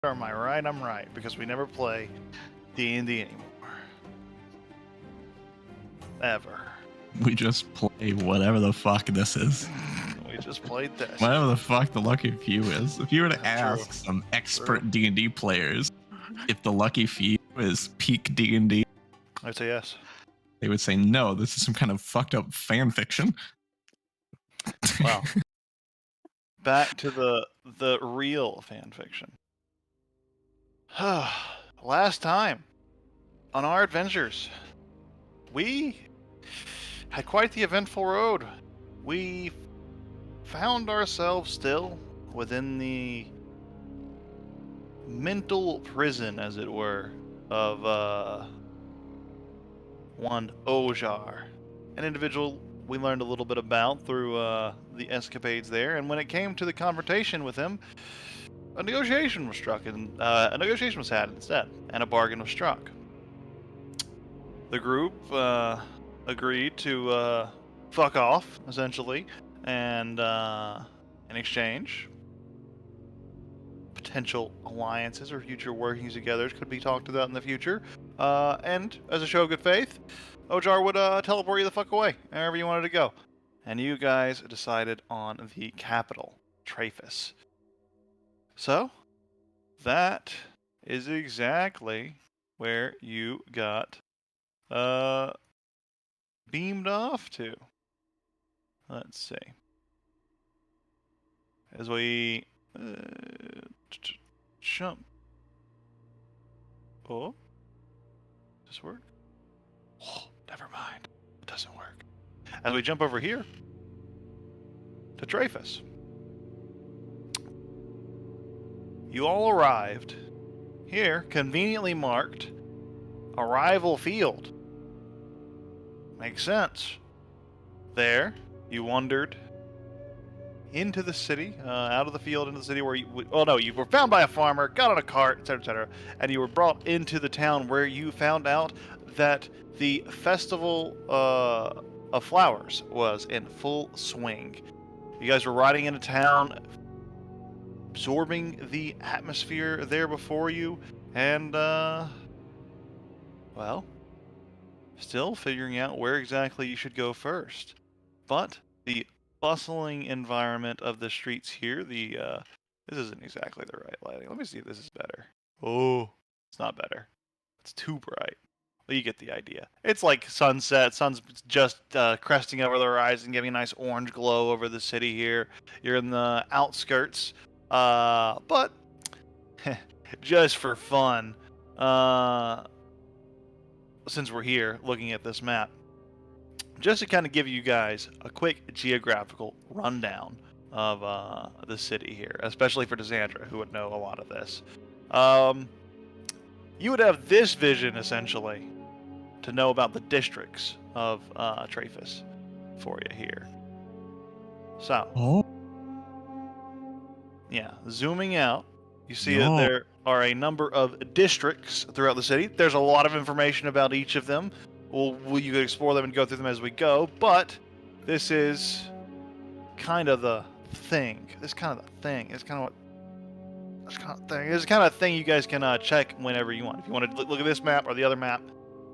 Or am I right? I'm right, because we never play D&D anymore. Ever. We just play whatever the fuck this is. We just played this. Whatever the fuck the lucky few is. If you were to That's ask true. some expert D&D players if the lucky few is peak D&D, I'd say yes. they would say no, this is some kind of fucked up fan fiction. Wow. Back to the real fan fiction. Last time on our adventures, we had quite the eventful road. We found ourselves still within the mental prison, as it were, of one Ojar, an individual we learned a little bit about through the escapades there. And when it came to the confrontation with him, a negotiation was struck, and a negotiation was had instead, and a bargain was struck. The group agreed to fuck off, essentially, and in exchange, potential alliances or future workings together could be talked about in the future. And as a show of good faith, Ojar would teleport you the fuck away, wherever you wanted to go. And you guys decided on the capital, Traphus. So, that is exactly where you got beamed off to. Let's see. As we jump. Oh, does this work? Oh, never mind. It doesn't work. As we jump over here to Traphus. You all arrived here, conveniently marked Arrival Field. Makes sense. There, you wandered into the city, out of the field into the city where you were found by a farmer, got on a cart, etc., and you were brought into the town where you found out that the festival of flowers was in full swing. You guys were riding into town, absorbing the atmosphere there before you, and well, still figuring out where exactly you should go first. But the bustling environment of the streets here, this isn't exactly the right lighting. Let me see if this is better. Oh, it's not better. It's too bright. Well, you get the idea. It's like sunset. Sun's just cresting over the horizon, giving a nice orange glow over the city here. You're in the outskirts, but just for fun, since we're here looking at this map, just to kind of give you guys a quick geographical rundown of the city here, especially for Desandra, who would know a lot of this. You would have this vision, essentially, to know about the districts of Traphus for you here. So, yeah, zooming out, you see that there are a number of districts throughout the city. There's a lot of information about each of them. You could explore them and go through them as we go, but this is kind of the thing. This kind of the thing. It's kind of what. This kind of thing. It's kind of thing you guys can check whenever you want. If you want to look at this map or the other map,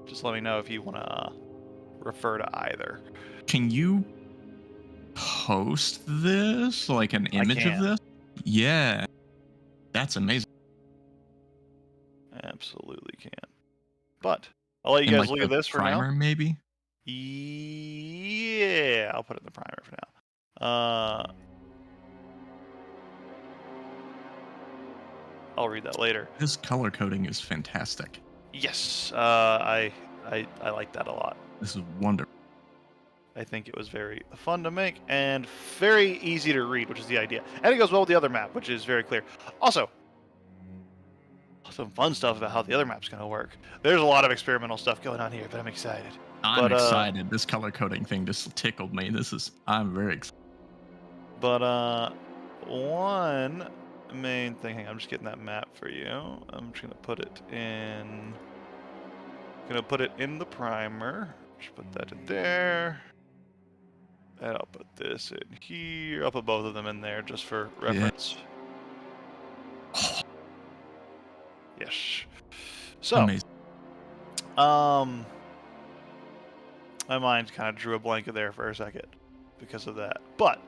just let me know if you want to refer to either. Can you post this, like an image of this? Yeah, that's amazing. Absolutely can. But I'll let you guys look at this for now. Primer, maybe? Yeah, I'll put it in the primer for now. I'll read that later. This color coding is fantastic. Yes, I like that a lot. This is wonderful. I think it was very fun to make and very easy to read, which is the idea. And it goes well with the other map, which is very clear. Also, some fun stuff about how the other map's going to work. There's a lot of experimental stuff going on here, but I'm excited. I'm excited. This color coding thing just tickled me. I'm very excited. But one main thing, hang on, I'm just getting that map for you. I'm just going to put it in, the primer. Just put that in there. And I'll put this in here. I'll put both of them in there just for reference. Yeah. Yes. So, Amazing. my mind kind of drew a blanket there for a second because of that. But,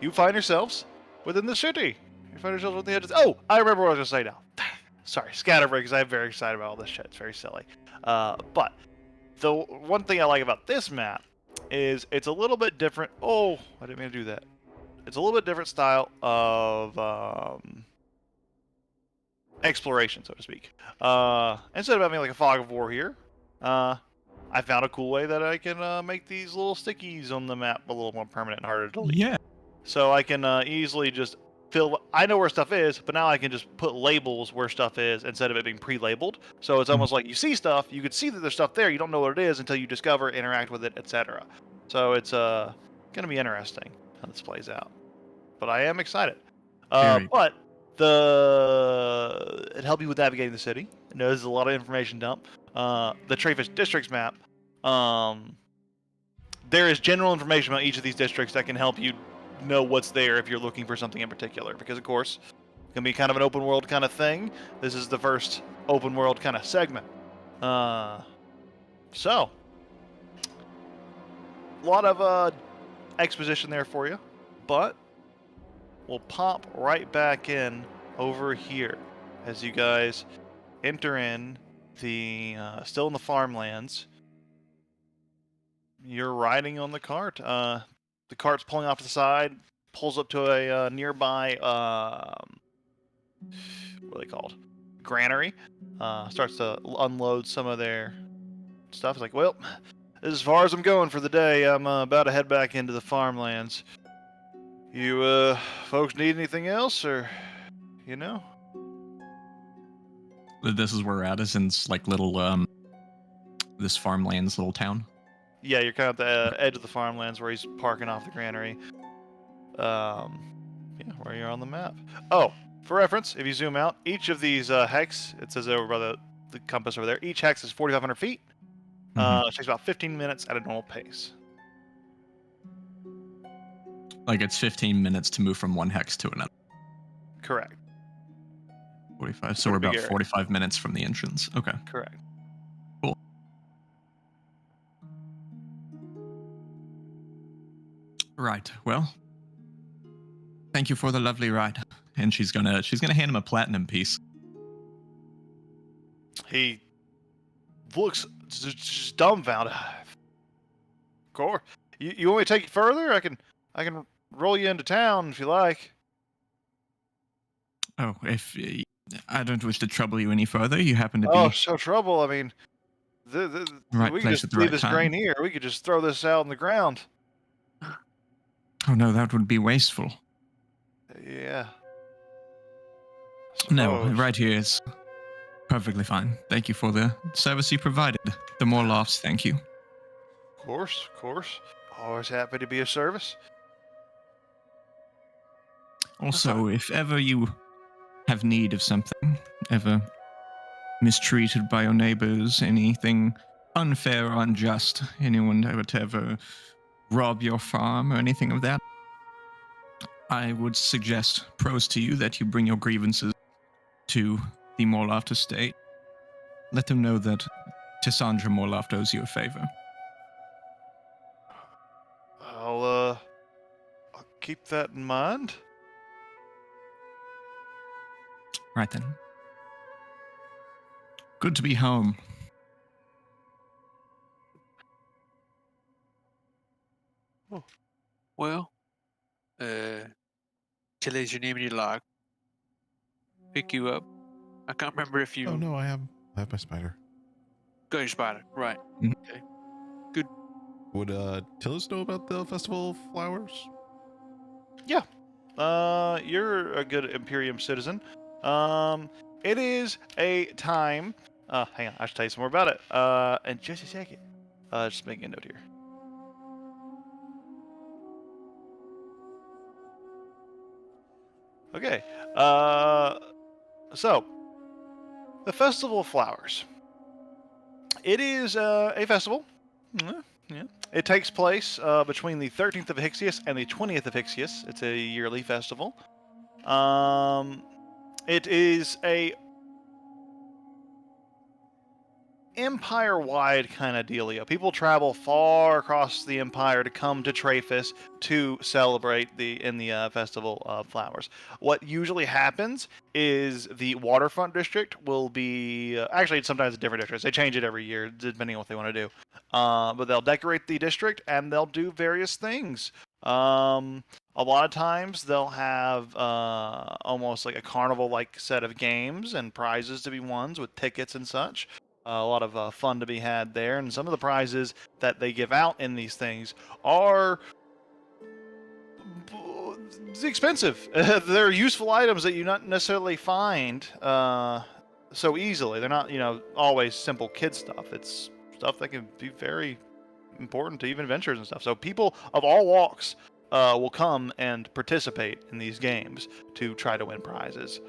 you find yourselves within the city. You find yourselves within the edges. Oh, I remember what I was going to say now. Sorry, scatterbrain, because I'm very excited about all this shit. It's very silly. But the one thing I like about this map is it's a little bit different. Oh, I didn't mean to do that. It's a little bit different style of exploration, so to speak. Instead of having like a fog of war here, I found a cool way that I can make these little stickies on the map a little more permanent and harder to delete. Yeah. So I can easily just fill. I know where stuff is, but now I can just put labels where stuff is instead of it being pre-labeled. So it's almost like you see stuff, you could see that there's stuff there, you don't know what it is until you discover, interact with it, etc. So it's gonna be interesting how this plays out. But I am excited. But it helped you with navigating the city. I know there's a lot of information dump. The Trayfish Districts map. There is general information about each of these districts that can help you know what's there if you're looking for something in particular. Because of course, it's gonna be kind of an open world kind of thing. This is the first open world kind of segment. So a lot of exposition there for you, but we'll pop right back in over here as you guys enter in the still in the farmlands. You're riding on the cart. The cart's pulling off to the side, pulls up to a nearby what are they called? Granary. Starts to unload some of their stuff. It's like, well, this is as far as I'm going for the day. I'm about to head back into the farmlands. You folks need anything else, or you know? This is where we're at, is in this like little this farmlands little town. Yeah, you're kind of at the edge of the farmlands where he's parking off the granary. Yeah, where you're on the map. Oh, for reference, if you zoom out, each of these hex, it says over by the compass over there, each hex is 4,500 feet. It takes about 15 minutes at a normal pace. Like it's 15 minutes to move from one hex to another. Correct. 45. So we're about 45 minutes from the entrance. Okay. Correct. Cool. Right. Well, thank you for the lovely ride. And she's gonna hand him a platinum piece. He looks just dumbfounded. Core, you want me to take it further? I can roll you into town if you like. Oh, if I don't wish to trouble you any further, you happen to be. Oh, so trouble. I mean, right we place could just at the leave right this time. grain here. We could just throw this out on the ground. Oh no, that would be wasteful. Yeah. No, right here is perfectly fine. Thank you for the service you provided. The more laughs, thank you. Of course, of course. Always happy to be of service. Also, if ever you have need of something, ever mistreated by your neighbors, anything unfair or unjust, anyone ever rob your farm or anything of that, I would suggest pros to you that you bring your grievances to the Morloft estate. Let them know that Tissandra Morloft owes you a favor. I'll keep that in mind. Right then. Good to be home. Oh. Well, Tilly's your name in your log. Pick you up. I can't remember if you. Oh no, I have my spider. Got your spider, right? Mhm. Okay. Good. Would Tillis know about the Festival of Flowers? You're a good Imperium citizen. It is a time. Hang on, I should tell you some more about it. In just a second. Just making a note here. Okay. So the Festival of Flowers. It is a festival. Yeah. It takes place between the 13th of Hixius and the 20th of Hixius. It's a yearly festival. It is a empire-wide kind of dealio. People travel far across the empire to come to Traphis to celebrate in the Festival of Flowers. What usually happens is the waterfront district will be actually sometimes it's different districts. They change it every year depending on what they want to do. But they'll decorate the district and they'll do various things. A lot of times they'll have almost like a carnival-like set of games and prizes to be won with tickets and such. A lot of fun to be had there, and some of the prizes that they give out in these things are expensive. They're useful items that you not necessarily find so easily. They're not, always simple kid stuff. It's stuff that can be very important to even adventurers and stuff. So people of all walks will come and participate in these games to try to win prizes.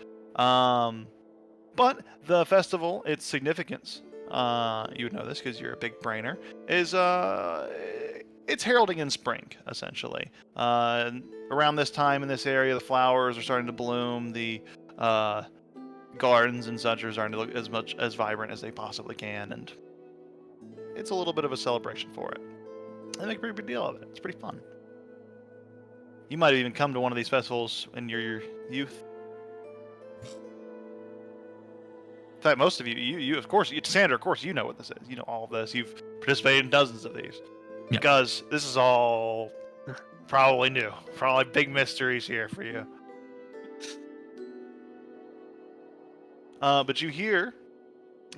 But the festival, its significance, you would know this because you're a big brainer, is it's heralding in spring, essentially. Around this time in this area, the flowers are starting to bloom, the gardens and such are starting to look as vibrant as they possibly can, and it's a little bit of a celebration for it. They make a pretty big deal of it. It's pretty fun. You might have even come to one of these festivals in your youth. In fact, most of you of course, Sandra, of course, you know what this is. You know all of this. You've participated in dozens of these. Yeah. Because this is all probably new. Probably big mysteries here for you. But you hear,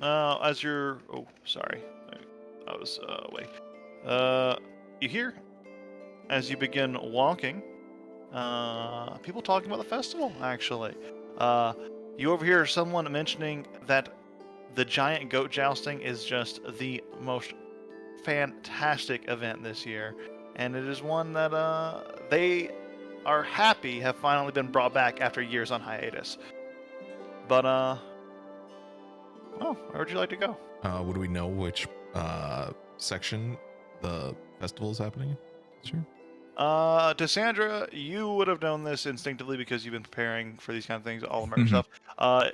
as you're... Oh, sorry. I was away. You hear, as you begin walking, people talking about the festival, actually. You overhear someone mentioning that the giant goat jousting is just the most fantastic event this year, and it is one that they are happy have finally been brought back after years on hiatus. But where would you like to go? Would we know which section the festival is happening in? Sure. To Sandra, you would have known this instinctively because you've been preparing for these kind of things, all American stuff.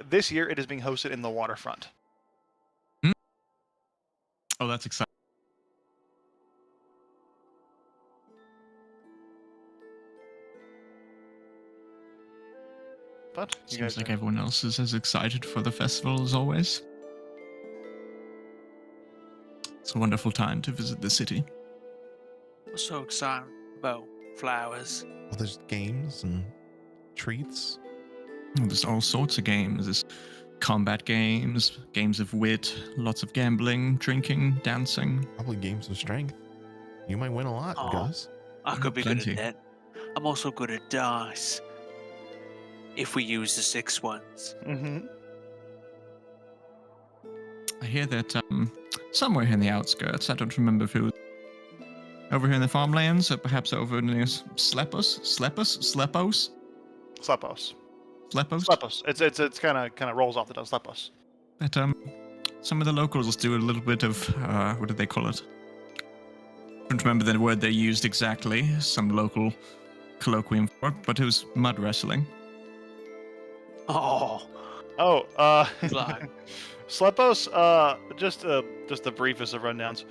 This year, it is being hosted in the waterfront. Oh, that's exciting. But Seems like everyone else is as excited for the festival as always. It's a wonderful time to visit the city. What's so exciting about flowers? Well, there's games and treats. There's all sorts of games. There's combat games, games of wit, lots of gambling, drinking, dancing. Probably games of strength. You might win a lot, Oh. Gus. I could be good Plenty. at that. I'm also good at dice. If we use the 6 ones. Mm-hmm. I hear that somewhere in the outskirts, I don't remember if it was over here in the farmlands, or perhaps over near Slepos? Slepos. It's kind of rolls off the tongue. Slepos. That some of the locals do a little bit of what do they call it? I don't remember the word they used exactly. Some local colloquium for it, but it was mud wrestling. Oh, like, Slepos, just the briefest of rundowns.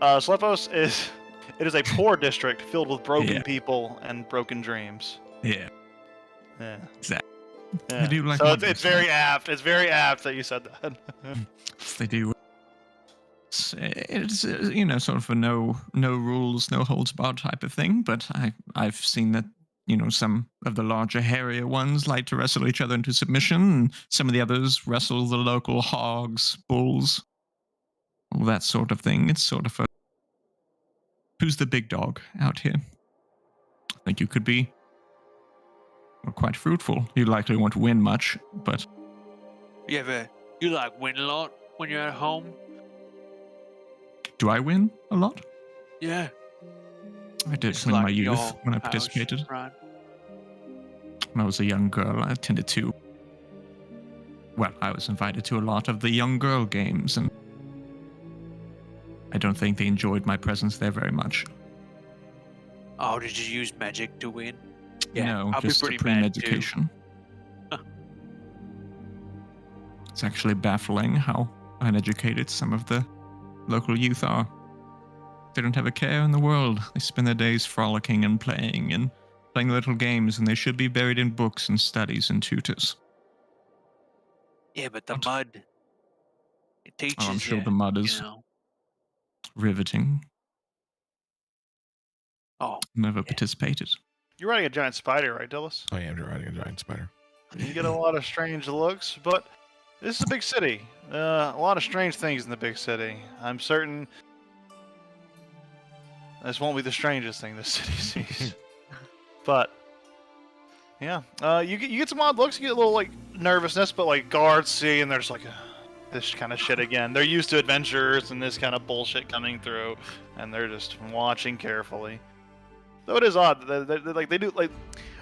Slepos is a poor district filled with broken Yeah. people and broken dreams. Yeah, Yeah. exactly. Yeah. They do like So mud it's wrestling. very apt. It's very apt that you said that. They do. It's sort of a no rules, no holds barred type of thing. But I've seen that some of the larger, hairier ones like to wrestle each other into submission, and some of the others wrestle the local hogs, bulls, all that sort of thing. It's sort of a who's the big dog out here. I think you could be quite fruitful. You likely won't win much, but you like win a lot when you're at home? do I win a lot? Yeah. I did It's in my like youth your when I house, participated. right? When I was a young girl, I tended to. Well, I was invited to a lot of the young girl games, and I don't think they enjoyed my presence there very much. Oh, did you use magic to win? Yeah, No, I'll be just a pretty mad too. premedication. It's actually baffling how uneducated some of the local youth are. They don't have a care in the world. They spend their days frolicking and playing little games, and they should be buried in books and studies and tutors. Yeah, but the What? mud, it teaches Oh, I'm sure you, the mud is you know. riveting. Oh, Never Yeah. participated. You're riding a giant spider, right, Dillis? I am riding a giant spider. You get a lot of strange looks, but this is a big city. A lot of strange things in the big city. I'm certain this won't be the strangest thing this city sees. But yeah, you get some odd looks. You get a little like nervousness, but like guards see and there's like this kind of shit again. They're used to adventurers and this kind of bullshit coming through, and they're just watching carefully. Though it is odd, they do like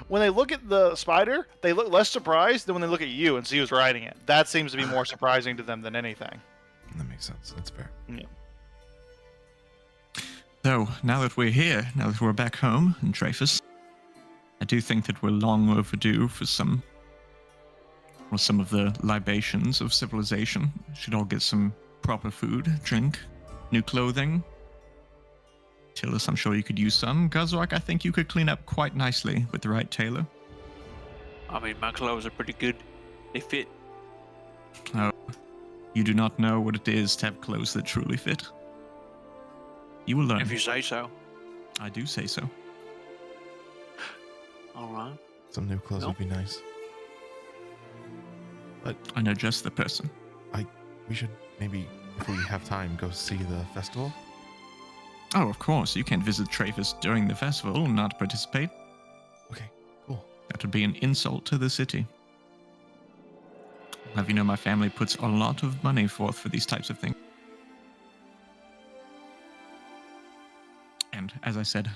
when they look at the spider, they look less surprised than when they look at you and see who's riding it. That seems to be more surprising to them than anything. That makes sense. That's fair. So, now that we're here, now that we're back home in Dreyfus, I do think that we're long overdue for some of the libations of civilization. Should all get some proper food, drink, new clothing. Tillis, I'm sure you could use some. Guzrak, I think you could clean up quite nicely with the right tailor. I mean, my clothes are pretty good. They fit. Oh, you do not know what it is to have clothes that truly fit. You will learn. If you say so. I do say so. All right. Some new clothes No. would be nice. I know just the person. We should maybe, if we have time, go see the festival. Oh, of course. You can't visit Dreyfus during the festival and not participate. Okay, cool. That would be an insult to the city. Have you know my family puts a lot of money forth for these types of things. And as I said,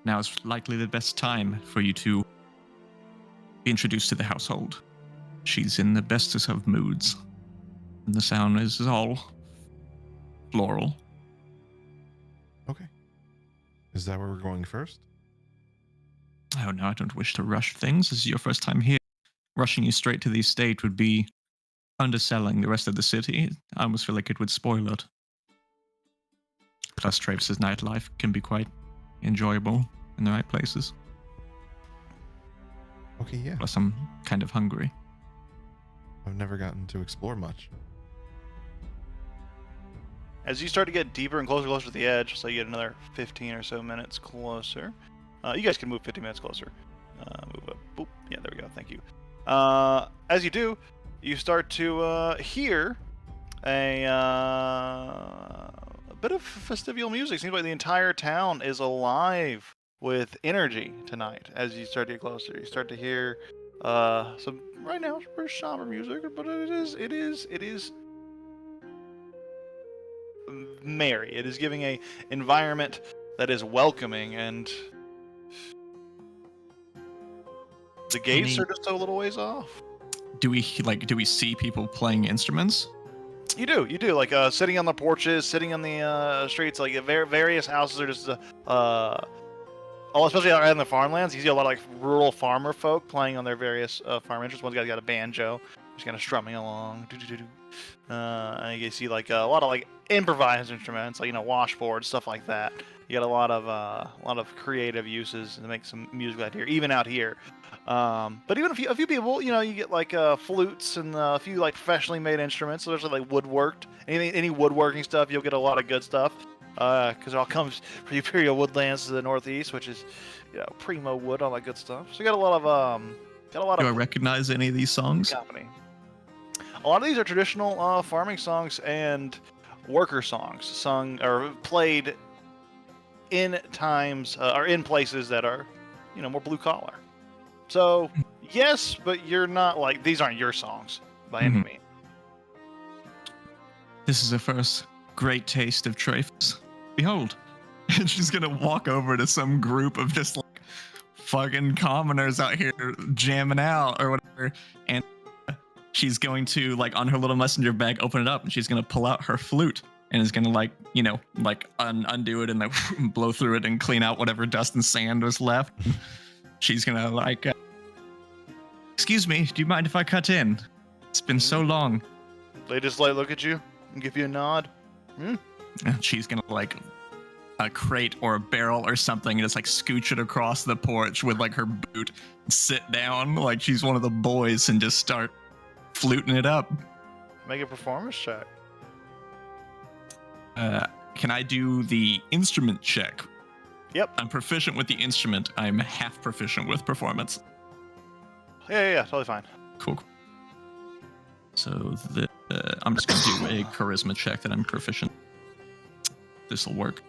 now is likely the best time for you to be introduced to the household. She's in the bestest of moods. And the sound is all floral. Okay. Is that where we're going first? Oh no, I don't wish to rush things. This is your first time here. Rushing you straight to the estate would be underselling the rest of the city. I almost feel like it would spoil it. Plus, Travis's nightlife can be quite enjoyable in the right places. Okay, yeah. Plus, I'm kind of hungry. I've never gotten to explore much. As you start to get deeper and closer to the edge, so you get another 15 or so minutes closer. You guys can move 15 minutes closer. Move up. Boop. Yeah, there we go. Thank you. As you do, you start to hear a bit of festival music. Seems like the entire town is alive with energy tonight. As you start to get closer, you start to hear some right now it's pretty somber music, but it is merry. It is giving a environment that is welcoming, and the gates are just a little ways off. Do we see people playing instruments? You do. Like sitting on the porches, sitting on the streets. Like various houses are just especially out in the farmlands. You see a lot of like rural farmer folk playing on their various farm instruments. One's got a banjo, just kind of strumming along. And you see like a lot of like improvised instruments, like washboards, stuff like that. You got a lot of creative uses to make some music out here, even out here. But even a few people, you get like flutes and a few like professionally made instruments, especially like woodworked. Any woodworking stuff, you'll get a lot of good stuff. Because it all comes from the Imperial Woodlands to the northeast, which is, primo wood, all that good stuff. So you got a lot of. Do I recognize any of these songs? Company. A lot of these are traditional farming songs and worker songs, sung or played in times or in places that are, more blue collar. So yes, but you're not like these aren't your songs by any means. This is a first great taste of Dreyfus. Behold. And she's gonna walk over to some group of just like fucking commoners out here jamming out or whatever, and she's going to like on her little messenger bag open it up, and she's gonna pull out her flute and is gonna undo it and like blow through it and clean out whatever dust and sand was left. She's gonna like excuse me, do you mind if I cut in? It's been so long. They just like look at you and give you a nod. And she's gonna like a crate or a barrel or something and just like scooch it across the porch with like her boot, sit down like she's one of the boys and just start fluting it up. Make a performance check. Can I do the instrument check? Yep. I'm proficient with the instrument. I'm half proficient with performance. Yeah, totally fine. Cool. So I'm just gonna do a charisma check that I'm proficient. This'll work.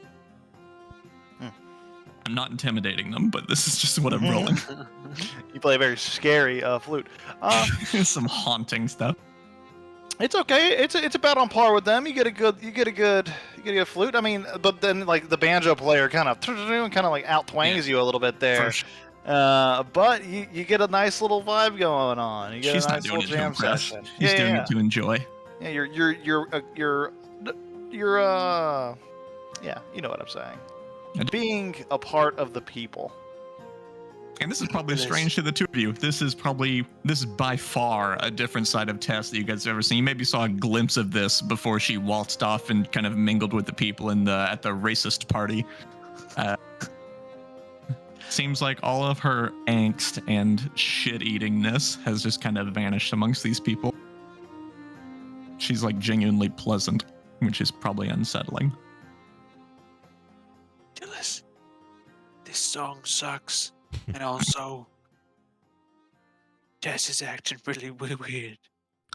I'm not intimidating them, but this is just what I'm rolling. You play a very scary flute. Some haunting stuff. It's okay. It's about on par with them. You get a good flute. I mean, but then like the banjo player kind of like out twangs you a little bit there. Sure. But you get a nice little vibe going on. You get She's a not nice doing little it to jam impress. session. She's doing it to enjoy. Yeah, you're yeah, you know what I'm saying. Being a part of the people. And this is probably strange to the two of you. This is by far a different side of Tess that you guys have ever seen. You maybe saw a glimpse of this before she waltzed off and kind of mingled with the people at the racist party. Seems like all of her angst and shit-eatingness has just kind of vanished amongst these people. She's like genuinely pleasant, which is probably unsettling. Dillis, this song sucks. And also, Tess is acting really weird.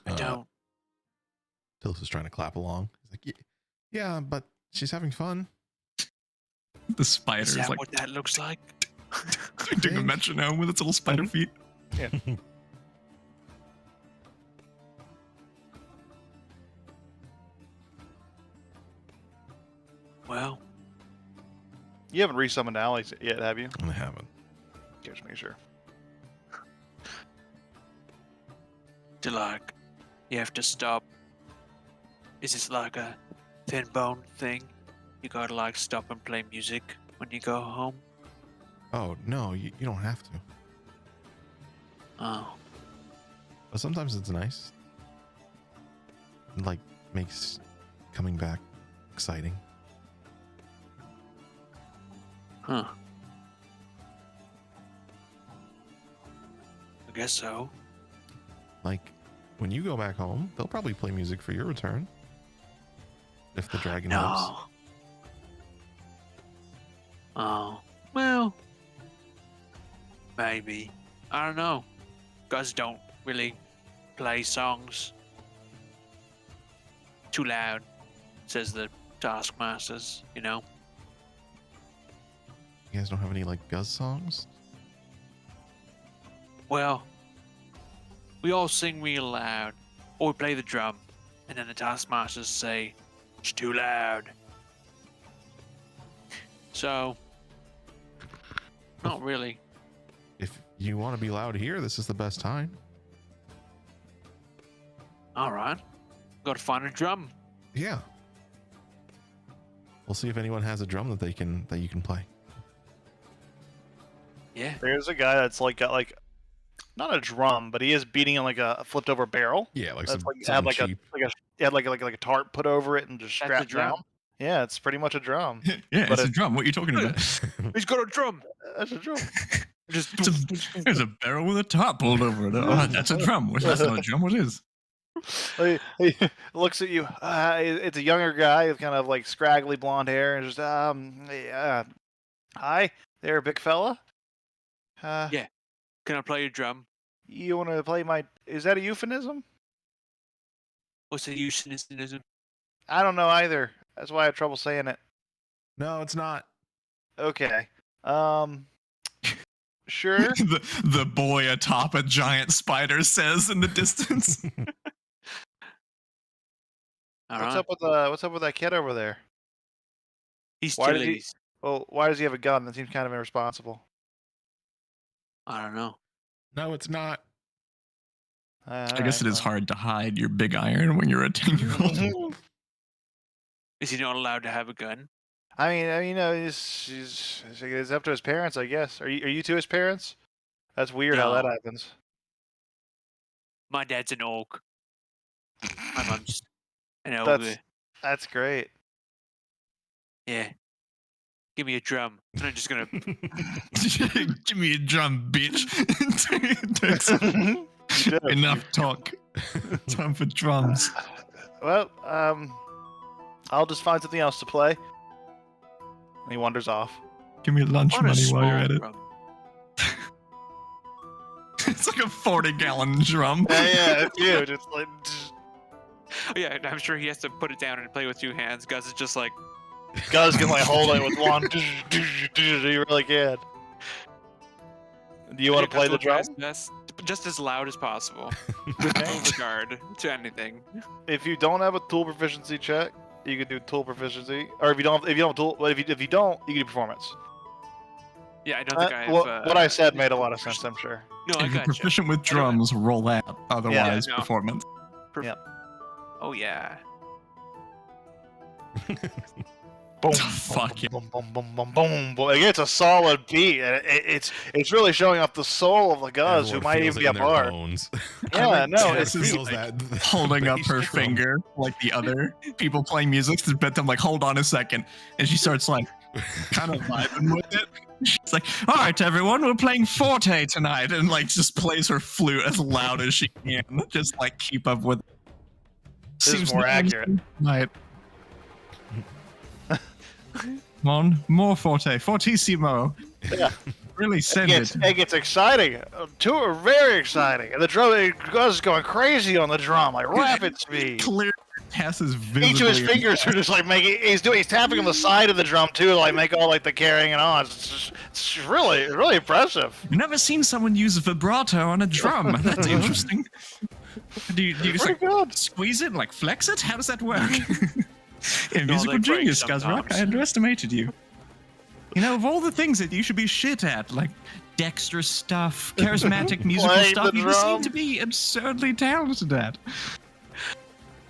I don't. Tillis is trying to clap along. He's like, yeah, but she's having fun. The spider Is is that like what that looks like? doing a metronome with its little spider feet. Yeah. Well, You haven't resummoned Alex yet, have you? I haven't. Just make sure. Delark, you have to stop. Is this like a thin bone thing? You gotta like stop and play music when you go home? Oh, no, you don't have to. Oh, But sometimes it's nice. It, like, makes coming back exciting. huh. I guess so. Like, when you go back home, they'll probably play music for your return. If the dragon helps. No. Oh, well, maybe. I don't know. Guys don't really play songs too loud, says the Taskmasters, you know? You guys don't have any, like, Guz songs? Well, we all sing real loud, or we play the drum, and then the Taskmasters say, it's too loud. So, not really. If you want to be loud here, this is the best time. Alright. Gotta find a drum. Yeah. We'll see if anyone has a drum that you can play. Yeah. There's a guy that's like got like not a drum, but he is beating on like a flipped over barrel. Yeah, like That's some, like had something like cheap. a tarp put over it and just That's a strapped drum. down. Yeah, it's pretty much a drum. Yeah, But it's a it- drum. What are you talking about? He's got a drum. That's a drum. Just There's a barrel with a top pulled over it. Oh, that's a drum. That's not a drum. What is? He looks at you. It's a younger guy with kind of like scraggly blonde hair and just yeah. Hi there, big fella. Yeah. Can I play a drum? You want to play my? Is that a euphemism? What's the euphemism? I don't know either. That's why I have trouble saying it. No, it's not. Okay. Sure. The boy atop a giant spider says in the distance. What's up with that kid over there? He's Why did he- Chili's. Well, why does he have a gun? That seems kind of irresponsible. I don't know. No, it's not. I guess it is hard to hide your big iron when you're a 10-year-old. Is he not allowed to have a gun? I mean, you know, it's up to his parents, I guess. Are you two his parents? That's weird how that No. happens. My dad's an orc. My mom's an That's ogre. that's great. Yeah. Give me a drum. And I'm just gonna. Give me a drum, bitch. You did. Enough talk. Time for drums. Well, I'll just find something else to play. And he wanders off. Give me lunch On a money while you're small at it. drum. It's like a 40-gallon drum. Yeah, it's huge. It's like. Oh, yeah, I'm sure he has to put it down and play with 2 hands. Gus is just like, Guys can like hold it with one. You really can. Do you want to play the drum? Just as loud as possible. With no regard to anything. If you don't have a tool proficiency check, you can do tool proficiency. Or if you don't have a tool, well, if you don't, you can do performance. Yeah, I don't think I have. What I said made a lot of sense, I'm sure. No, I If you're got you. proficient with drums, roll that. Otherwise, no. performance. Oh yeah. Boom, Fuck boom, boom, boom, boom, boom, boom. It's a solid beat, and it's really showing off the soul of the Guz, who Everyone might feels even it be a in their bard. bones. Yeah, no, Tess it's is deep. Feels that holding up bass her drum. finger like the other people playing music to bet them like, hold on a second. And she starts like kind of vibing with it. She's like, all right, everyone, we're playing Forte tonight. And like just plays her flute as loud as she can. Just like keep up with it. This is more accurate. Right. Come on, more Forte. Fortissimo. Yeah. Really send it. It gets exciting. Two are very exciting. And the drum, Guz is going crazy on the drum, like rapid speed. Clear Tess is visibly. Each of his fingers are just like making. He's tapping on the side of the drum too, to like make all like the carrying it on. It's really impressive. I've never seen someone use vibrato on a drum. That's interesting. Do you just Pretty like good. squeeze it and like flex it? How does that work? Yeah, No, musical they break genius, Guzrock. sometimes. I underestimated you. You know, of all the things that you should be shit at, like dexterous stuff, charismatic musical Playing stuff, the you just seem drum. to be absurdly talented at.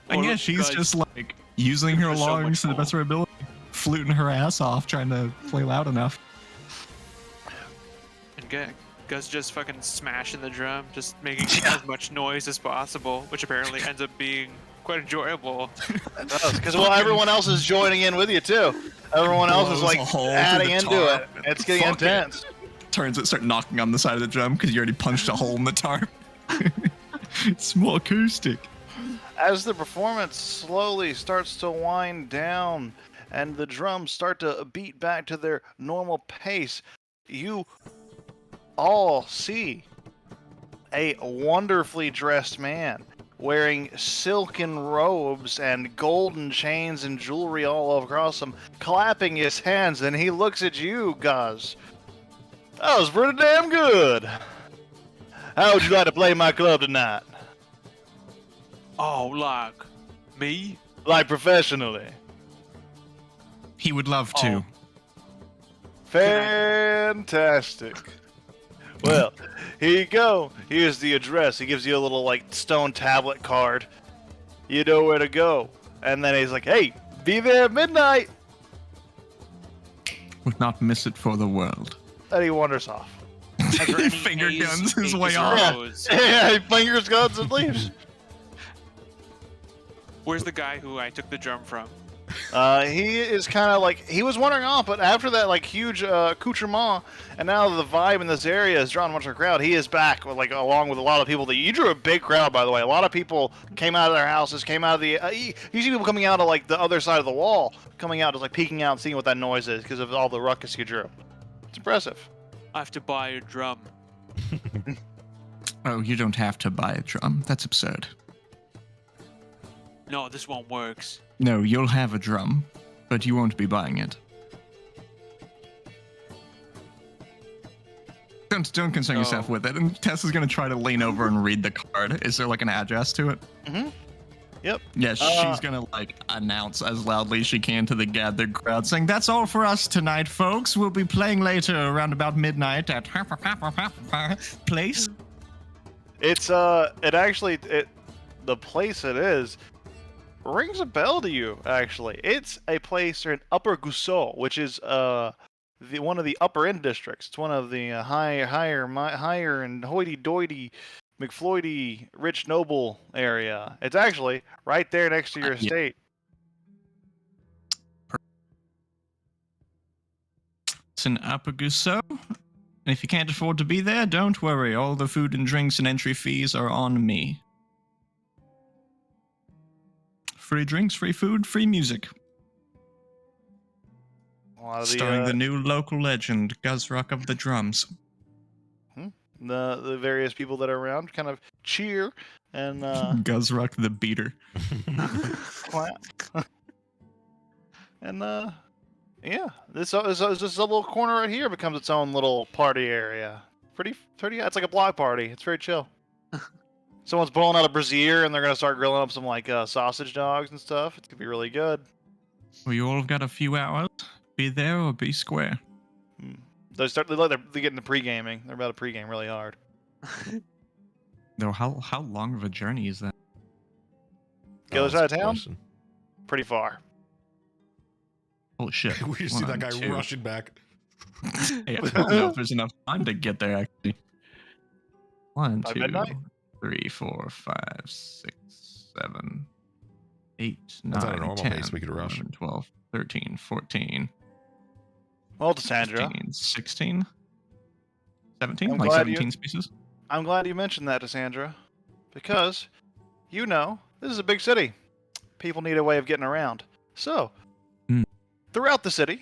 And Well, yeah, she's guys, just like using her there's so much lungs to the best of her ability, fluting her ass off, trying to play loud enough. And Gus just fucking smashing the drum, just making as much noise as possible, which apparently ends up being quite enjoyable. Because well, everyone else is joining in with you too. Everyone else is Blows like a hole through adding the into tarp. it. It's getting Fuck it. intense. Turns it, start knocking on the side of the drum because you already punched a hole in the tarp. It's more acoustic. As the performance slowly starts to wind down and the drums start to beat back to their normal pace, you all see a wonderfully dressed man wearing silken robes and golden chains and jewelry all across him, clapping his hands, and he looks at you, Guz. That was pretty damn good. How would you like to play my club tonight? Oh, like me? Like professionally. He would love to. Oh. Fantastic. Well, here you go. Here's the address. He gives you a little like stone tablet card. You know where to go. And then he's like, "Hey, be there at midnight." Would not miss it for the world. And he wanders off. Are there any Finger A's, guns his B's, way or off. O's? Yeah, he fingers guns and leaves. Where's the guy who I took the drum from? He is kind of like he was wandering off, but after that like huge accoutrement, and now the vibe in this area has drawn much of a crowd. He is back, with, like along with a lot of people. That you drew a big crowd, by the way. A lot of people came out of their houses, came out of the. You see people coming out of like the other side of the wall, coming out just like peeking out and seeing what that noise is because of all the ruckus you drew. It's impressive. I have to buy a drum. Oh, you don't have to buy a drum. That's absurd. No, this one works. No, you'll have a drum, but you won't be buying it. Don't concern No. yourself with it. And Tess is gonna try to lean over and read the card. Is there like an address to it? Mm-hmm. Yep. Yeah, she's gonna like announce as loudly as she can to the gathered crowd, saying, "That's all for us tonight, folks. We'll be playing later around about midnight at place." It's the place it is rings a bell to you. Actually, it's a place in Upper Gusau, which is one of the upper end districts. It's one of the higher and hoity-toity McFloydy Rich Noble area. It's actually right there next to your Yeah. estate. It's an Apaguso. And if you can't afford to be there, don't worry. All the food and drinks and entry fees are on me. Free drinks, free food, free music. A lot of Starring the new local legend, Guzrock of the Drums. the various people that are around kind of cheer and Guzrock the Beater. clap. And yeah, this little corner right here becomes its own little party area. Pretty. It's like a block party. It's very chill. Someone's blowing out a brazier and they're gonna start grilling up some like sausage dogs and stuff. It's gonna be really good. Well, you all have got a few hours. Be there or be square. They're getting the pre-gaming. They're about to pre-game really hard. Though, how long of a journey is that? The other side of that's a town? question. Pretty far. Holy shit. We just see that One, guy two. rushing back. Hey, I don't know if there's enough time to get there, actually. 1, By 2, midnight? 3, 4, 5, 6, 7, 8, That's at a 9, normal 10, pace, we could rush. 11, 12, 13, 14, Well, Cassandra, 15, 16, 17? I'm Like glad you- 17 spaces? I'm glad you mentioned that, Cassandra, because you know this is a big city. People need a way of getting around. So, throughout the city,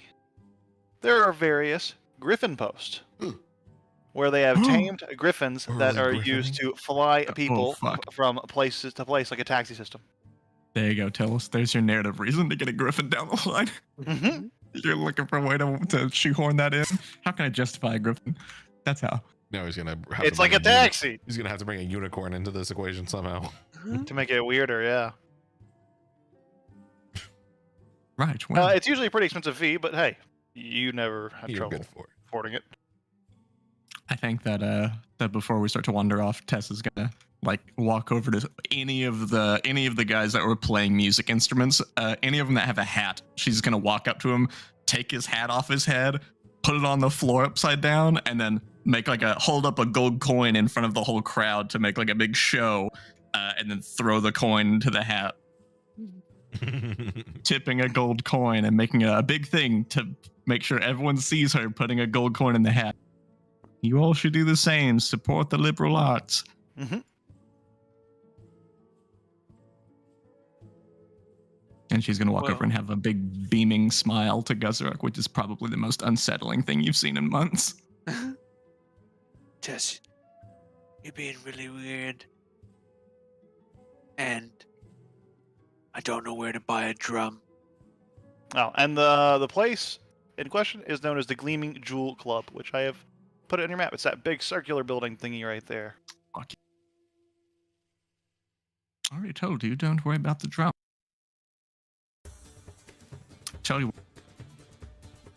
there are various griffin posts where they have tamed griffins Or that like are used to fly people fuck. from places to place, like a taxi system. There you go, tell us. There's your narrative reason to get a griffin down the line. Mm-hmm. You're looking for a way to shoehorn that in? How can I justify a griffin? That's how. No, he's gonna. Have It's to like bring a taxi He's gonna have to bring a unicorn into this equation somehow. to make it weirder. Yeah, Right, well, it's usually a pretty expensive fee, but hey, you never have You're trouble good for it. affording it. I think that before we start to wander off, Tess is gonna like walk over to any of the guys that were playing music instruments, any of them that have a hat. She's gonna walk up to him, take his hat off his head, put it on the floor upside down, and then hold up a gold coin in front of the whole crowd to make like a big show, and then throw the coin into the hat, tipping a gold coin and making a big thing to make sure everyone sees her putting a gold coin in the hat. You all should do the same. Support the liberal arts. Mhm. And she's going to walk Well- over and have a big beaming smile to Guzrock, which is probably the most unsettling thing you've seen in months. Tess, you're being really weird. And I don't know where to buy a drum. Oh, and the place in question is known as the Gleaming Jewel Club, which I have put it on your map. It's that big circular building thingy right there. I already told you, don't worry about the drum. Tell you what,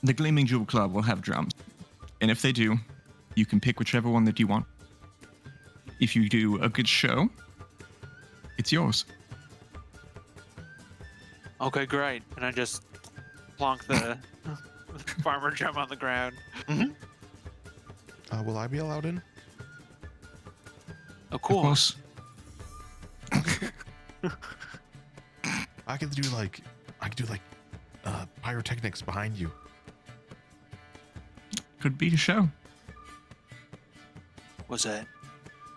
the Gleaming Jewel Club will have drums. And if they do, you can pick whichever one that you want. If you do a good show, it's yours. Okay, great. And I just plonk the farmer drum on the ground. Will I be allowed in? Of Of course. I could do like pyrotechnics behind you. Could be a show. What's that?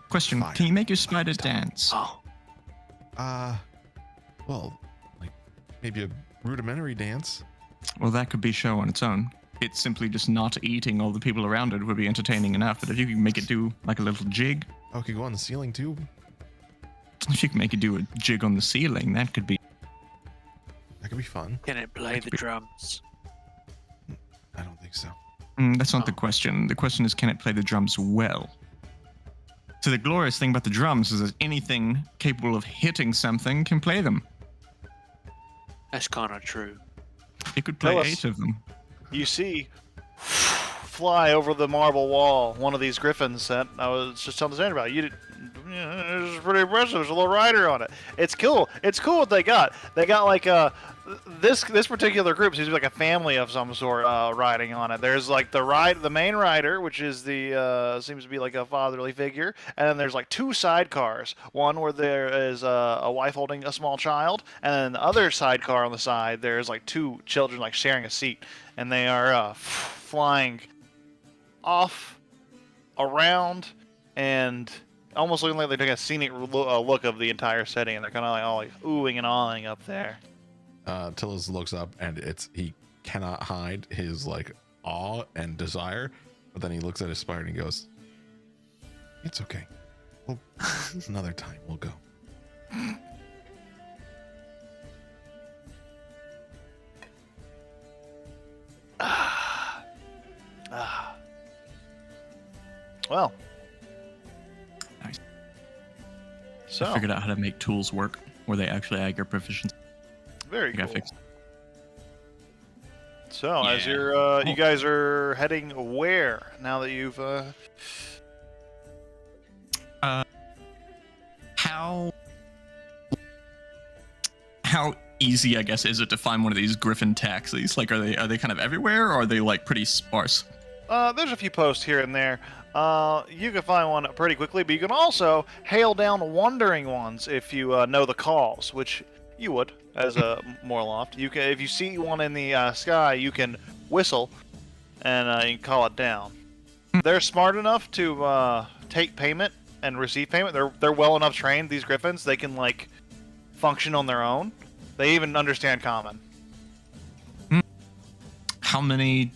Question, Fire. can you make your spider dance? Oh, Well, like maybe a rudimentary dance. Well, that could be show on its own. It's simply just not eating all the people around it would be entertaining enough. But if you can make it do like a little jig, Oh, it could go on the ceiling too. if you can make it do a jig on the ceiling, that could be. That could be fun. can it play the drums? I don't think so. That's not the Oh. question. The question is, can it play the drums well? So the glorious thing about the drums is that anything capable of hitting something can play them. That's kind of true. It could play Tell us. 8 of them. You see, fly over the marble wall, one of these griffins that I was just telling Sandra about. You this is pretty impressive. There's a little rider on it. It's cool. It's cool what they got. They got like this particular group seems like a family of some sort riding on it. There's like the main rider, which is the seems to be like a fatherly figure, and then there's like 2 sidecars. One where there is a wife holding a small child, and then the other sidecar on the side there's like 2 children like sharing a seat, and they are flying off, around, and almost looking like they're taking a scenic look of the entire setting, and they're kind of like all like oohing and awing up there. Tillis looks up and he cannot hide his like awe and desire, but then he looks at his spider and he goes, "It's okay. Well, another time we'll go." Well. Nice. So I figured out how to make tools work where they actually add your proficiency. very I got cool. fixed. So as Yeah. you're you Oh. guys are heading where now that you've How easy, I guess, is it to find one of these griffin taxis? Like, are they kind of everywhere, or are they like pretty sparse? there's a few posts here and there. You can find one pretty quickly, but you can also hail down wandering ones if you know the calls, which you would as a Morloft. You can, if you see one in the sky, you can whistle and you can call it down. They're smart enough to take payment and receive payment. They're well enough trained. These griffins, they can like function on their own. They even understand common. How many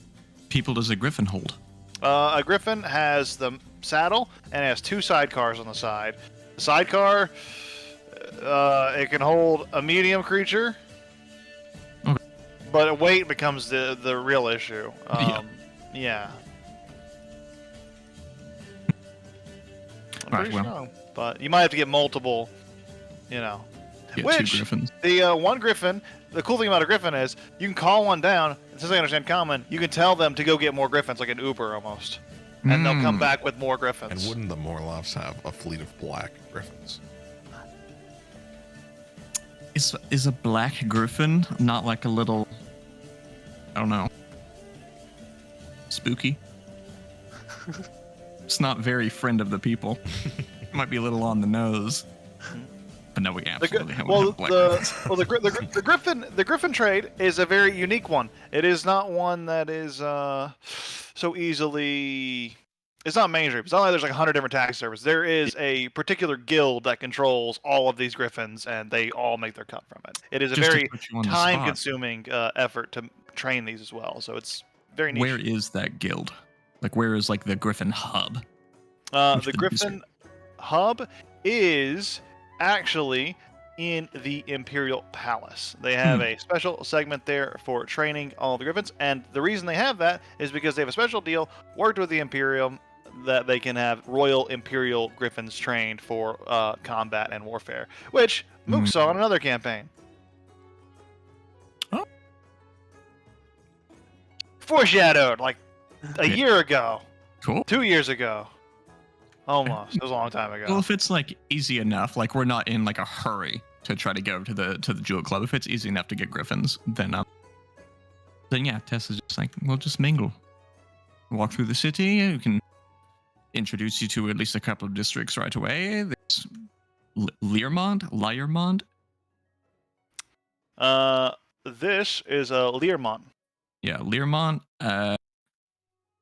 people does a griffin hold? A griffin has the saddle and it has 2 sidecars on the side. The sidecar, it can hold a medium creature, Okay. but weight becomes the real issue. Yeah. Yeah. I'm Right, pretty well. strong, but you might have to get multiple, you know. Get Which- 2 griffins. The one griffin, the cool thing about a griffin is you can call one down, and since they understand common, you can tell them to go get more griffins, like an Uber almost. And they'll come Mm. back with more And griffins. wouldn't the Morlofts have a fleet of black griffins? Is a black griffin not like a little, I don't know, spooky? It's not very friend of the people. Might be a little on the nose. But no, we absolutely have well, black the griffins. well, the griffin trade is a very unique one. It is not one that is so easily. It's not mainstream. It's not like there's like 100 different tax services. There is a particular guild that controls all of these griffins, and they all make their cut from it. It is a Just to very put you on the spot, time-consuming effort to train these as well. So it's very niche. where is that guild? Like, where is like the griffin hub? Which The the Griffin hub is actually in the Imperial Palace. They have a special segment there for training all the Griffins, and the reason they have that is because they have a special deal worked with the Imperium that they can have Royal Imperial Griffins trained for combat and warfare, which Mook saw in another campaign. Oh. Foreshadowed, like a Yeah. year ago, Cool. 2 years ago. Almost. It was a long time ago. Well, if it's like easy enough, like we're not in like a hurry to try to go to the Jewel Club. If it's easy enough to get griffins, then yeah, Tess is just like, we'll just mingle, walk through the city. We can introduce you to at least a couple of districts right away. There's Learmont. This is a Learmont. Yeah, Learmont.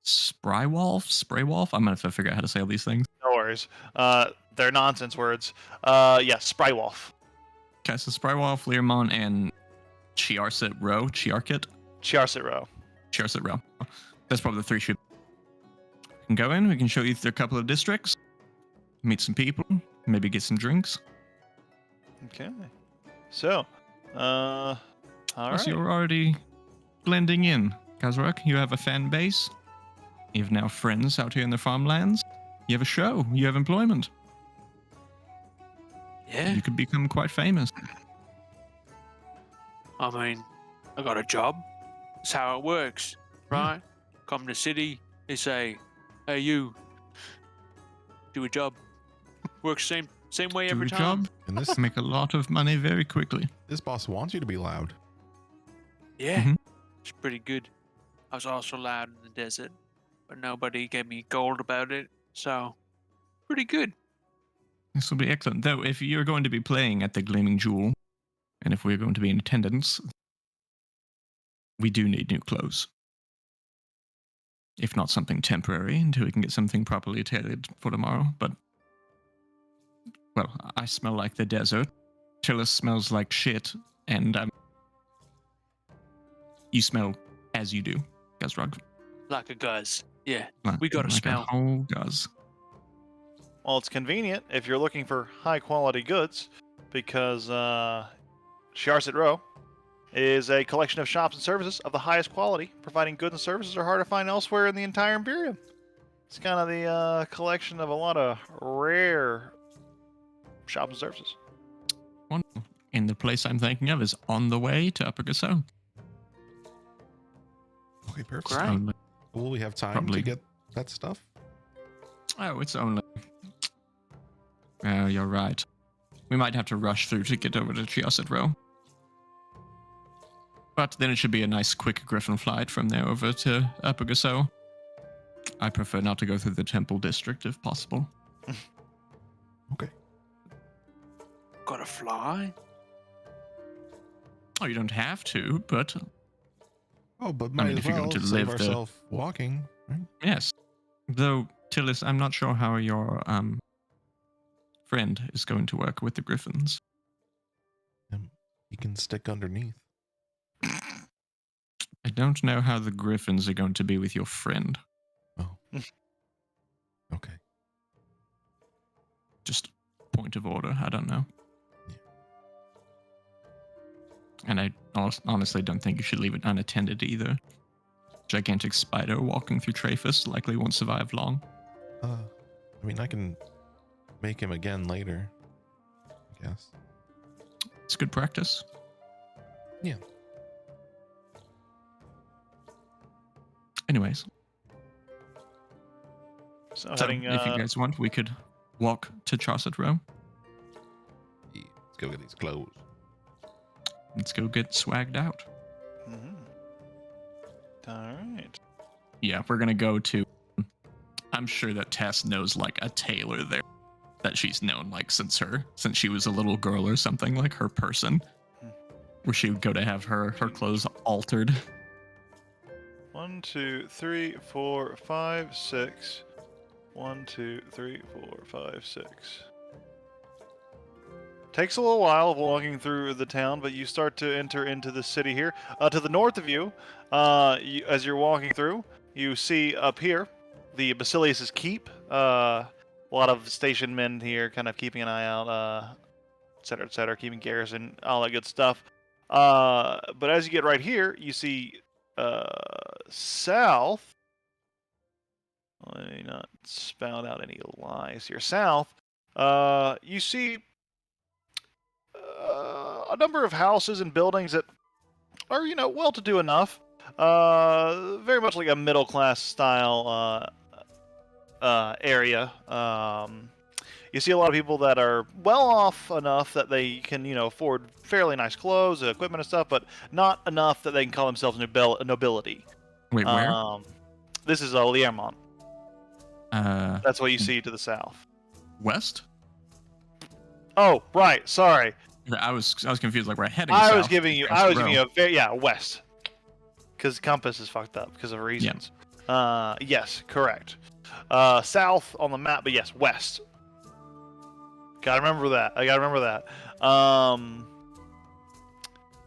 Spraywolf. I'm gonna have to figure out how to say all these things. No worries. They're nonsense words. Yeah, Sprywolf. Okay, so Spraywolf, Learmont, and Chiarset Row. Chiarset Row. Chiarset Row. That's probably the 3 should. We can go in. We can show you through a couple of districts, meet some people, maybe get some drinks. Okay. So, all Plus, right. you're already blending in. Kazrak, you have a fan base. You have now friends out here in the farmlands. You have a show. You have employment. Yeah. You could become quite famous. I mean, I got a job. That's how it works, right? Come to city, they say, "Hey, you, do a job." Works same way Do every a time. job, And this make a lot of money very quickly. this boss wants you to be loud. Yeah, Mhm. it's pretty good. I was also loud in the desert, but nobody gave me gold about it, so pretty good. This will be excellent. Though, if you're going to be playing at the Gleaming Jewel, and if we're going to be in attendance, we do need new clothes. If not something temporary, until we can get something properly tailored for tomorrow. But, well, I smell like the desert. Chillis smells like shit, and you smell as you do, Gazrog. Like a guzz. Yeah, Like- we got to like smell. a whole guz. Well, it's convenient if you're looking for high quality goods, because Sharset Row is a collection of shops and services of the highest quality, providing goods and services are hard to find elsewhere in the entire Imperium. It's kind of the collection of a lot of rare shops and services. Wonderful. And the place I'm thinking of is on the way to Upper Gasso. Okay, perfect. Great. Only- Will we have time Probably. to get that stuff? Oh, it's only. Oh, you're right. We might have to rush through to get over to Chiaset Row. But then it should be a nice quick Griffin flight from there over to Upper Gasso. I prefer not to go through the Temple District if possible. Okay. Got to fly. Oh, you don't have to, but Oh, but might mean, as if you're well going to save live the- ourselves walking, right? yes. Though, Tillis, I'm not sure how your friend is going to work with the Griffins. You can stick underneath. I don't know how the Griffins are going to be with your friend. Okay. Just point of order. I don't know. Yeah. And I honestly don't think you should leave it unattended either. Gigantic spider walking through Traphus likely won't survive long. I mean, I can make him again later, I guess. It's good practice. Yeah. Anyways, So, so heading, if you guys want, we could walk to Charset Row. Yeah, let's go get these clothes. Let's go get swagged out. mhm. All right. Yeah, we're gonna go to. I'm sure that Tess knows like a tailor there that she's known like since she was a little girl or something, like her person, where she would go to have her clothes altered. 1, 2, 3, 4, 5, 6. 1, 2, 3, 4, 5, 6. Takes a little while of walking through the town, but you start to enter into the city here. To the north of you, as you're walking through, you see up here the Basilius' keep. A lot of station men here kind of keeping an eye out, et cetera, keeping garrison, all that good stuff. But as you get right here, you see south. Let me not spout out any lies here. South, you see a number of houses and buildings that are, well-to-do enough. Very much like a middle-class style area. You see a lot of people that are well off enough that they can, afford fairly nice clothes, equipment, and stuff, but not enough that they can call themselves nobility. Wait, where? This is Liermont. Uh, That's what you see to the south. west? Oh, right. Sorry. I was confused. Like we're heading. I south was giving you a west. Because compass is fucked up because of reasons. Yes, correct. South on the map, but yes, west. Gotta remember that. I gotta remember that.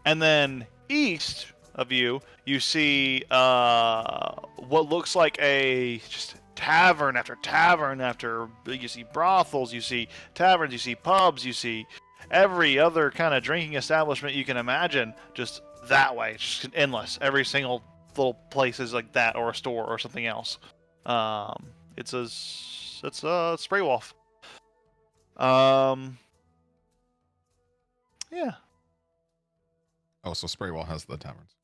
And then east of you, you see what looks like a just tavern after tavern after. You see brothels, you see taverns, you see pubs, you see every other kind of drinking establishment you can imagine. Just that way, it's just endless. Every single little place is like that, or a store, or something else. It's a Spray Wolf. Yeah. Oh, so Spraywall has the taverns.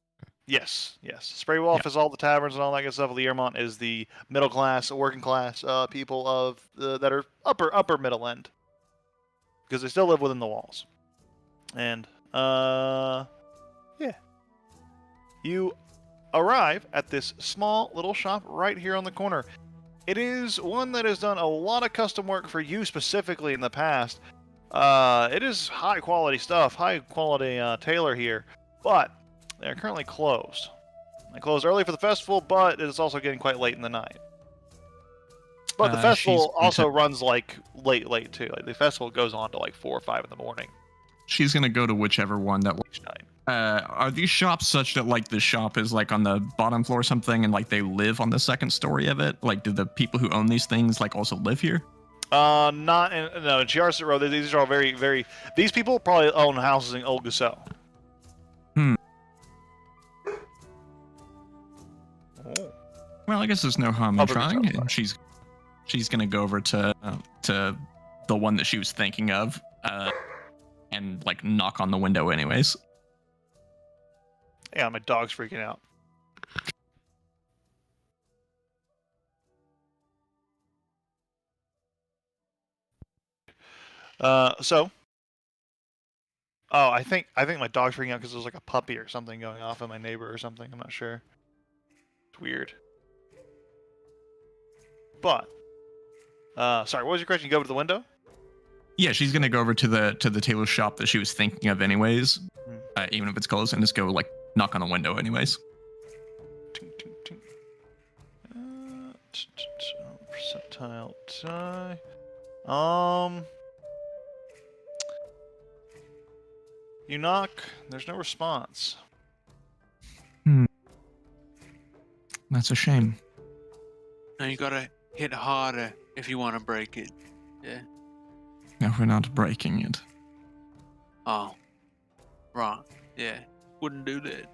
Yes. Spray Wolf is all the taverns and all that good stuff. Learmont is the middle class, working class people of that are upper middle end. because they still live within the walls. And yeah, you arrive at this small little shop right here on the corner. It is one that has done a lot of custom work for you specifically in the past. It is high quality stuff, high quality tailor here, but they're currently closed. They closed early for the festival, but it is also getting quite late in the night. But the festival also runs like late too. Like the festival goes on to like 4 or 5 in the morning She's gonna go to whichever one that. each night. Are these shops such that like the shop is like on the bottom floor or something, and like they live on the second story of it? Like, do the people who own these things like also live here? Not in no in Chiarsa Road. These are all very. These people probably own houses in Old Gusau. Oh. Well, I guess there's no harm in Public trying. retail, And she's gonna go over to the one that she was thinking of, and like knock on the window anyways. Yeah, my dog's freaking out. So. Oh, I think my dog's freaking out because there's like a puppy or something going off at my neighbor or something. I'm not sure. It's weird. But, sorry, what was your question? You go over to the window? Yeah, she's gonna go over to the tailor shop that she was thinking of anyways, even if it's closed, and just go like knock on the window anyways. Ting, ting, ting. Percentile tie. You knock. There's no response. That's a shame. Now you gotta hit harder if you want to break it. Yeah. No, we're not breaking it. Oh. Wrong. Yeah. Wouldn't do that.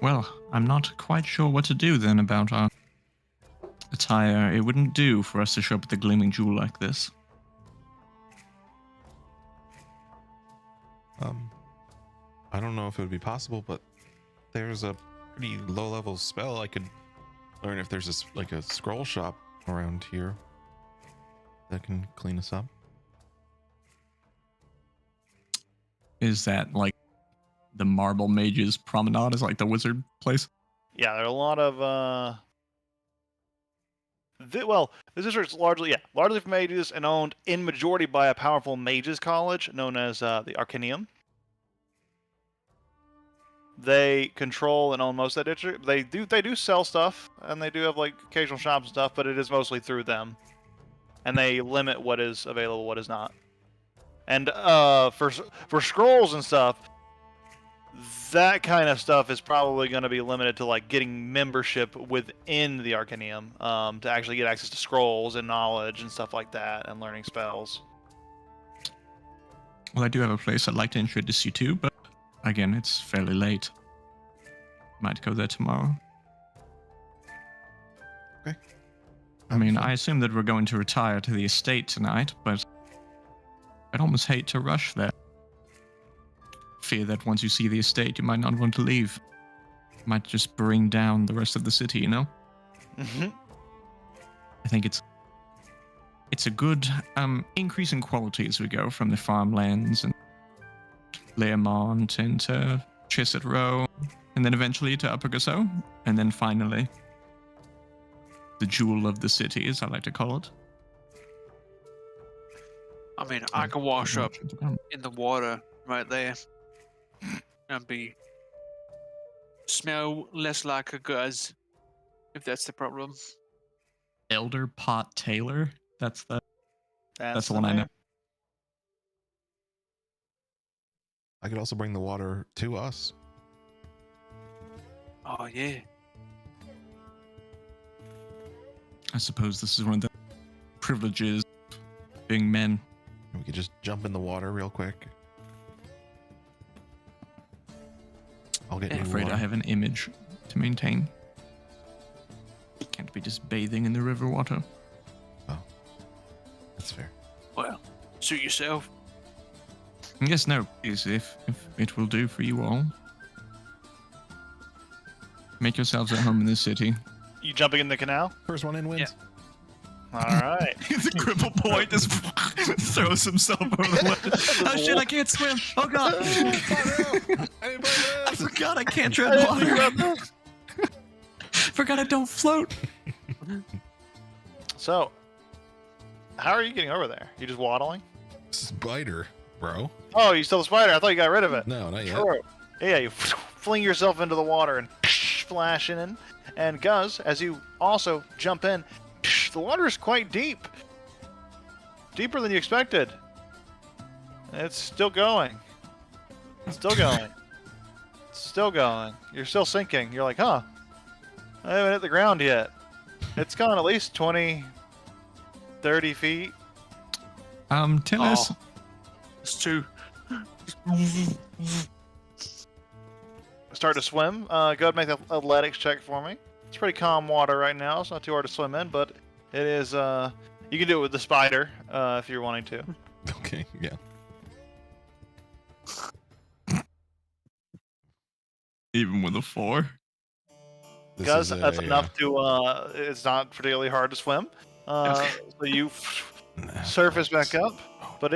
Well, I'm not quite sure what to do then about our attire. It wouldn't do for us to show up at the Gleaming Jewel like this. I don't know if it would be possible, but there's a pretty low-level spell I could learn if there's a scroll shop around here that can clean us up. Is that like the Marble Mages Promenade is like the wizard place? Yeah, there are a lot of this district's largely for mages and owned in majority by a powerful mages college known as the Arcaneum. They control and own most of that district. They do sell stuff, and they do have like occasional shops and stuff, but it is mostly through them. And they limit what is available, what is not. And for scrolls and stuff, that kind of stuff is probably going to be limited to like getting membership within the Arcaneum to actually get access to scrolls and knowledge and stuff like that, and learning spells. Well, I do have a place I'd like to introduce you to, but again, it's fairly late. Might go there tomorrow. Okay. I mean, I assume that we're going to retire to the estate tonight, but I'd almost hate to rush there. Fear that once you see the estate, you might not want to leave. Might just bring down the rest of the city, you know? Mm-hmm. I think it's a good increase in quality as we go from the farmlands and Learmont into Chisset Row, and then eventually to Upper Gusau, and then finally the jewel of the city, as I like to call it. I mean, I can wash up in the water right there and smell less like a guz, if that's the problem. Elder Pot Taylor. That's the one I know. I could also bring the water to us. Oh yeah. I suppose this is one of the privileges of being men. We could just jump in the water real quick. I'll get I'm you afraid water. I have an image to maintain. Can't be just bathing in the river water. That's fair. Well, suit yourself. Yes, no, please, if it will do for you all. Make yourselves at home in the city. You jumping in the canal? First one in wins. All right. The cripple boy just throws himself over the ledge. Oh shit, I can't swim. Oh god. I forgot I can't tread water. Forgot I don't float. So, how are you getting over there? You just waddling? Spider, bro. Oh, you still the spider? I thought you got rid of it. No, not yet. True. Yeah, you fling yourself into the water and splash in. And Guz, as you also jump in, the water is quite deep. Deeper than you expected. It's still going. Still going. Still going. You're still sinking. You're like, huh? I haven't hit the ground yet. It's gone at least 20, 30 feet. Tillis, It's too. Start to swim. Go ahead and make an athletics check for me. It's pretty calm water right now. It's not too hard to swim in, but it is. You can do it with the spider if you're wanting to. Okay, yeah. even with a 4. This Guz, is that's a, enough to. It's not particularly hard to swim. So you surface back up, but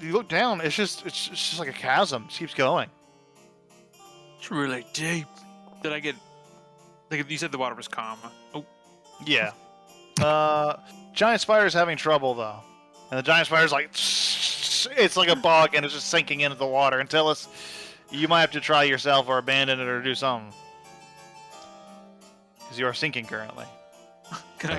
you look down. It's just like a chasm. It keeps going. It's really deep. Did I get? Like you said, the water was calm. Oh, Yeah. Giant spider's having trouble though, and the giant spider's like, it's like a bog and it's just sinking into the water. And tell us, you might have to try yourself or abandon it or do something, because you are sinking currently. can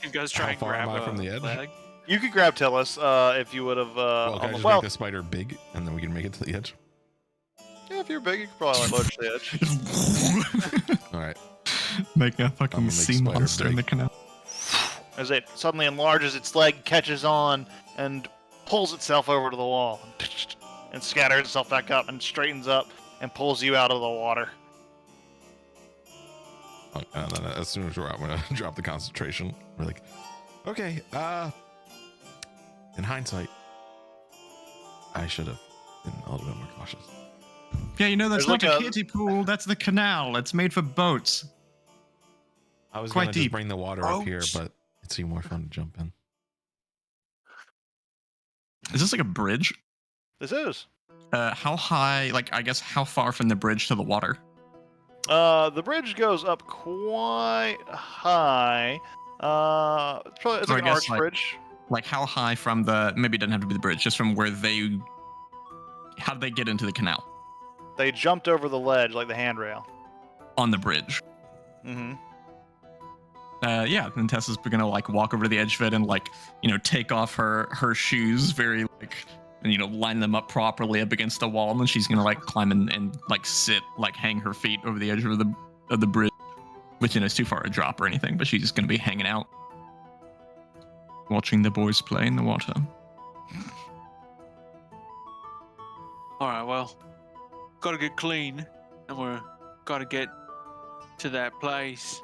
you guys try how and far grab am I from the edge? leg? You could grab Tillis if you would have. well, can I just make the spider big, and then we can make it to the edge? Yeah, if you're big, you could probably like load to the edge. All right. Make a I'm fucking gonna make sea spider monster in the big. canal. As it suddenly enlarges, its leg catches on and pulls itself over to the wall, and scatters itself back up and straightens up and pulls you out of the water. And then as soon as we're out, I'm gonna drop the concentration. We're like, okay. In hindsight, I should have been a little bit more cautious. Yeah, you know, that's There's not like a a- kiddie pool. That's the canal. It's made for boats. I was Quite gonna just deep. bring the water up here, Ouch. but it seemed more fun to jump in. Is this like a bridge? This is. How high, like, I guess, how far from the bridge to the water? The bridge goes up quite high. It's So like I an guess, arch like- bridge. Like, how high from the, maybe it doesn't have to be the bridge, just from where they, how did they get into the canal? They jumped over the ledge like the handrail. On the bridge. Mm-hmm. Yeah, then Tessa's gonna, like, walk over to the edge of it and, like, you know, take off her shoes very, like, and, you know, line them up properly up against the wall, and then she's gonna, like, climb and like, sit, like, hang her feet over the edge of the bridge, which, you know, is too far to drop or anything, but she's just gonna be hanging out, watching the boys play in the water. All right, well, gotta get clean, and we're gotta get to that place.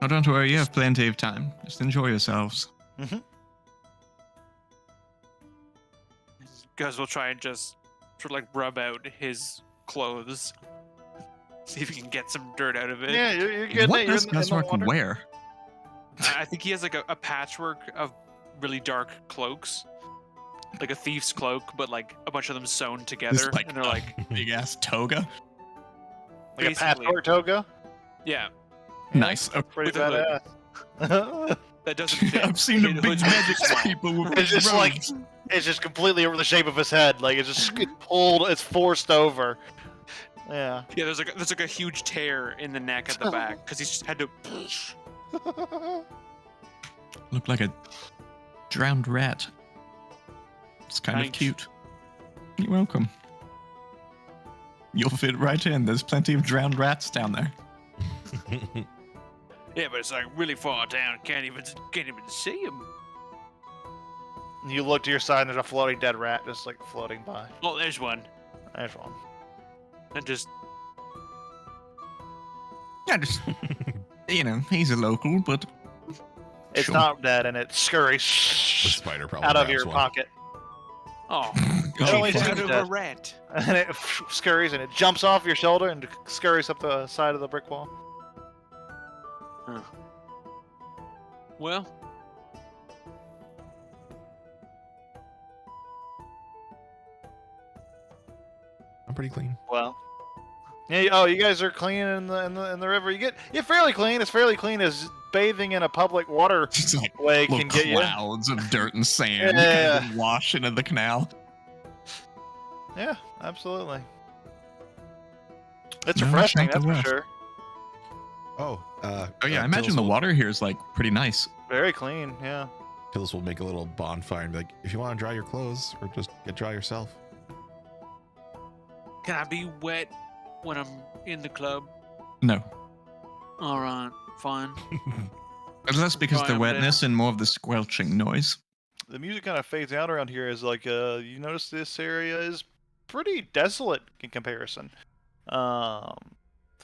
Oh, don't worry, you have plenty of time. Just enjoy yourselves. Guys will try and just sort of like rub out his clothes, see if he can get some dirt out of it. Yeah, you're getting What it. You're does in the Guzmark water. wear? I think he has like a patchwork of really dark cloaks, like a thief's cloak, but like a bunch of them sewn together, like, and they're like, Big ass toga. Like a basically- patchwork toga. yeah, Nice. Okay. Pretty With a hood. badass. that doesn't fit. I've seen the It- big it's magic small. people with It's just like it's just completely over the shape of his head. Like it's just pulled. It's forced over. Yeah. Yeah, there's like a huge tear in the neck at the back because he's just had to. look like a drowned rat. It's kind Thanks. of cute. You're welcome. You'll fit right in. There's plenty of drowned rats down there. Yeah, but it's like really far down. Can't even see him. You look to your side, and there's a floating dead rat just like floating by. Oh, there's one. There's one. And just Yeah, just you know, he's a local, but It's Sure. not dead, and it The scurries spider probably out of grabs your one. pocket, oh, It only it's seems out of dead. a rat. and it scurries, and it jumps off your shoulder and scurries up the side of the brick wall. Well, pretty clean. Well, yeah. Oh, you guys are clean in the river. You're fairly clean. It's fairly clean as bathing in a public water It's like way little can get you. clouds of dirt and sand Yeah. kind of wash into the canal. Yeah, absolutely. It's No, refreshing, not the that's for worst. sure. Oh, Oh yeah, I imagine the water here is like pretty nice. Very clean. Yeah. Tillis will make a little bonfire and be like, if you want to dry your clothes or just get dry yourself. Can I be wet when I'm in the club? No, All right, fine. but that's because Right, the I'm wetness and more of the squelching noise. The music kind of fades out around here as like you notice this area is pretty desolate in comparison to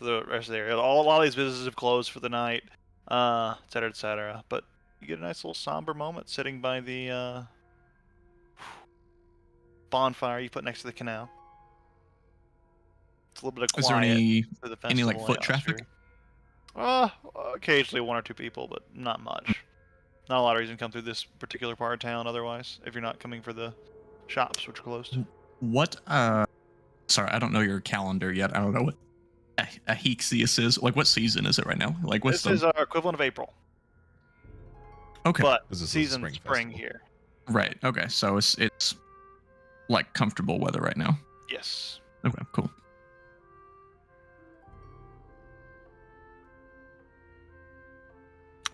the rest of the area. A lot of these businesses have closed for the night, et cetera, et cetera. But you get a nice little somber moment sitting by the bonfire you put next to the canal. It's a little bit of Is there quiet any for the any, like, festival foot traffic? atmosphere. Occasionally one or two people, but not much. Not a lot of reason to come through this particular part of town otherwise, if you're not coming for the shops, which are closed. what? Sorry, I don't know your calendar yet. I don't know what Ahexius is. Like, what season is it right now? Like, what's This is our equivalent of April, okay? but This is a season spring spring festival. here. Right. Okay. So it's like comfortable weather right now. Yes. Okay. Cool.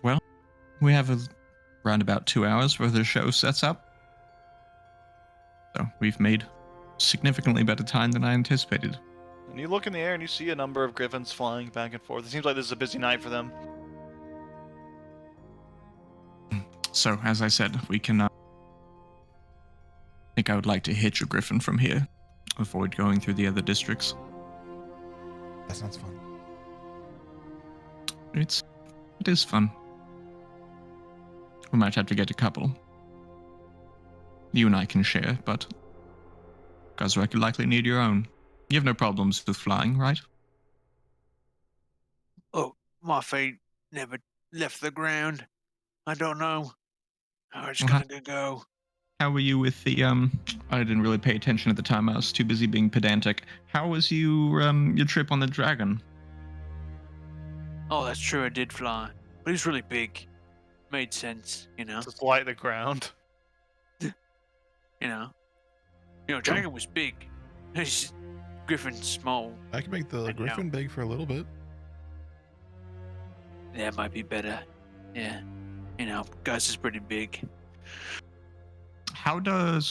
Well, we have around about 2 hours before the show sets up. So we've made significantly better time than I anticipated. And you look in the air and you see a number of griffins flying back and forth. It seems like this is a busy night for them. So, as I said, we can. I think I would like to hitch a griffin from here, avoid going through the other districts. That sounds fun. It is fun. We might have to get a couple. You and I can share, but guys will likely need your own. You have no problems with flying, right? Oh, my feet never left the ground. I don't know how it's Uh-huh. gonna go. How were you with the I didn't really pay attention at the time. I was too busy being pedantic. How was your trip on the dragon? Oh, that's true. I did fly, but he was really big. Made sense, you know. Just light the ground. You know. Dragon was big. Griffin's small. I can make the I know. griffin big for a little bit. Yeah, it might be better. Yeah. Gus is pretty big.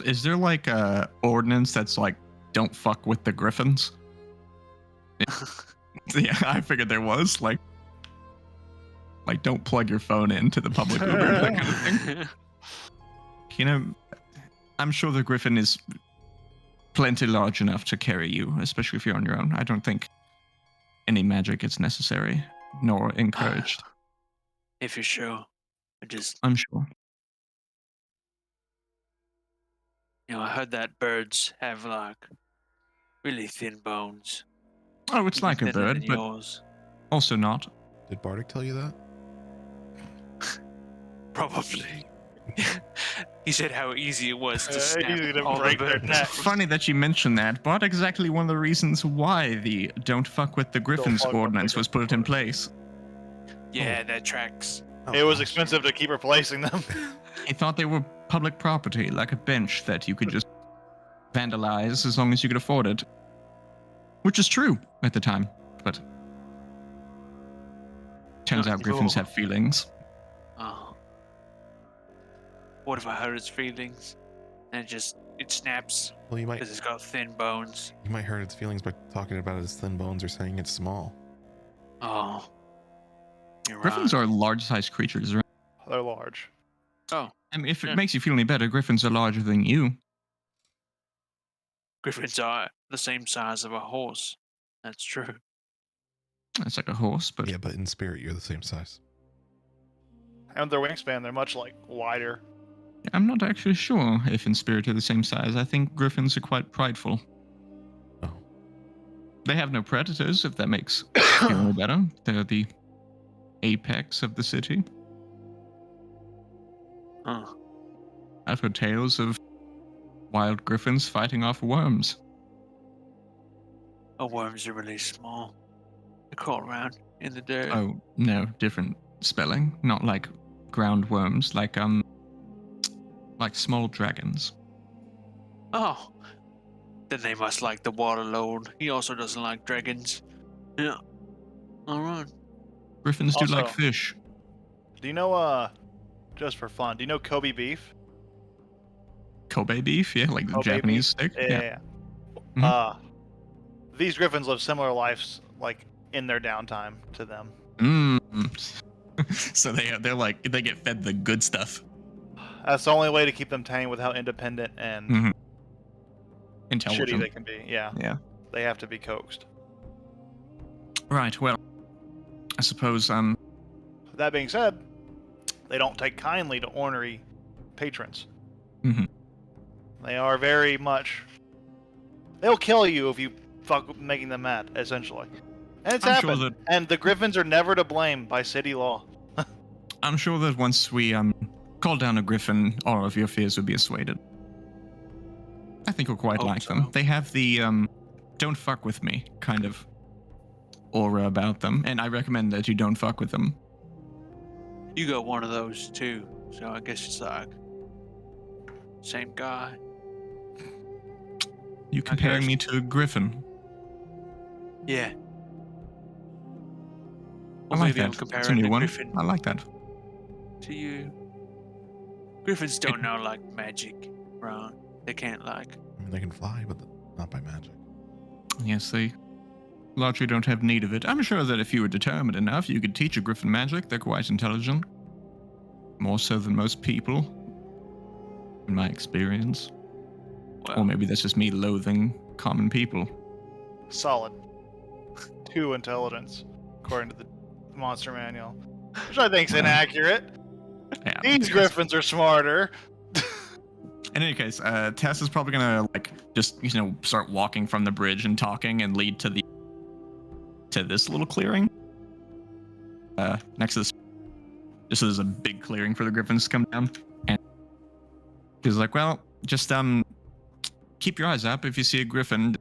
Is there like a ordinance that's like, don't fuck with the griffins? Yeah, I figured there was, like don't plug your phone into the public Uber, that kind of thing. I'm sure the griffin is plenty large enough to carry you, especially if you're on your own. I don't think any magic is necessary, nor encouraged. If you're sure. I'm sure. I heard that birds have like really thin bones. Oh, it's like a Thinner bird, than but yours. also not. Did Bardic tell you that? Probably. He said how easy it was to Easy snap to all the break their birds. neck. Funny that you mentioned that, but exactly one of the reasons why the "Don't fuck with the Griffins" fuck with the ordinance was put in Griffins. place. Yeah, that tracks. Oh, It was gosh. expensive to keep replacing them. He thought they were public property, like a bench that you could just vandalize as long as you could afford it. Which is true at the time, but turns Not out Griffins anymore. have feelings. Oh. What if I hurt its feelings? And it snaps Well, you might because it's got thin bones. hurt its feelings by talking about its thin bones or saying it's small. Oh. You're Griffins right. are large-sized creatures, right? They're large. Oh, I mean, if it Yeah. makes you feel any better, Griffins are larger than you. griffins are the same size of a horse. That's true. That's like a horse, but Yeah, but in spirit, you're the same size. And their wingspan, they're much like wider. I'm not actually sure if in spirit are the same size. I think Griffins are quite prideful. Oh. They have no predators, if that makes you feel any better. They're the apex of the city. Oh. I've heard tales of wild griffins fighting off worms. Oh, worms are really small. They crawl around in the dirt. Oh no, different spelling. Not like ground worms, like small dragons. Oh, then they must like the water lord. He also doesn't like dragons. Yeah. All right. Griffins do like Also- fish. Do you know, just for fun, do you know Kobe beef? Kobe beef, yeah, like the Kobe Japanese beef? steak. Yeah. Mhm. These griffins live similar lives, like, in their downtime to them. So they're like they get fed the good stuff. That's the only way to keep them tame with how independent and Mhm. shitty Intelligent. they can be. Yeah. Yeah. They have to be coaxed. Right. Well, I suppose That being said, they don't take kindly to ornery patrons. Mhm. They are very much. They'll kill you if you fuck making them mad, essentially. And it's I'm sure happened. that And the griffins are never to blame by city law. once we call down a griffin, all of your fears would be assuaded. I think we'll quite Hope like them. so. They have the "don't fuck with me" kind of aura about them, and I recommend that you don't fuck with them. You got one of those too, so I guess it's like same guy. You comparing guess. me to a griffin? Yeah. I Or like maybe I'm that. That's a comparing new the one. griffin I like that. to you. Griffins don't know like magic, right? They can't like. I mean, they can fly, but not by magic. Yes, they largely don't have need of it. I'm sure that if you were determined enough, you could teach a griffin magic. They're quite intelligent. More so than most people, in my experience. Or Well, maybe that's just me loathing common people. Solid. 2 intelligence, according to the monster manual. Which I think's inaccurate. Yeah, These griffins are smarter. In any case, Tess is probably gonna just start walking from the bridge and talking and lead to this little clearing. Next to this, just so there's a big clearing for the griffins to come down. And she's like, "Well, just keep your eyes up. If you see a griffin,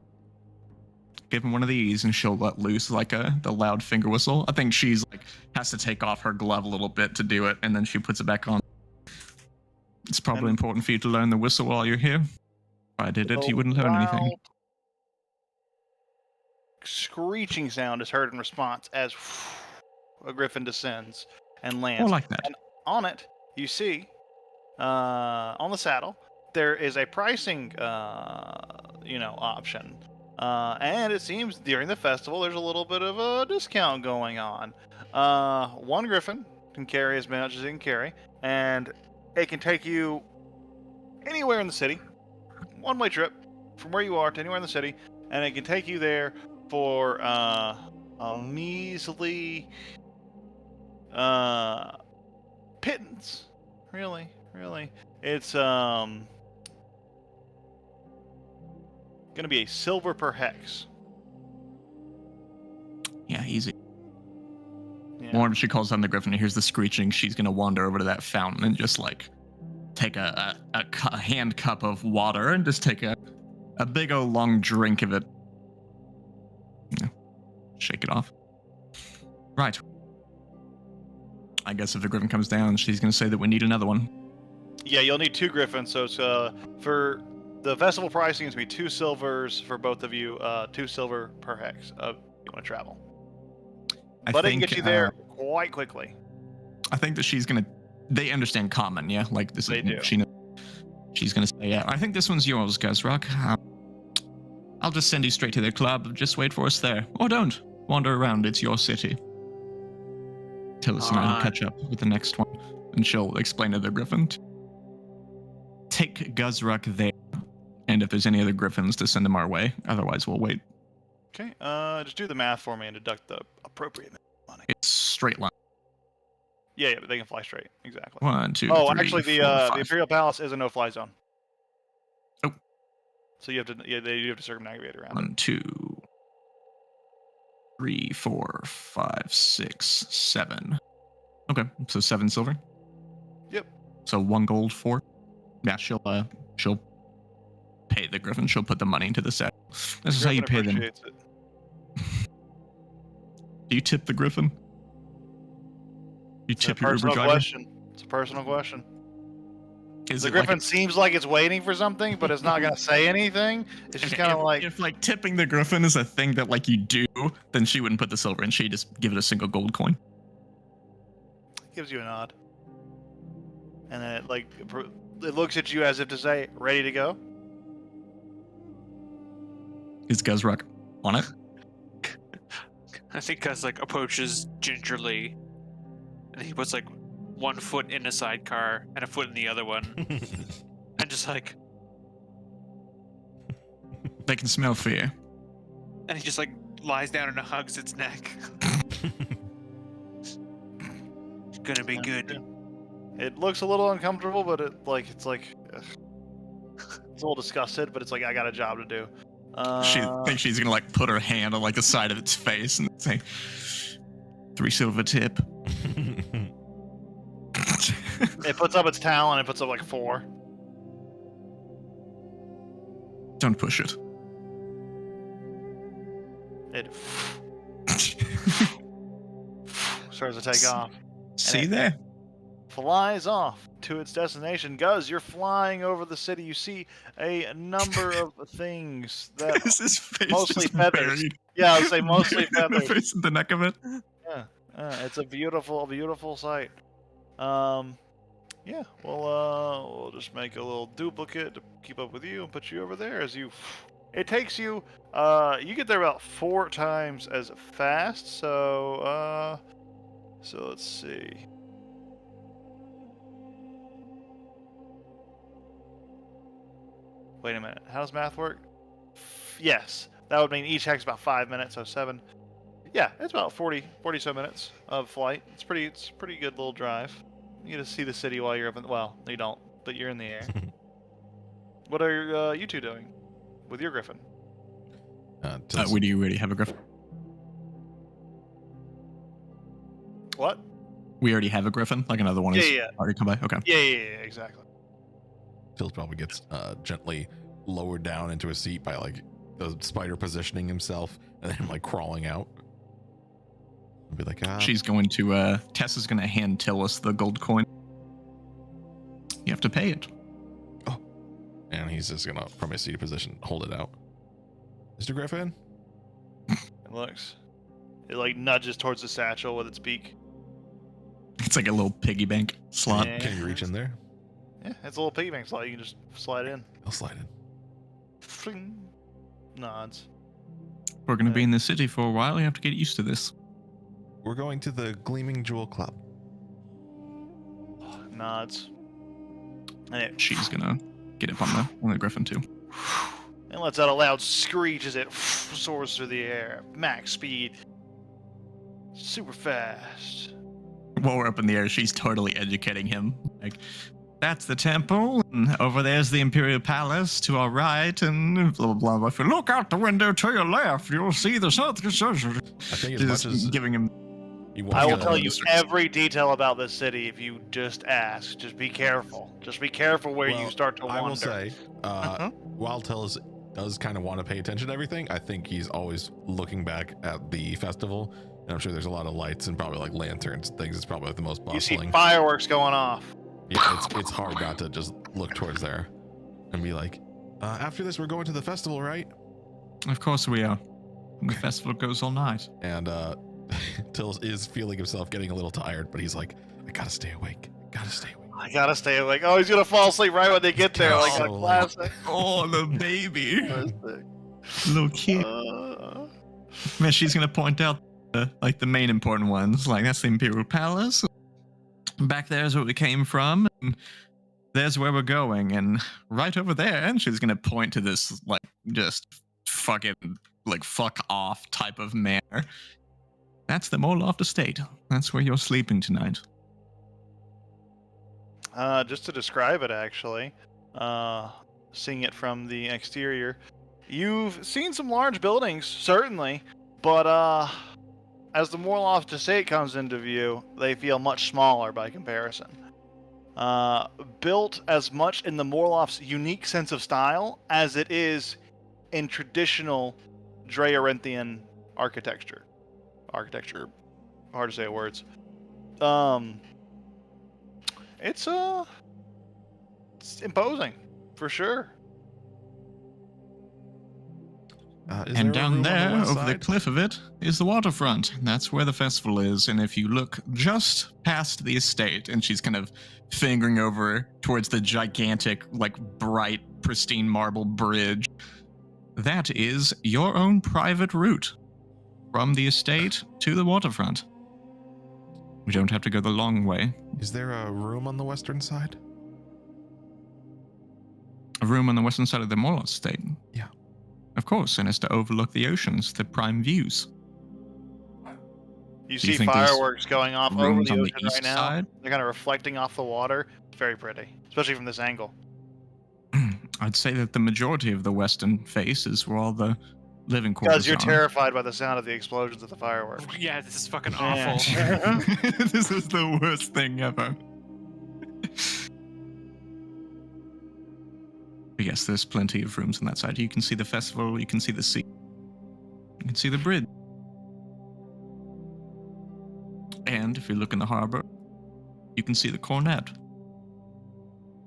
give him one of these," and she'll let loose the loud finger whistle. I think she's has to take off her glove a little bit to do it, and then she puts it back on. It's probably And- important for you to learn the whistle while you're here. If I did it, you wouldn't learn anything. Loud screeching sound is heard in response as a griffin descends and lands. More like that. And on it, you see, on the saddle, there is a pricing, option. And it seems during the festival, there's a little bit of a discount going on. One griffin can carry as much as it can carry, and it can take you anywhere in the city, one-way trip from where you are to anywhere in the city, and it can take you there for a measly pittance. Really. It's gonna be a silver per hex. Yeah, easy. Yeah. More, she calls on the griffin and hears the screeching. She's gonna wander over to that fountain and just take a hand cup of water and just take a big old long drink of it. Yeah. Shake it off. Right. I guess if the griffin comes down, she's gonna say that we need another one. Yeah, you'll need 2 griffins. So it's for the festival pricing, it's gonna be 2 silvers for both of you. 2 silver per hex. You want to travel, but it can get you there quite quickly. I think that she's gonna. They understand common, yeah. This They is do. She's gonna say, yeah. I think this one's yours, Guzrock. I'll just send you straight to the club. Just wait for us there, or don't wander around. It's your city. Tillis and I will Alright. catch up with the next one, and she'll explain to the griffin. Take Guzrock there, and if there's any other griffins, to send them our way. Otherwise, we'll wait. Okay. Just do the math for me and deduct the appropriate money. It's straight line. Yeah, but they can fly straight. Exactly. 1, 2, Oh, 3, actually, 4, the 5. Imperial Palace is a no-fly zone. Oh. So you have to, they do have to circumnavigate around. 1, 2, 3, 4, 5, 6, 7. Okay, so 7 silver. Yep. So 1 gold, 4. Yeah, she'll pay the griffin. She'll put the money into the set. This is how you pay Griffin them. appreciates it. Do you tip the griffin? You It's a tip your Uber personal driver? question. It's a personal question. Is The it like griffin seems like it's waiting for something, but it's not gonna say anything. It's just Okay, kind of if, like if like tipping the griffin is a thing that like you do, then she wouldn't put the silver in. She'd just give it a single gold coin. gives you a nod, and then it looks at you as if to say, "Ready to go." Is Guzrak on it? I think Gus like approaches gingerly, and he puts like one foot in a sidecar and a foot in the other one, and just like, They can smell fear. and he just like lies down and hugs its neck. It's gonna be good. It looks a little uncomfortable, but it's like ugh. It's a little disgusted, but it's like I got a job to do. She thinks she's gonna like put her hand on like the side of its face and say, 3 silver tip. It puts up its talon. It puts up like 4. Don't push it. It starts to take off. See there? Flies off to its destination. Guz, you're flying over the city. You see a number of things that His face mostly is feathers. buried. Yeah, I would say mostly The feathers. face and the neck of it. It's a beautiful sight. Yeah, we'll just make a little duplicate to keep up with you and put you over there as you. It takes you. You get there about 4 times as fast. So let's see. Wait a minute. How does math work? Yes, that would mean each takes about 5 minutes, so 7. Yeah, it's about 40 some minutes of flight. It's a pretty good little drive. You get to see the city while you're up in. Well, you don't, but you're in the air. What are you two doing with your griffin? We do already have a griffin. What? We already have a griffin. Like another one is Yeah. already come by. Okay. Yeah, exactly. Tills probably gets gently lowered down into a seat by like the spider positioning himself and then like crawling out. I'll be like, She's going to. Tessa's going to hand Tillis the gold coin. You have to pay it. and he's just gonna, from his seated position, hold it out. Mr. Griffin? It looks. It like nudges towards the satchel with its beak. It's like a little piggy bank slot. Yeah. Can you reach in there? Yeah, it's a little piggy bank slot. You can just slide in. I'll slide in. Fling. Nods. We're going to be in the city for a while. You have to get used to this. We're going to the Gleaming Jewel Club. Nods. And it She's going to get up on the griffin too. and lets out a loud screech as it soars through the air. Max speed. Super fast. While we're up in the air, she's totally educating him. Like, that's the temple, and over there's the Imperial Palace to our right, and blah, blah, blah. If you look out the window to your left, you'll see the South. I think as much as giving him. he wants I will to tell know you districts. every detail about this city if you just ask. Just be careful. Just be careful where Well, you start to I wander. will say, while Tillis does kind of want to pay attention to everything, I think he's always looking back at the festival, and I'm sure there's a lot of lights and probably like lanterns and things. It's probably like the most You see bustling. fireworks going off. Yeah, it's hard not to just look towards there and be like, after this, we're going to the festival, right? Of course we are. The festival goes all night. And Tillis is feeling himself getting a little tired, but he's like, I gotta stay awake. Gotta stay awake. I gotta stay awake. Oh, he's gonna fall asleep right when they get there, like a Oh, classic. Oh, the baby. classic. Little kid. Man, she's going to point out like the main important ones. Like, that's the Imperial Palace. Back there's where we came from. And there's where we're going. And right over there, and she's going to point to this, like, just fucking, like, fuck off type of manner. That's the Morloft Estate. That's where you're sleeping tonight. Just to describe it, actually, seeing it from the exterior, you've seen some large buildings, certainly, but as the Morloft Estate comes into view, they feel much smaller by comparison. Built as much in the Morloft's unique sense of style as it is in traditional Drearenthian architecture. architecture. Hard to say words. It's imposing for sure. Is And there a down room on there, the west over the side? cliff of it, is the waterfront. That's where the festival is. And if you look just past the estate, and she's kind of fingering over towards the gigantic, like bright, pristine marble bridge, that is your own private route from the estate to the waterfront. We don't have to go the long way. Is there a room on the western side? A room on the western side of the Morlock estate. Yeah. Of course, and it's to overlook the oceans, the prime views. You Do you see think there's fireworks going off over rooms the on the ocean right east now. side? They're kind of reflecting off the water. It's very pretty, especially from this angle. I'd say that the majority of the western face is where all the living quarters Because you're are. terrified by the sound of the explosions of the fireworks. Yeah, this is fucking Yeah. awful. This is the worst thing ever. But yes, there's plenty of rooms on that side. You can see the festival, you can see the sea, you can see the bridge. And if you look in the harbor, you can see the cornet.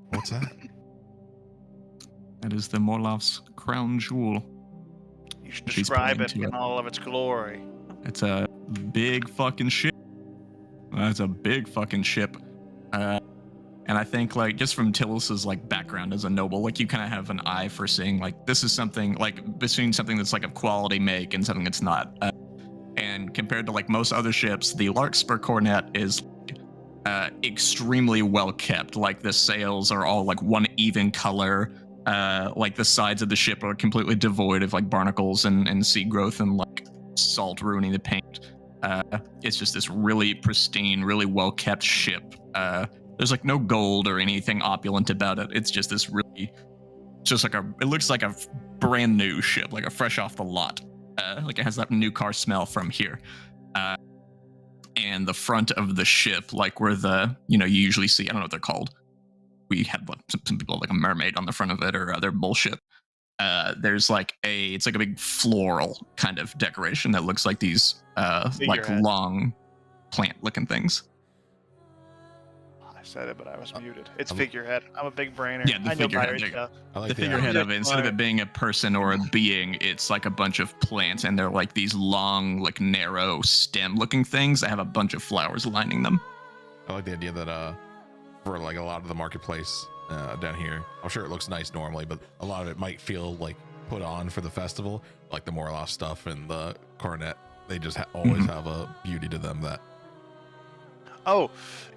What's that? That is the Morloff's crown jewel. You should She's describe pointing it to in it. all of its glory. It's a big fucking ship. That's a big fucking ship. And I think, like, just from Tillis's, like, background as a noble, like, you kind of have an eye for seeing, like, this is something, like, between something that's, like, of quality make and something that's not. And compared to, like, most other ships, the Larkspur Cornet is extremely well kept. Like, the sails are all, like, one even color. Like, the sides of the ship are completely devoid of, like, barnacles and sea growth and, like, salt ruining the paint. It's just this really pristine, really well kept ship. There's like no gold or anything opulent about it. It's just this really, just like it looks like a brand new ship, like a fresh off the lot. Like it has that new car smell from here. And the front of the ship, like where you usually see, I don't know what they're called. We had some people have like a mermaid on the front of it or other bullshit. There's like it's like a big floral kind of decoration that looks like these like Figurehead. long plant looking things. I said it, but I was muted. It's I'm- figurehead. I'm a big brainer. Yeah, the I know figurehead, pirate there you go. stuff. I like The figurehead of it, instead of it being a person or a being, it's like a bunch of plants, and they're like these long, like narrow stem-looking things that have a bunch of flowers lining them. I like the idea that for like a lot of the marketplace down here, I'm sure it looks nice normally, but a lot of it might feel like put on for the festival, like the Morloff stuff and the cornet. They just always have a beauty to them that Oh,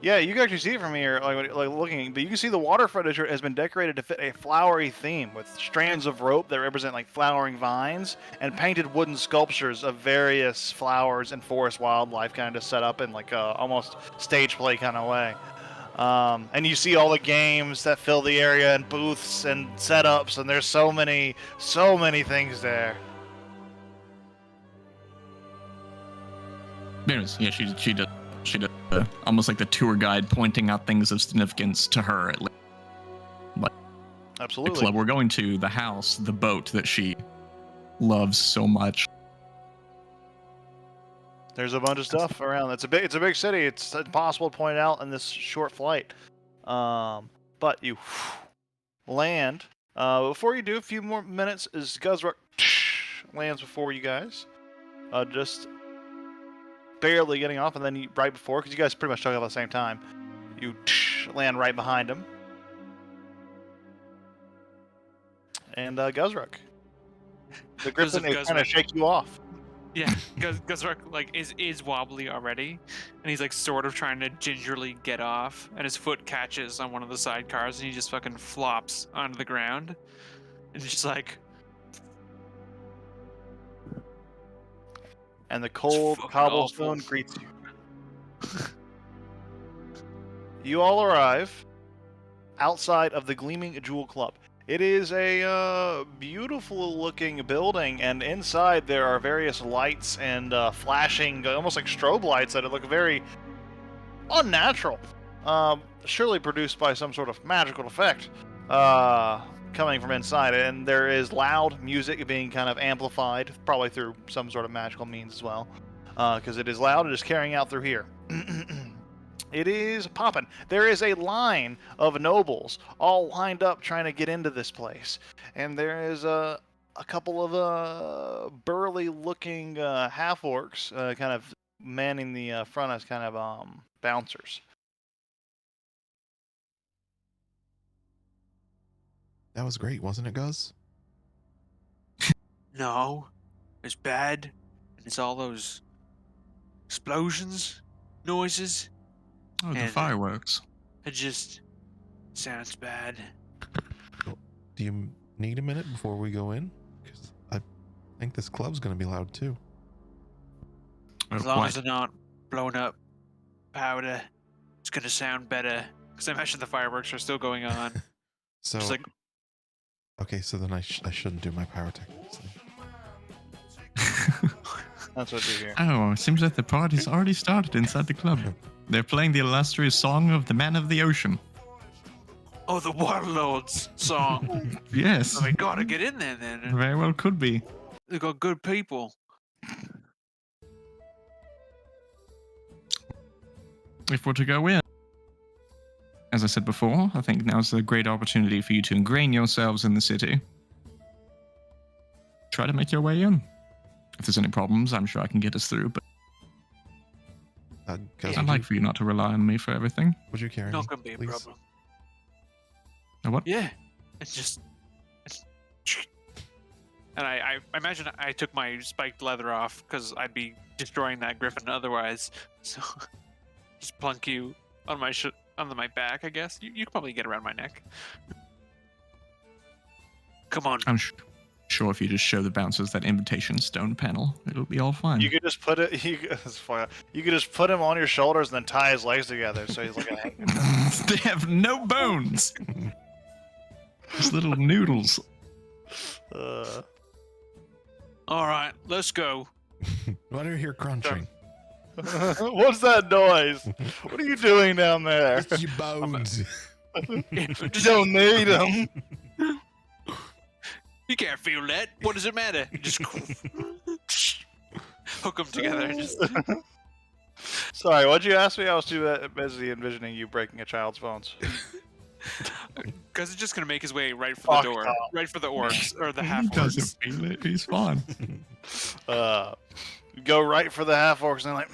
yeah, you can actually see it from here, like looking. But you can see the waterfront has been decorated to fit a flowery theme with strands of rope that represent like flowering vines and painted wooden sculptures of various flowers and forest wildlife, kind of just set up in like a almost stage play kind of way. And you see all the games that fill the area and booths and setups, and there's so many things there. Anyways, yeah, she does almost like the tour guide pointing out things of significance to her at least. The Absolutely. club we're going to, the house, the boat that she loves so much. There's a bunch of stuff around. It's a big city. It's impossible to point out in this short flight. But you land. Before you do, a few more minutes as Guzrock lands before you guys. Just barely getting off, and then right before, because you guys pretty much took off at the same time, you land right behind him. And Guzrock. The Griffin is kind of shake you off. Yeah, Guzrock like is wobbly already, and he's like sort of trying to gingerly get off, and his foot catches on one of the sidecars, and he just fucking flops onto the ground, and he's just like, And the cold fucking cobblestone awful. greets you. You all arrive outside of the Gleaming Jewel Club. It is a beautiful looking building, and inside there are various lights and flashing, almost like strobe lights that look very unnatural. Surely produced by some sort of magical effect coming from inside. And there is loud music being kind of amplified, probably through some sort of magical means as well. because it is loud. It is carrying out through here. It is popping. There is a line of nobles all lined up trying to get into this place, and there is a couple of burly-looking half orcs kind of manning the front as kind of bouncers. That was great, wasn't it, Guz? No, it's bad. And it's all those explosions, noises. Oh, the And- fireworks. It just sounds bad. Do you need a minute before we go in? Because I think this club's going to be loud too. Oh, As long quite. as they're not blowing up powder, it's gonna sound better. Because I imagine the fireworks are still going on. So, Just like, okay, so then I shouldn't do my pyrotechnics. Then. That's what you hear. Oh, it seems like the party's already started inside the club. They're playing the illustrious song of the Man of the Ocean. oh, the Warlords song. Yes, So we gotta get in there then. very well could be. They've got good people. If we're to go in, as I said before, I think now's a great opportunity for you to ingrain yourselves in the city. Try to make your way in. If there's any problems, I'm sure I can get us through, but Guz, I'd like for you not to rely on me for everything. would you carry me, Not gonna be a please? problem. Now what? Yeah. It's just. And I imagine I took my spiked leather off because I'd be destroying that griffin otherwise. So just plunk you on my back, I guess. You could probably get around my neck. Come on. I'm sure if you just show the bouncers that invitation stone panel, it'll be all fine. You could just put it. It's fine. You could just put him on your shoulders and then tie his legs together, so he's like a hanging. They have no bones. Just little noodles. All right, let's go. Why do you hear crunching? What's that noise? What are you doing down there? It's your bones. You don't need them. You can't feel that. What does it matter? You just hook them together and just. Sorry, what'd you ask me? I was too busy envisioning you breaking a child's bones. Because it's just gonna make his way right for Fuck the door, off. right for the orcs or the He half doesn't orcs. feel it. He's fine. You go right for the half orcs and they're like,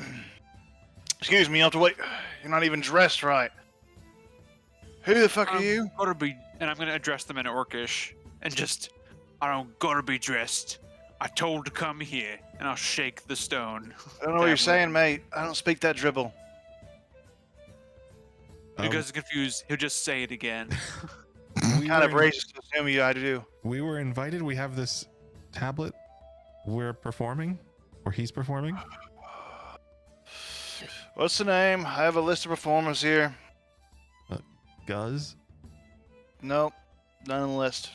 excuse me, you have to wait. You're not even dressed right. Who the fuck are you? Gotta be, and I'm gonna address them in Orcish and just, I don't gotta be dressed. I told to come here, and I'll shake the stone. I don't know what you're saying, mate. I don't speak that dribble. Because he's confused, he'll just say it again. we Kind of were- racist to assume you I do. We were invited. We have this tablet. We're performing, or he's performing. What's the name? I have a list of performers here. Guz. Nope, none on the list.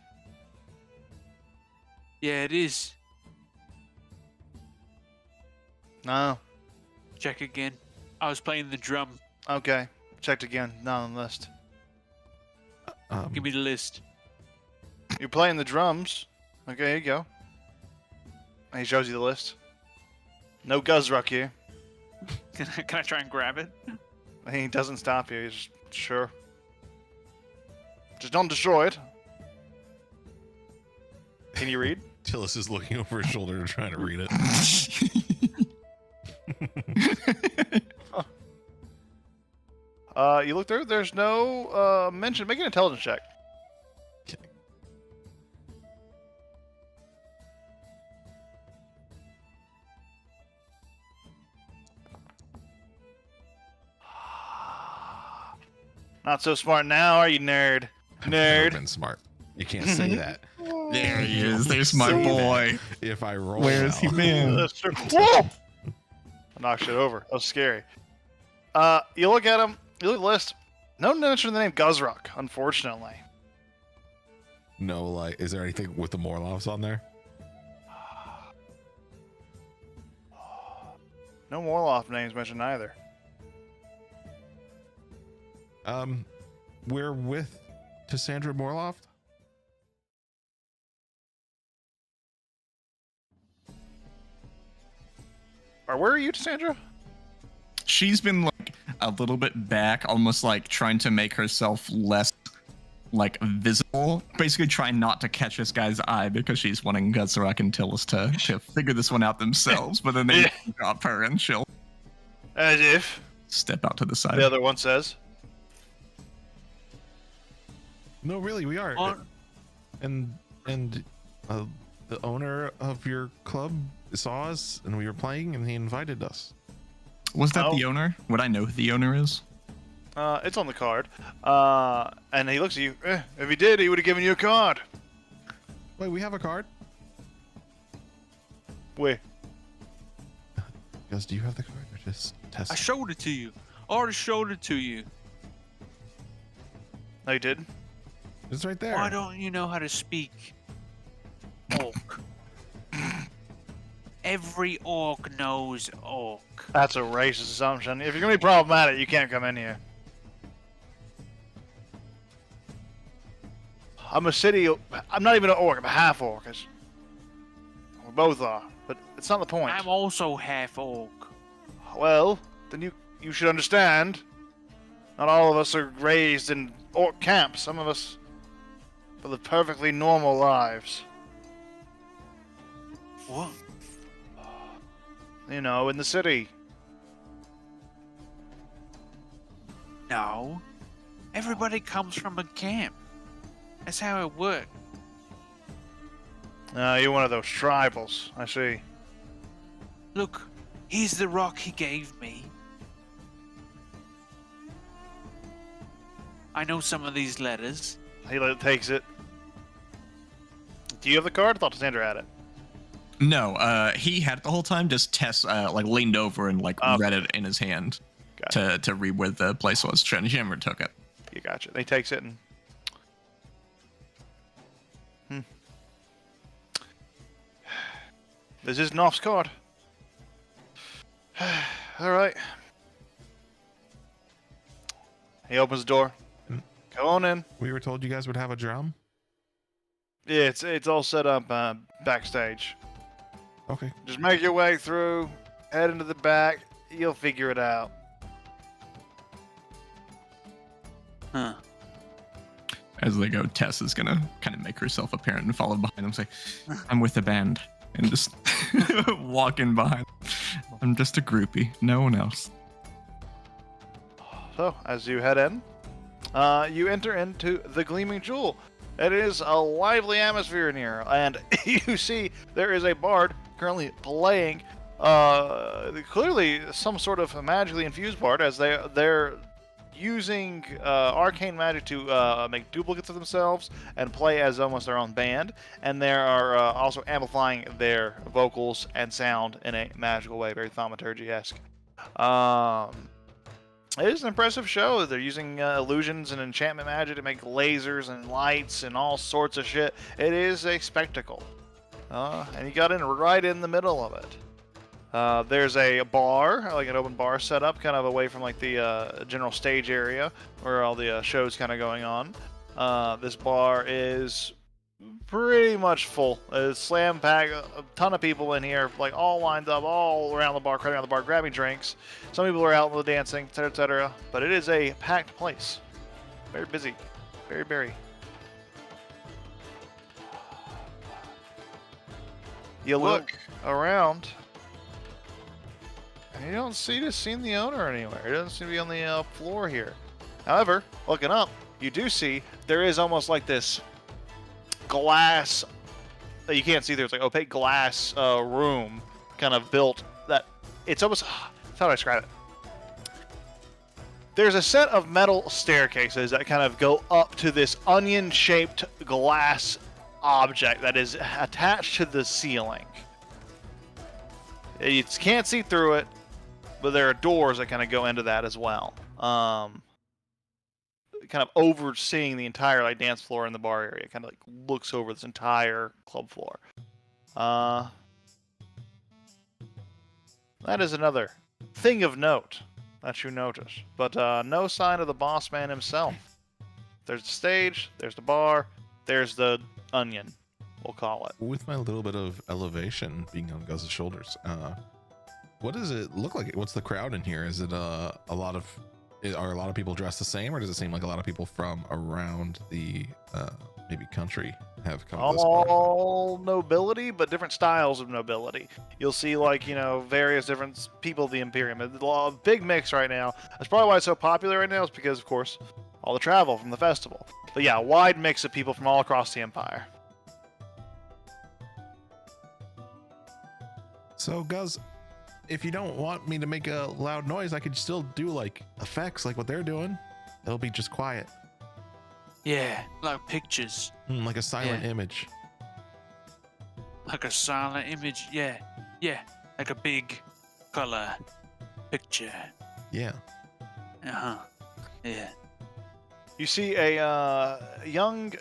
Yeah, it is. No. Check again. I was playing the drum. Okay. Checked again. Not on the list. Give me the list. You're playing the drums. Okay, here you go. And he shows you the list. No Guzruck here. Can I try and grab it? He doesn't stop you. He's just, sure. Just don't destroy it. Can you read? Tillis is looking over his shoulder and trying to read it. You look through. There's no mention. Make an intelligence check. Okay. Not so smart now, are you, nerd? I've never Nerd. been smart. You can't say that. There he is. There's my Say that. boy. If I roll, Where's he well. been? That's true. Whoa! I knocked shit over. That was scary. You look at him. You look at the list. No mention of the name Guzruck, unfortunately. No, like, is there anything with the Morloffs on there? No Morloff names mentioned either. We're with Cassandra Morloff. Or where are you, Sandra? She's been like a little bit back, almost like trying to make herself less like visible. Basically trying not to catch this guy's eye because she's wanting Guzzrock and Tillis to figure this one out themselves. But then they Yeah. drop her and she'll As if, step out to the side. the other one says. No, really, we are. Oh. And the owner of your club saw us, and we were playing, and he invited us. Was that Oh. the owner? Would I know who the owner is? It's on the card. And he looks at you. If he did, he would have given you a card. Wait, we have a card. Wait. Guys, do you have the card? Or just test? I showed it to you. I already showed it to you. No, you did. It's right there. Why don't you know how to speak orc? Every orc knows orc. That's a racist assumption. If you're gonna be problematic, you can't come in here. I'm not even an orc. I'm a half orc. We both are, but it's not the point. I'm also half orc. Well, then you should understand. Not all of us are raised in orc camps. Some of us live perfectly normal lives. What? You know, in the city. No. Everybody comes from a camp. That's how it works. You're one of those tribals. I see. Look, here's the rock he gave me. I know some of these letters. He takes it. Do you have the card? I thought Sandra had it. No, he had it the whole time. Just Tess like leaned over and like Okay. read it in his hand Gotcha. to read where the place was. She never took it. You gotcha. He takes it and. This is Knopf's card. All right. He opens the door. Go on in. We were told you guys would have a drum. Yeah, it's all set up backstage. Okay. Just make your way through, head into the back. You'll figure it out. Huh. As they go, Tess is gonna kind of make herself apparent and follow behind them. Say, "I'm with the band," and just walk in behind. I'm just a groupie, no one else. So, as you head in, you enter into the Gleaming Jewel. It is a lively atmosphere in here, and you see there is a bard currently playing, clearly some sort of magically infused bard, as they're using arcane magic to make duplicates of themselves and play as almost their own band, and they are also amplifying their vocals and sound in a magical way, very thaumaturgy-esque. It is an impressive show. They're using illusions and enchantment magic to make lasers and lights and all sorts of shit. It is a spectacle. And you got in right in the middle of it. There's a bar, like an open bar set up, kind of away from like the general stage area where all the show's kind of going on. This bar is pretty much full. It's slam packed, a ton of people in here, like all lined up, all around the bar, crowding around the bar, grabbing drinks. Some people are out with the dancing, etc., etc. But it is a packed place. Very busy. Very, very. You look around, and you don't see the owner anywhere. He doesn't seem to be on the floor here. However, looking up, you do see there is almost like this glass that you can't see there. It's like opaque glass room kind of built that it's almost, how do I describe it? There's a set of metal staircases that kind of go up to this onion-shaped glass object that is attached to the ceiling. You can't see through it, but there are doors that kind of go into that as well. Kind of overseeing the entire like dance floor in the bar area. Kind of like looks over this entire club floor. That is another thing of note that you notice. But no sign of the boss man himself. There's the stage, there's the bar, there's the onion, we'll call it. With my little bit of elevation being on Guz's shoulders, what does it look like? What's the crowd in here? Is it are a lot of people dressed the same, or does it seem like a lot of people from around the maybe country have come to this party? All nobility, but different styles of nobility. You'll see, like, various different people of the Imperium. It's a big mix right now. That's probably why it's so popular right now, is because, of course, all the travel from the festival. But yeah, a wide mix of people from all across the Empire. So, Guz, if you don't want me to make a loud noise, I could still do like effects like what they're doing. It'll be just quiet. Yeah, like pictures, Like a silent Yeah. image. like a silent image. Yeah, like a big color picture. Yeah. Yeah. You see a young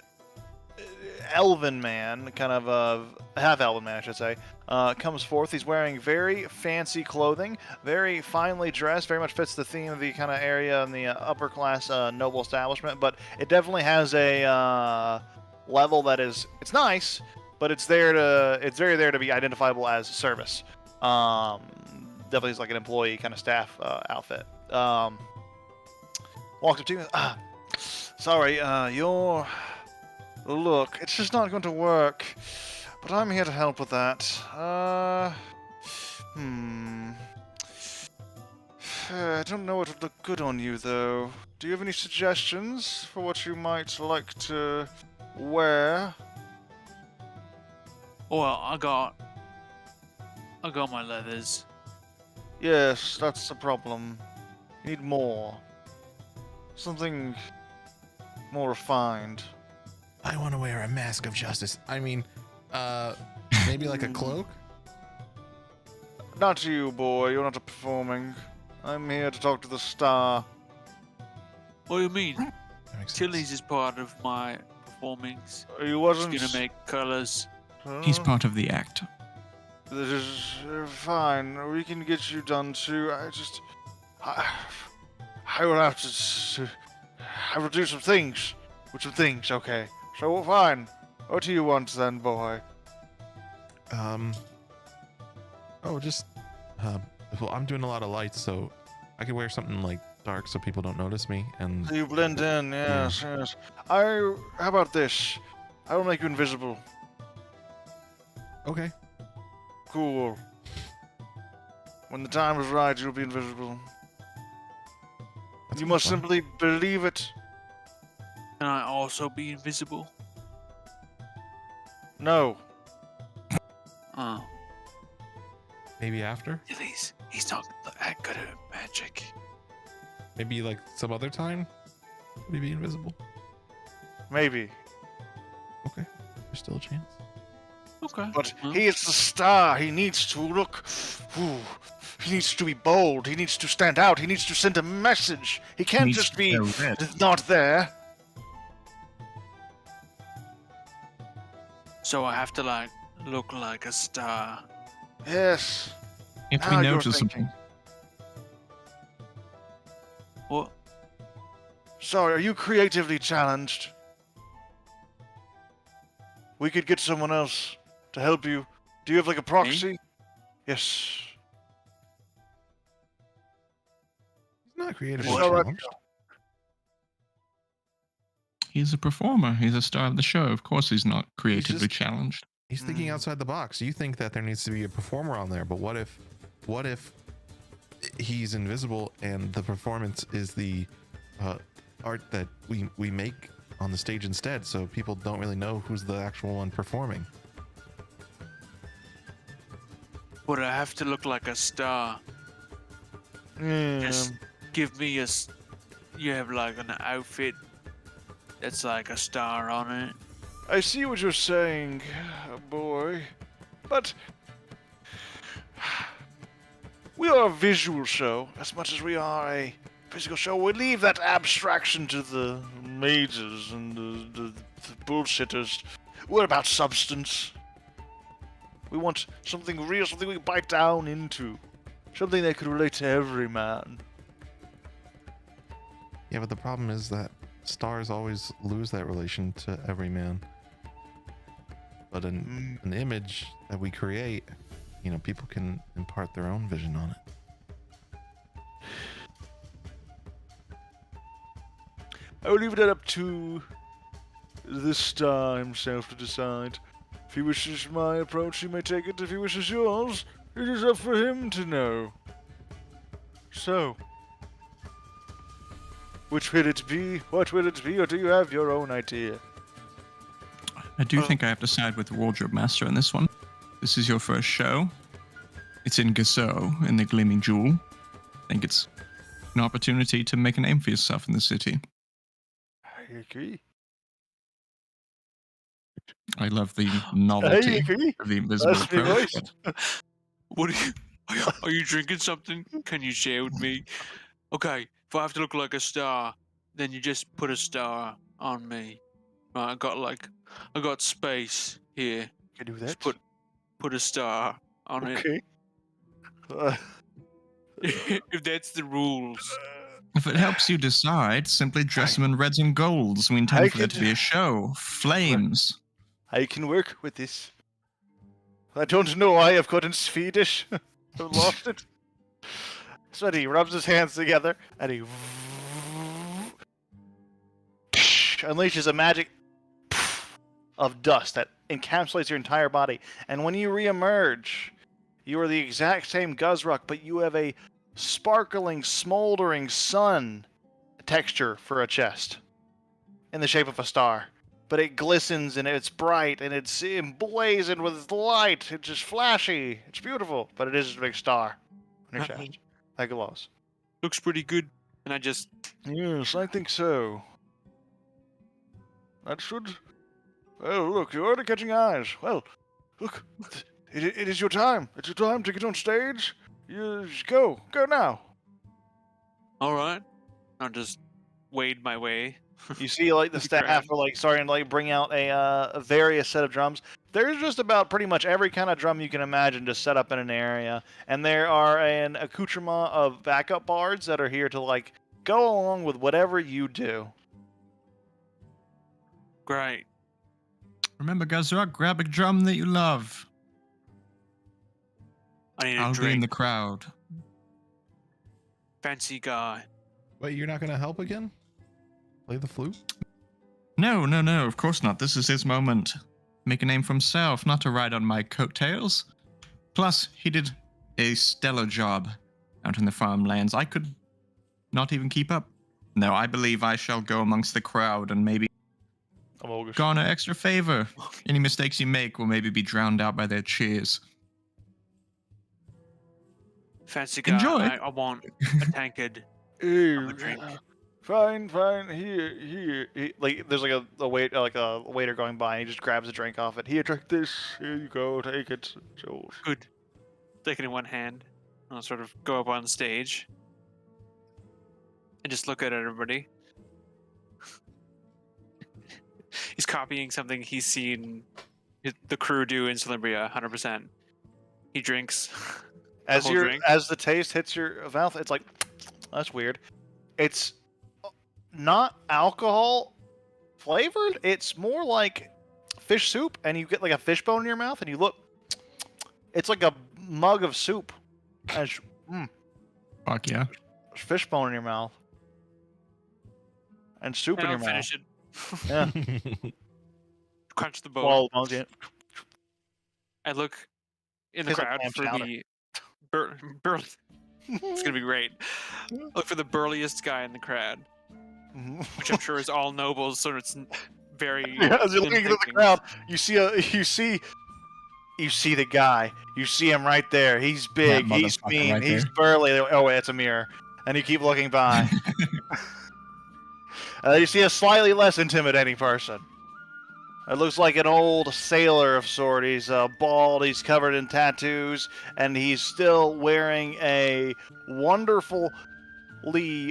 elven man, kind of a half-elven man, I should say, comes forth. He's wearing very fancy clothing, very finely dressed, very much fits the theme of the kind of area in the upper-class noble establishment, but it definitely has a level that is, it's nice, but it's very there to be identifiable as service. Definitely is like an employee kind of staff outfit. Walks up to you. Sorry, your look, it's just not going to work. But I'm here to help with that. I don't know what would look good on you, though. Do you have any suggestions for what you might like to wear? Well, I got my leathers. Yes, that's the problem. You need more. Something more refined. I want to wear a mask of justice. I mean, maybe like a cloak? Not you, boy. You're not performing. I'm here to talk to the star. What do you mean? That makes sense. Tilly's is part of my performance. You She's wasn't. gonna make colors. He's Huh? part of the act. This is fine. We can get you done too. I will have to. I will do some things. With some things, okay. So fine. What do you want then, boy? Well, I'm doing a lot of lights, so I could wear something like dark so people don't notice me. And You blend in, yes, yes. How about this? I will make you invisible. okay, Cool. When the time is right, you'll be invisible. that's You kinda must fun. simply believe it. Can I also be invisible? No. Oh, Maybe after, Tilly's. He's not that good at magic. maybe like some other time, would he be invisible? Maybe. Okay, there's still a chance. Okay. But well, he is the star. He needs to look. Ooh, he needs to be bold. He needs to stand out. He needs to send a message. He can't Needs just to be wear red. not there. So I have to like look like a star. Yes. If Now we you're notice thinking. something, What? Sorry, are you creatively challenged? We could get someone else to help you. Do you have like a proxy? Yes. He's not creatively Well, right. challenged. he's a performer. He's a star of the show. Of course, he's not creatively just- challenged. He's thinking outside the box. You think that there needs to be a performer on there, but what if he's invisible and the performance is the art that we make on the stage instead, so people don't really know who's the actual one performing? Would I have to look like a star? Just give me you have like an outfit that's like a star on it. I see what you're saying, boy. But we are a visual show as much as we are a physical show. We leave that abstraction to the mages and the bullshitters. We're about substance. We want something real, something we can bite down into. Something that could relate to every man. Yeah, but the problem is that stars always lose that relation to every man. But an image that we create, people can impart their own vision on it. I will leave that up to the star himself to decide. If he wishes my approach, he may take it. If he wishes yours, it is up for him to know. So, which will it be? What will it be? Or do you have your own idea? I do think I have to side with the Wardrobe Master on this one. This is your first show. It's in Gassot, in the Gleaming Jewel. I think it's an opportunity to make a name for yourself in the city. I agree. I love the I novelty agree. of the invisible That's my approach. voice. What are you drinking something? Can you share with me? Okay, if I have to look like a star, then you just put a star on me. Right, I got space here. Can do Just that. put a star on Okay. it. If that's the rules. If it helps you decide, simply dress them in reds and golds. We intend for there to be a show. Flames. I can work with this. I don't know why I've gotten Swedish. I've lost it. So he rubs his hands together and he unleashes a magic of dust that encapsulates your entire body. And when you reemerge, you are the exact same Guzruk, but you have a sparkling, smoldering sun texture for a chest in the shape of a star. But it glistens and it's bright and it's emblazoned with light. It's just flashy. It's beautiful, but it is just a big star on your chest. That glows. Looks pretty good. And I just Yes, I think so. That should... Oh, look, you're already catching eyes. Well, look, it is your time. It's your time to get on stage. You go now. all right. I'll just wade my way. You see, like, the staff are, like, starting to, like, bring out a various set of drums. There's just about pretty much every kind of drum you can imagine just set up in an area. And there are an accoutrement of backup bards that are here to, like, go along with whatever you do. Great. Remember, Gazrak, grab a drum that you love. I need a I'll be in drink. the crowd. Fancy guy. Wait, you're not gonna help again? Play the flute? No, of course not. This is his moment. Make a name for himself, not to ride on my coattails. Plus, he did a stellar job out in the farmlands. I could not even keep up. No, I believe I shall go amongst the crowd and maybe garner extra favor. Any mistakes you make will maybe be drowned out by their cheers. Fancy guy. Enjoy. I want a tankard. Ew. a drink. Fine. Here. Like, there's like a waiter going by, and he just grabs a drink off it. Here, drink this. Here you go. Take it. It's yours. Good. Take it in one hand. I'll sort of go up on stage and just look at everybody. He's copying something he's seen the crew do in Columbia, 100%. He drinks. As whole drink? as the taste hits your mouth, it's like, that's weird. It's not alcohol flavored. It's more like fish soup, and you get like a fish bone in your mouth, and you look. It's like a mug of soup. And Fuck yeah. fish bone in your mouth, and soup in I'll your mouth. finish it. Yeah. Crunch the bone. Swallow the bones in it. I look in the Tastes like crowd clam for chowder. the burly. It's gonna be great. Look for the burliest guy in the crowd, which I'm sure is all nobles, so it's very. Yeah, as you're looking into the thin crowd, you see the guy. You see him right there. He's big. That He's motherfucker mean. right He's there. burly. Oh wait, it's a mirror. And you keep looking by. You see a slightly less intimidating person. It looks like an old sailor of sort. He's bald. He's covered in tattoos, and he's still wearing a wonderfully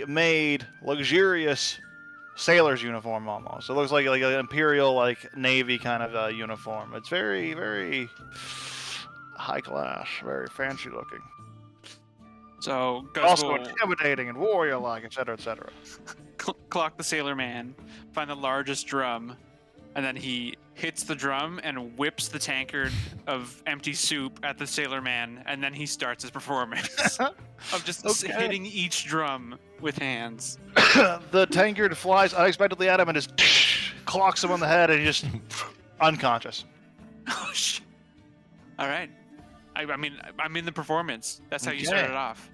made, luxurious sailor's uniform almost. It looks like an imperial, like navy kind of uniform. It's very, very high class, very fancy looking. So Gus Also will intimidating and warrior-like, etc., etc. clock the sailor man, find the largest drum, and then he hits the drum and whips the tankard of empty soup at the sailor man, and then he starts his performance of just Okay. hitting each drum with hands. The tankard flies unexpectedly at him and just clocks him on the head, and he's just unconscious. Oh shit! All right. I mean, I'm in the performance. That's how you Okay. started off.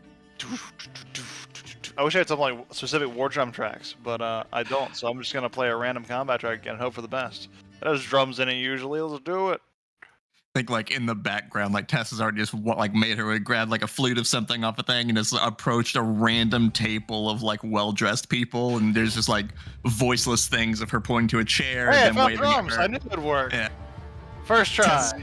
I wish I had some like specific war drum tracks, but I don't. So I'm just gonna play a random combat track and hope for the best. There's drums in it usually. Let's do it. I think like in the background, like Tess has already just like made her grab like a flute of something off a thing and has approached a random table of like well-dressed people, and there's just like voiceless things of her pointing to a chair Hey, I and then found waving at drums. her. I knew it would work. Yeah. First try. Tess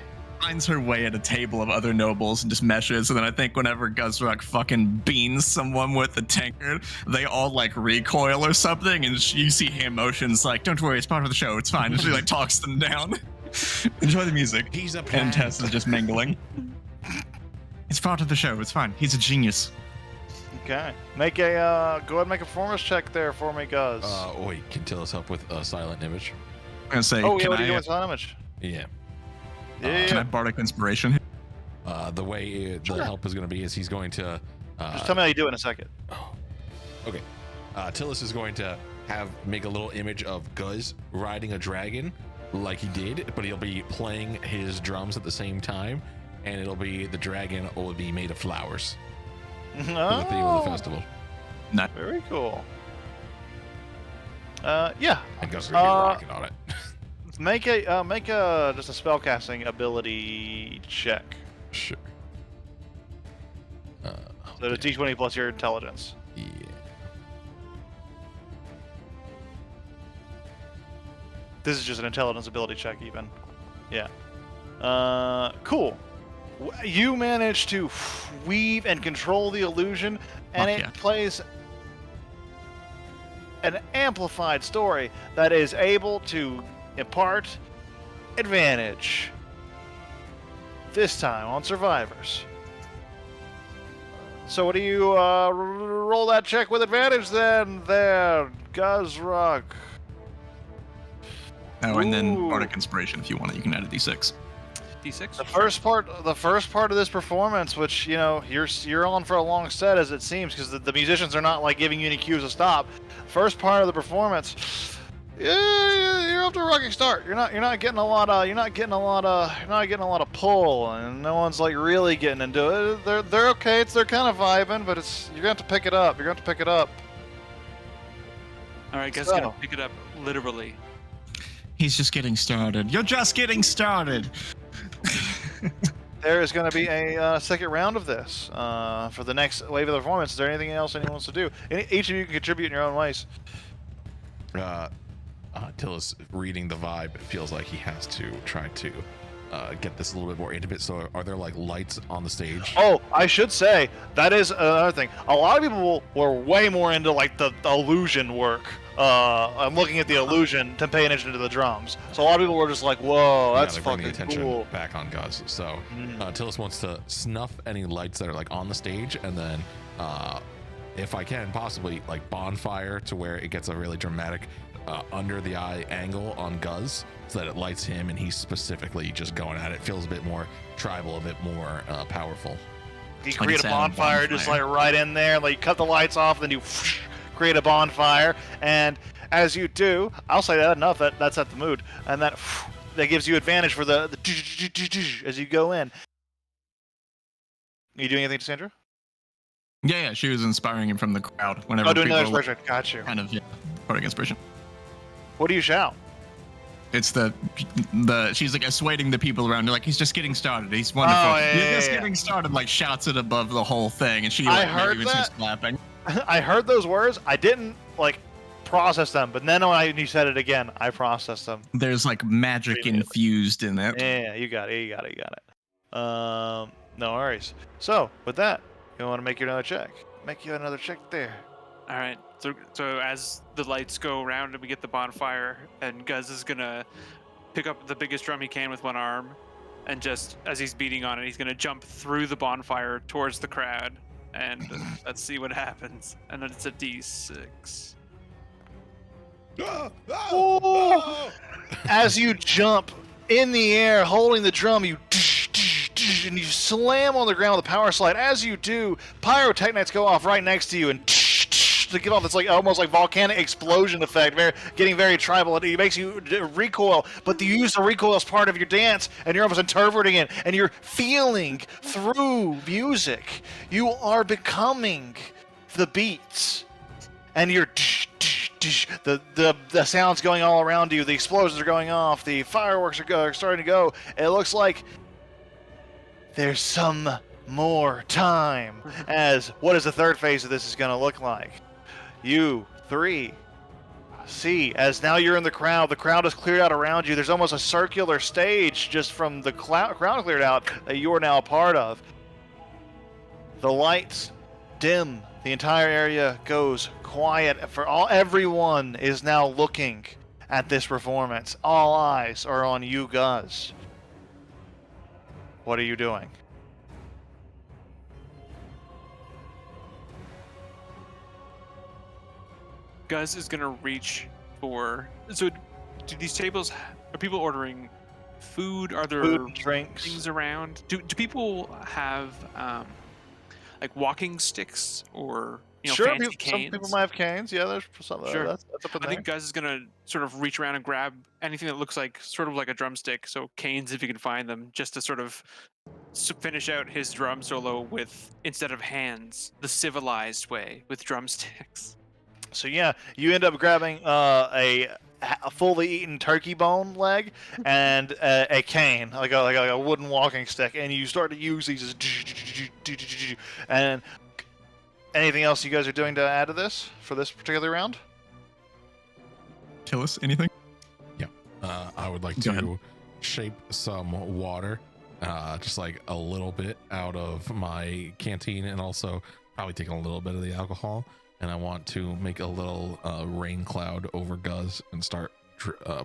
finds her way at a table of other nobles and just meshes, and then I think whenever Guzrak fucking beans someone with the tankard, they all like recoil or something, and you see hand motions like, "Don't worry, it's part of the show, it's fine." And she like talks them down. Enjoy the music. He's a And plant. Tess is just mingling. It's part of the show, it's fine. He's a genius. Okay. Make a go ahead and make a performance check there for me, Guz. Wait, can Tillis help with a silent image? I'm gonna say, oh yeah, can, what are I, you doing with damage? Yeah. Yeah. can I bardic inspiration? The way the Sure. help is going to be is he's going to. Just tell me how you do it in a second. Oh, okay. Tillis is going to make a little image of Guz riding a dragon like he did, but he'll be playing his drums at the same time, and it'll be the dragon will be made of flowers for the theme of the festival. Very cool. Yeah. And Guz is going to be rocking on it. Make a just a spellcasting ability check. Sure. So the D20 plus your intelligence. Yeah. This is just an intelligence ability check, even. Yeah. Cool. You manage to weave and control the illusion, and Fuck it yeah. plays an amplified story that is able to impart advantage. This time on survivors. So what do you roll that check with advantage then? There, Guzrak. Oh, and then Ooh. bardic inspiration if you want it. You can add a d6. D6. The first part of this performance, which you're on for a long set as it seems, because the musicians are not like giving you any cues to stop. First part of the performance, you're off to a rocky start. You're not getting a lot of pull, and no one's like really getting into it. They're okay. They're kind of vibing, but you're gonna have to pick it up. All right, guys, So. gonna pick it up literally. He's just getting started. You're just getting started. There is going to be a second round of this for the next wave of the performance. Is there anything else anyone wants to do? Each of you can contribute in your own ways. Tillis, reading the vibe, it feels like he has to try to get this a little bit more intimate. So, are there like lights on the stage? Oh, I should say that is another thing. A lot of people were way more into like the illusion work. I'm looking at the illusion to pay attention to the drums. So a lot of people were just like, "Whoa, We that's gotta bring the fucking attention cool." back on Guz. So, Mm. Tillis wants to snuff any lights that are like on the stage, and then, if I can, possibly like bonfire to where it gets a really dramatic under the eye angle on Guz, so that it lights him, and he's specifically just going at it. Feels a bit more tribal, a bit more powerful. You Like create a a sound bonfire, just like bonfire. right in there. Like you cut the lights off, then you create a bonfire, and as you do, I'll say that enough. That sets the mood, and that gives you advantage for the as you go in. Are you doing anything, Sandra? Yeah, she was inspiring him from the crowd whenever Oh, doing another people inspiration. Got you. kind of bardic inspiration. What do you shout? It's the she's like assuading the people around her, like he's just getting started. He's wonderful. Oh, yeah, He's yeah, just yeah. getting started, like shouts it above the whole thing, and she I like heard maybe was just that. clapping. I heard those words. I didn't like process them, but then when you said it again, I processed them. There's like magic Immediately. infused in it. Yeah, you got it. No worries. So with that, you want to make you another check? Make you another check there. All right. So as the lights go around and we get the bonfire, and Guz is gonna pick up the biggest drum he can with one arm, and just as he's beating on it, he's gonna jump through the bonfire towards the crowd, and let's see what happens. And then it's a D6. Oh! as you jump in the air, holding the drum, and you slam on the ground with a power slide. As you do, pyrotechnics go off right next to you, and to give off this like almost like volcanic explosion effect, getting very tribal. It makes you recoil, but you use the recoil as part of your dance, and you're almost interpreting it, and you're feeling through music. You are becoming the beats, and you're the sounds going all around you. The explosions are going off. The fireworks are starting to go. It looks like there's some more time. As what is the third phase of this is going to look like? You three see as now you're in the crowd. The crowd is cleared out around you. There's almost a circular stage just from the crowd cleared out that you're now a part of. The lights dim. The entire area goes quiet. Everyone is now looking at this performance. All eyes are on you, Guz. What are you doing? Guz is gonna reach for. So, do these tables? Are people ordering food? Are there Food, drinks. things around? Do people have like walking sticks or Sure, fancy some canes? people might have canes. Yeah, there's some. Sure. That's up in I there. think Guz is gonna sort of reach around and grab anything that looks like sort of like a drumstick. So canes, if you can find them, just to sort of finish out his drum solo with, instead of hands, the civilized way with drumsticks. So yeah, you end up grabbing a fully eaten turkey bone leg and a cane, like a wooden walking stick, and you start to use these as and anything else you guys are doing to add to this for this particular round? Tillis, anything? I would like Go to ahead. shape some water, just like a little bit out of my canteen, and also probably taking a little bit of the alcohol. And I want to make a little rain cloud over Guz and start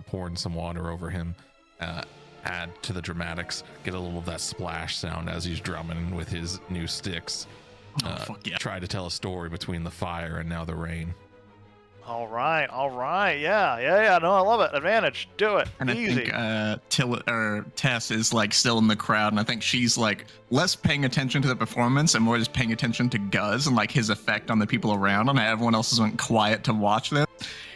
pouring some water over him. Add to the dramatics, get a little of that splash sound as he's drumming with his new sticks. Fuck yeah. Try to tell a story between the fire and now the rain. All right, yeah. No, I love it. Advantage, do it. And Easy. I think Tess is like still in the crowd, and I think she's like less paying attention to the performance and more just paying attention to Guz and like his effect on the people around him. And everyone else has went quiet to watch this.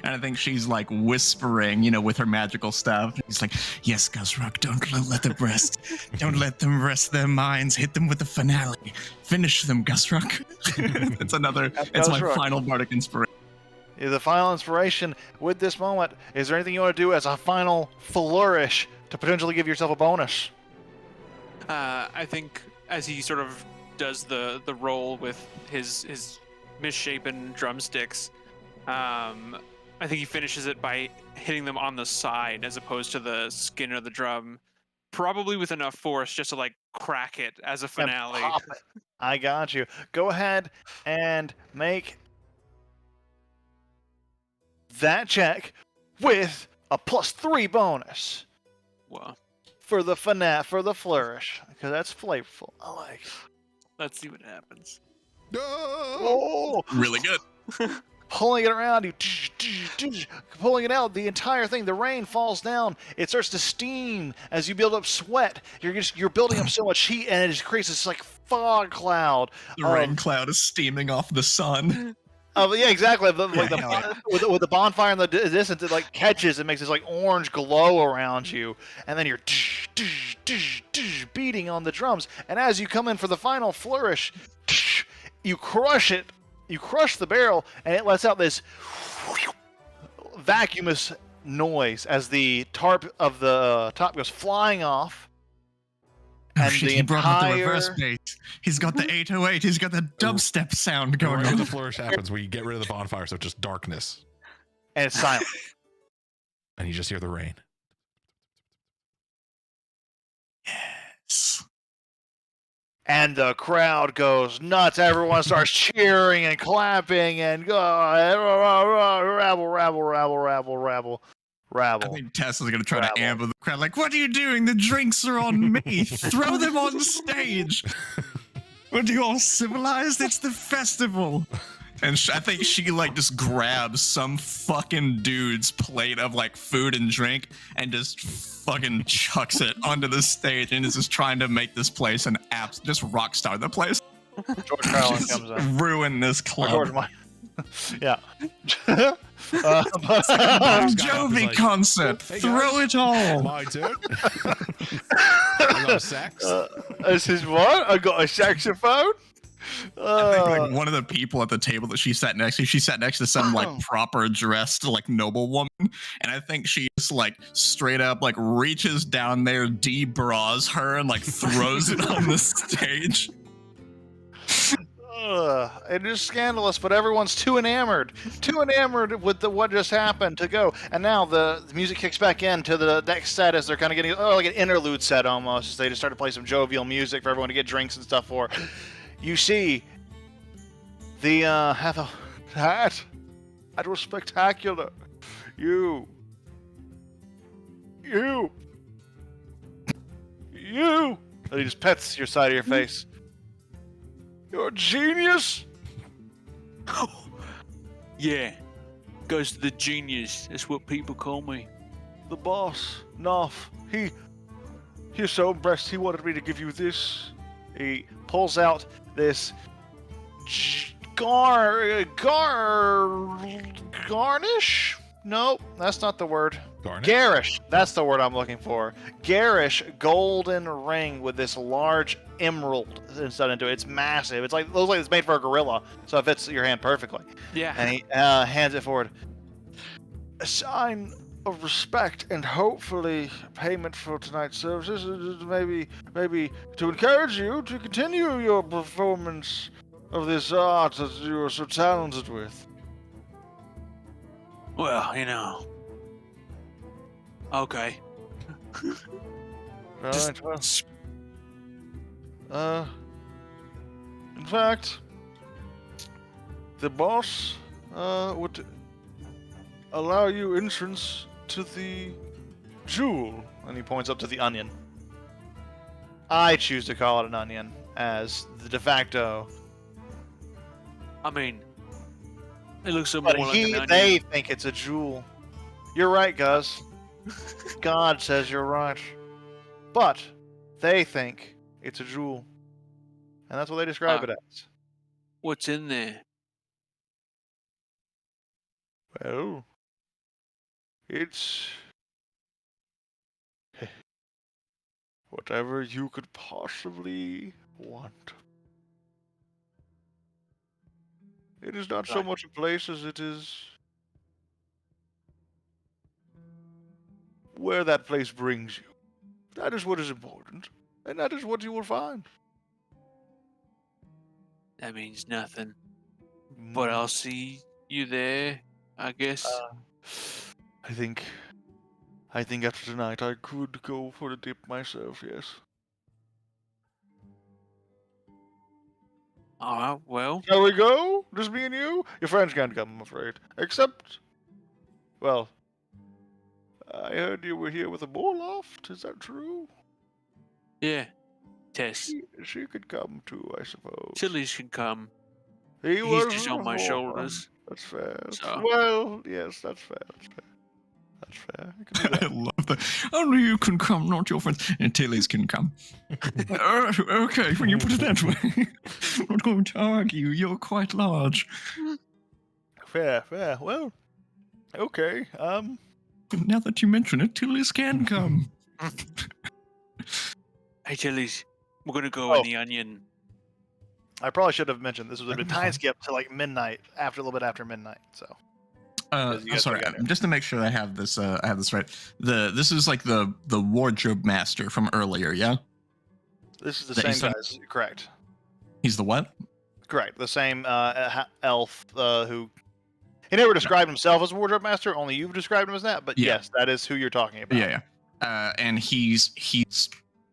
And I think she's like whispering, with her magical stuff. He's like, "Yes, Guzrock, don't let them rest. Don't let them rest their minds. Hit them with the finale. Finish them, Guzrock." It's my Guzrock. final bardic inspiration. The final inspiration with this moment. Is there anything you want to do as a final flourish to potentially give yourself a bonus? I think as he sort of does the roll with his misshapen drumsticks, I think he finishes it by hitting them on the side as opposed to the skin of the drum, probably with enough force just to like crack it as a finale. And pop it. I got you. Go ahead and make that check with a +3 bonus Well, for the flourish, because that's flavorful. I like it. let's see what happens. Oh, Really good. pulling it around you, pulling it out. The entire thing. The rain falls down. It starts to steam as you build up sweat. You're building up so much heat, and it just creates this like fog cloud. The rain cloud is steaming off the sun. Yeah, exactly. Yeah. With the bonfire in the distance, it like catches. It makes this like orange glow around you, and then you're beating on the drums. And as you come in for the final flourish, you crush it. You crush the barrel, and it lets out this vacuumous noise as the tarp of the top goes flying off. Oh And shit, the he brought out the entire- reverse bass. He's got the 808. He's got the dubstep sound going Right when on. the flourish happens, where you get rid of the bonfire, so it's just darkness, And it's silent. and you just hear the rain. Yes. And the crowd goes nuts. Everyone starts cheering and clapping and rabble. I think Tess is going to try Rabble. to amber the crowd. Like, what are you doing? The drinks are on me. Throw them on stage. What are you all civilized? It's the festival. And I think she like just grabs some fucking dude's plate of like food and drink and just fucking chucks it onto the stage and is just trying to make this place an just rock star the place. George Carlin Just comes in. ruin this Or George club. yeah. Bon Jovi like, concert. "Hey, Throw guys." it all. My turn. I got a sax. This is what? I got a saxophone? I think like one of the people at the table that she sat next to, she sat next to some like Oh. proper dressed like noble woman, and I think she just like straight up like reaches down there, de-bras her, and like throws it on the stage. It is scandalous, but everyone's too enamored with what just happened to go. And now the music kicks back in to the next set as they're kind of getting like an interlude set almost. They just start to play some jovial music for everyone to get drinks and stuff for. You see the that was spectacular. You, and he just pets your side of your face. You're a genius. Yeah. Goes to the genius. That's what people call me. The boss, Knopf, he's so impressed. He wanted me to give you this. He pulls out this garnish? Nope, that's not the word. Garnet? Garish. That's the word I'm looking for. Garish golden ring with this large emerald instead into it. It's massive. It looks like it's made for a gorilla, so it fits your hand perfectly. Yeah. And he hands it forward. A sign of respect and hopefully payment for tonight's services. Maybe to encourage you to continue your performance of this art that you are so talented with. Well, you know. Okay. Right, in fact, the boss would allow you entrance to the jewel, and he points up to the onion. I choose to call it an onion as the de facto, I mean, it looks more but like an onion. they think it's a jewel. You're right, Gus. God says you're right, but they think it's a jewel, and that's what they describe it as. What's in there? Well, it's whatever you could possibly want. It is not so Right. much a place as it is where that place brings you. That is what is important, and that is what you will find. That means nothing. But I'll see you there, I guess. I think after tonight I could go for a dip myself, yes. Alright, well. Shall we go? Just me and you? Your friends can't come, I'm afraid. Except, well, I heard you were here with a Borloft. Is that true? Yeah. Tess. She could come too, I suppose. Tilly's can come. He He's was just on my before. shoulders. That's fair. So- Well, yes, that's fair. That's fair. You can do I that. love that. Only you can come, not your friends. And Tilly's can come. Okay, when you put it that way. I'm not going to argue. You're quite large. Fair. Well, okay. Now that you mention it, Tilly's can come. Hey, Tilly's. We're gonna go Oh. in the onion. I probably should have mentioned this was a time skip to like midnight, a little bit after midnight. So. Because you guys Sorry, got it. just to make sure I have this right. This is like the wardrobe master from earlier, yeah? This is the That you same said- guy. Correct. He's the what? Correct. The same elf who. He never described himself as a wardrobe master. Only you've described him as that. But Yeah. yes, that is who you're talking about. Yeah. And he's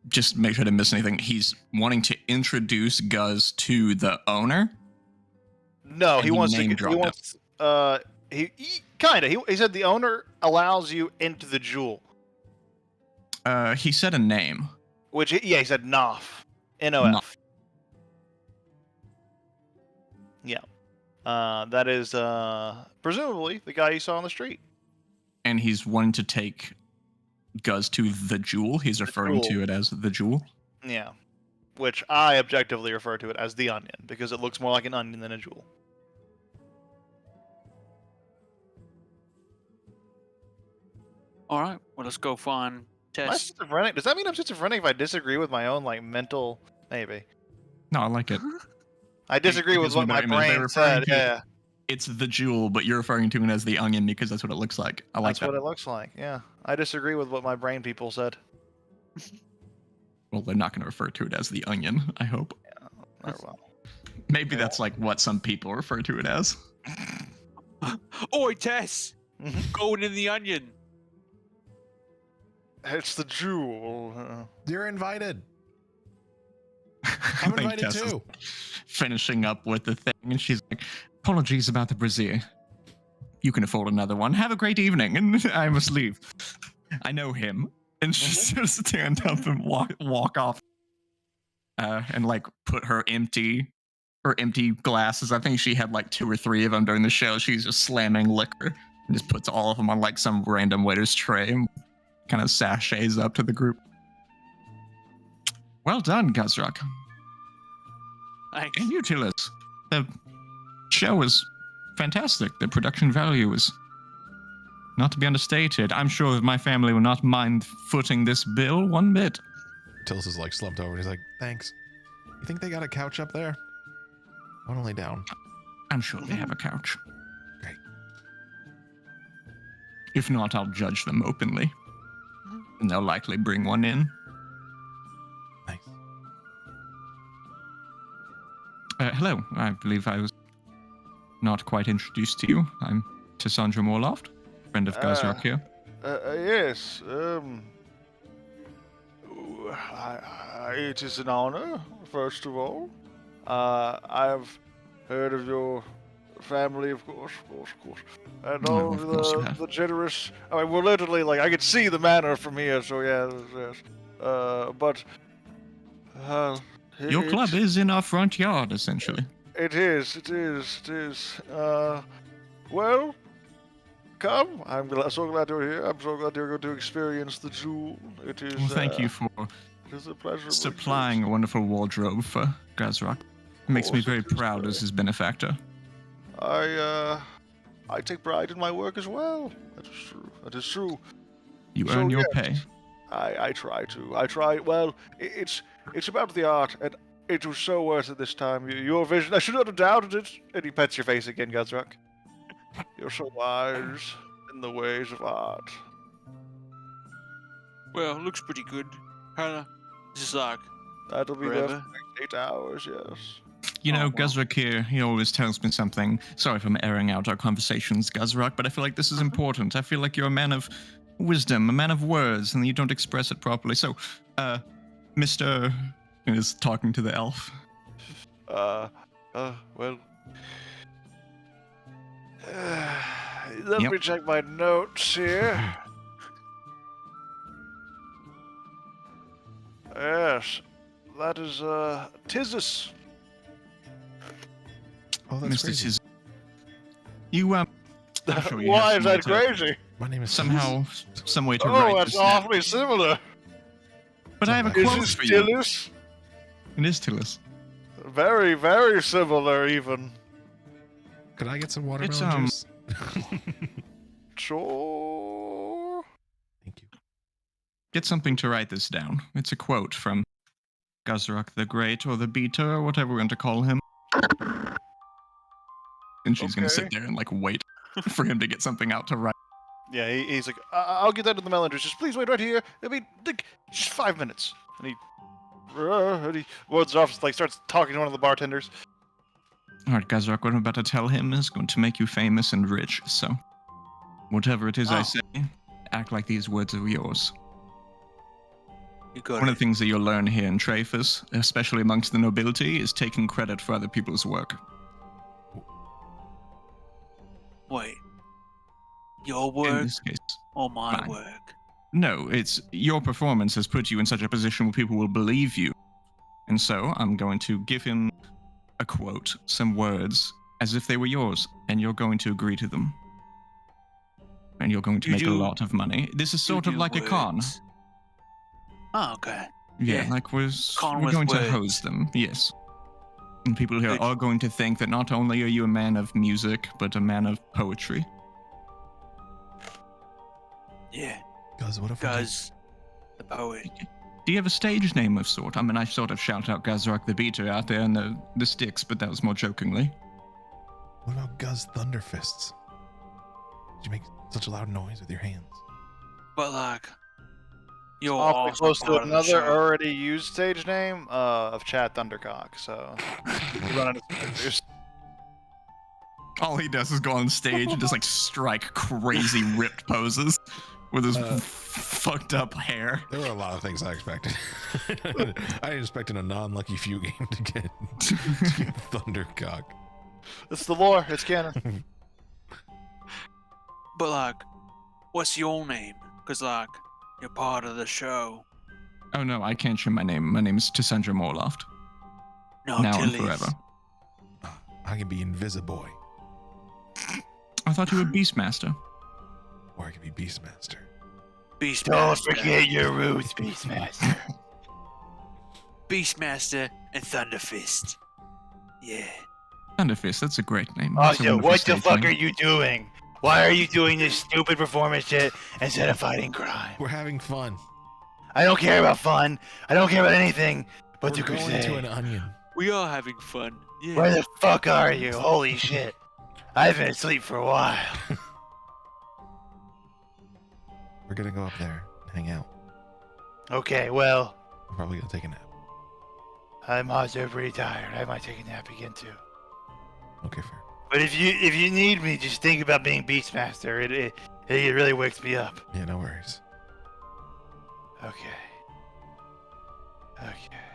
just make sure I didn't miss anything. He's wanting to introduce Guz to the owner. No, And he he wants to. name He dropped wants. He kind of. He said the owner allows you into the jewel. He said a name. Which he said Nof. N-O-F. Nof. Yeah. That is presumably the guy you saw on the street. And he's wanting to take Guz to the Jewel. He's referring to Jewel. it as the Jewel. Yeah. Which I objectively refer to it as the onion, because it looks more like an onion than a jewel. All right, well, let's go find Am I Tess. schizophrenic? Does that mean I'm schizophrenic if I disagree with my own, like, mental... Maybe. No, I like it. I disagree with Because what my when they're brain referring said, to- yeah. It's the Jewel, but you're referring to it as the onion because that's what it looks like. I like That's that. what it looks like, yeah. I disagree with what my brain people said. Well, they're not going to refer to it as the onion, I hope. Oh, well. Maybe that's like what some people refer to it as. Oi, Tess! Mhm. Going in the onion. It's the jewel. You're invited. I I'm think invited Tess is too. finishing up with the thing, and she's like, apologies about the brazier. You can afford another one. Have a great evening, and I must leave. I know him. And she's just stand up and walk off. And like put her empty glasses. I think she had like 2 or 3 of them during the show. She's just slamming liquor and just puts all of them on like some random waiter's tray and kind of sachets up to the group. Well done, Guzrock. Thanks. And you, Tillis. The show was fantastic. The production value was not to be understated. I'm sure my family will not mind footing this bill one bit. Tillis is like slumped over and he's like, thanks. You think they got a couch up there? One only down. I'm sure they have a couch. Great. If not, I'll judge them openly. And they'll likely bring one in. Nice. Hello, I believe I was not quite introduced to you. I'm Cassandra Morloft, friend of Guzrock here. Yes. It is an honor, first of all. I've heard of your family, of course. And No, all of course you have. the generous... I mean, we're literally, like, I could see the manor from here, so yes. But... Your club is in our front yard, essentially. It is. Well, come. So glad you're here. I'm so glad you're going to experience the jewel. It is. Well, thank you for It is a pleasure. supplying a wonderful wardrobe for Guzrock. It makes me course, very it is proud great. as his benefactor. I take pride in my work as well. That is true. You So, earn your yes. pay. I try to. I try. Well, it's about the art, and it was so worth it this time. Your vision. I should not have doubted it. And he pets your face again, Guzrock. You're so wise in the ways of art. Well, looks pretty good. Kinda. Just like, That'll be there for Forever? the next 8 hours. Yes. You know, Oh, wow. Guzrock here, he always tells me something. Sorry if I'm airing out our conversations, Guzrock, but I feel like this is important. I feel like you're a man of wisdom, a man of words, and you don't express it properly. So, Mr. is talking to the elf. Well. Let Yep. me check my notes here. Yes, that is Tizus. Oh, that's Mr. crazy. Tiz. You, I'm sure you Why have is some way that to- crazy? My name is Somehow, some way to Oh, write that's this down. awfully similar. But I have a Is quote this for you. Tizus? It is Tillis. Very, very similar, even. Could I get some watermelon It's, juice? Sure. Thank you. Get something to write this down. It's a quote from Guzrock the Great, or the Beater, or whatever we're going to call him. And she's going to sit Okay. there and, like, wait for him to get something out to write. Yeah, he's like, I'll get that in the mail address. Just please wait right here. I mean, just 5 minutes. And he woods off, like starts talking to one of the bartenders. All right, Guzrock, what I'm about to tell him is going to make you famous and rich, so whatever it is I Oh. say, act like these words are yours. you got One of it. the things that you'll learn here in Traphus, especially amongst the nobility, is taking credit for other people's work. Wait. Your In work this case, or my mine. work? no, it's your performance has put you in such a position where people will believe you. And so I'm going to give him a quote, some words, as if they were yours, and you're going to agree to them. And you're going to You make a do- lot of money. This is sort of do like a con. words. Oh, okay. Yeah, Yeah. like we're Con we're with going to words. hose them, yes. And people here Good. are going to think that not only are you a man of music, but a man of poetry. Yeah. Guz, what if we Guz, the poet. Do you have a stage name of sort? I mean, I sort of shout out Gazrak the Beater out there in the sticks, but that was more jokingly. what about Guz Thunderfists? Did you make such a loud noise with your hands? But like, you're Awfully also close to part of the another show. already used stage name of Chad Thundercock. So run into some issues. All he does is go on stage and just like strike crazy ripped poses with his fucked up hair. There were a lot of things I expected. I expected a non-lucky few game to get Thundercock. It's the lore. It's canon. But like, what's your name? Because like, you're part of the show. Oh no, I can't share my name. My name is Cassandra Morloft. No, now and Tilly's. forever. I can be Invisiboy, I thought you were Beastmaster. or I can be Beastmaster. Beastmaster. your roots, Beastmaster. Beastmaster and Thunderfist. Yeah. Thunderfist, that's a great name. That's a Also, wonderful what the stage fuck name. are you doing? Why are you doing this stupid performance shit instead of fighting crime? We're having fun. I don't care about fun. I don't care about anything but We're the going crusade. to an onion. We are having fun. Yeah. Where the fuck are you? Holy shit. I've been asleep for a while. We're gonna go up there and hang out. Okay, well, We're probably gonna take a nap. I'm also pretty tired. I might take a nap again too. Okay, fair. But if you need me, just think about being Beastmaster. It really wakes me up. Yeah, no worries. Okay.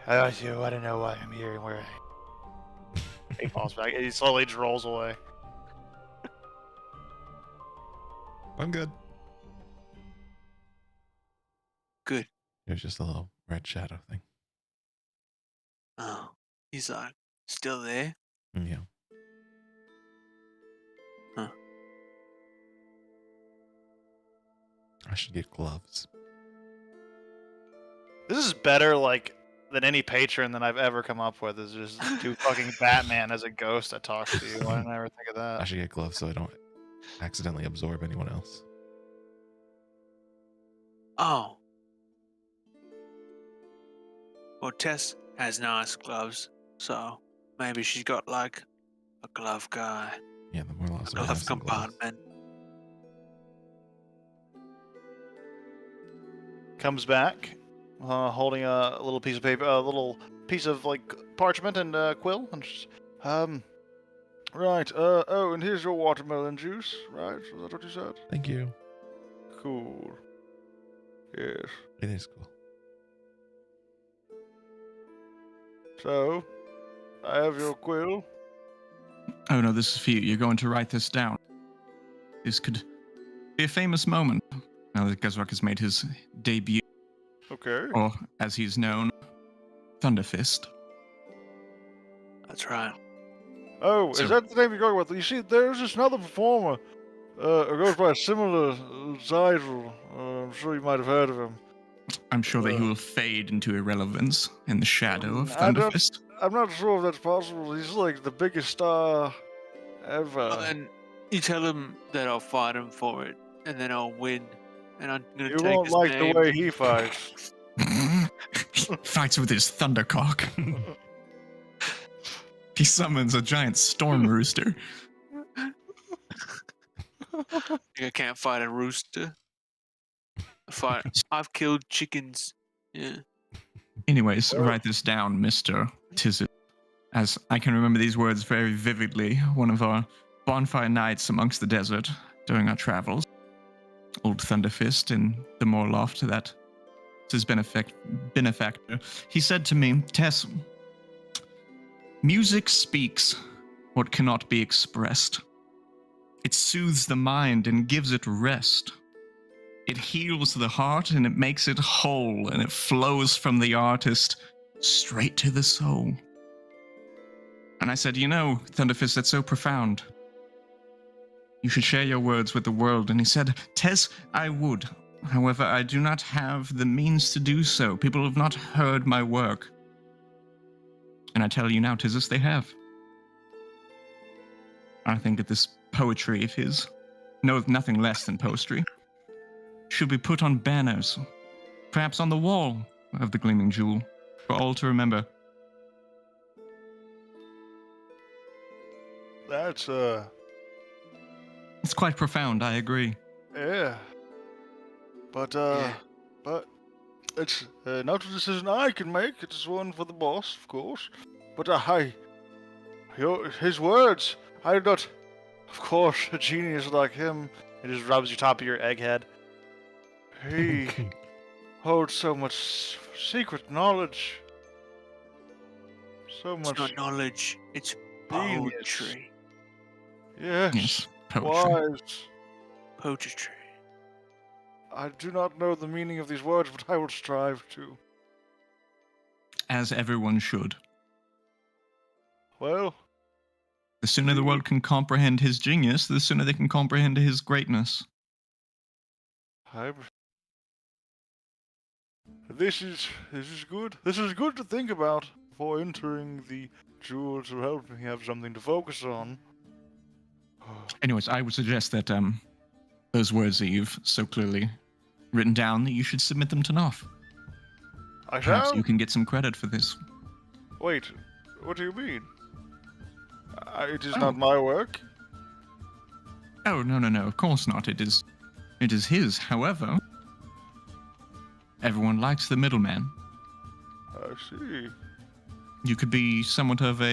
I also want to know why I'm here and where I. He falls back. He slowly just rolls away. I'm good. Good. There's just a little red shadow thing. Oh, he's like still there. Yeah. Huh. I should get gloves. This is better, like, than any patron that I've ever come up with. Is just two fucking Batman as a ghost that talks to you. Why didn't I ever think of I that? should get gloves so I don't accidentally absorb anyone else. Oh. Well, Tess has nice gloves, so maybe she's got like a glove guy, Yeah, the more lost a glove compartment. Comes back, holding a little piece of paper, a little piece of like parchment and quill, and just, right. Oh, and here's your watermelon juice. Right? Is that what you said? Thank you. Cool. Yes. It is cool. So, I have your quill. Oh no, this is for you. You're going to write this down. This could be a famous moment now that Gazrak has made his debut, Okay. or as he's known, Thunderfist. That's right. Oh, So- is that the name you're going with? You see, there's just another performer. Who goes by a similar title. I'm sure you might have heard of him. I'm sure that he Uh, will fade into irrelevance in the shadow of I don't- Thunderfist. I'm not sure if that's possible. He's like the biggest star ever. Well, then you tell him that I'll fight him for it, and then I'll win, and I'm gonna You take won't his like name. the way he fights. He fights with his thundercock. He summons a giant storm rooster. I can't fight a rooster. I've killed chickens. Yeah. Anyways, Well- write this down, Mr. Tizzit. As I can remember these words very vividly, one of our bonfire nights amongst the desert during our travels. Old Thunderfist in the Morloft, that is his benefactor. He said to me, Tess, music speaks what cannot be expressed. It soothes the mind and gives it rest. It heals the heart and it makes it whole, and it flows from the artist straight to the soul. And I said, you know, Thunderfist, that's so profound. You should share your words with the world. And he said, Tez, I would. However, I do not have the means to do so. People have not heard my work. And I tell you now, Tizus, they have. I think that this poetry of his, nothing less than poetry, should be put on banners, perhaps on the wall of the Gleaming Jewel, for all to remember. That's, It's quite profound, I agree. yeah. But, Yeah. but it's not a decision I can make. It's one for the boss, of course. But his words, I do not, of course, a genius like him. It just rubs your top of your egghead. He holds so much secret knowledge. So It's much not knowledge, it's genius. poetry. Yes, Yes, poetry. wise. Poetry. I do not know the meaning of these words, but I will strive to. As everyone should. Well, The sooner the world can comprehend his genius, the sooner they can comprehend his greatness. This is good. This is good to think about before entering the jewel to help me have something to focus on. Anyways, I would suggest that those words that you've so clearly written down, that you should submit them to Noth. I Perhaps shall. you can get some credit for this. Wait, what do you mean? It is Oh. not my work. Oh, no, of course not. It is his. However, everyone likes the middleman. I see. You could be somewhat of a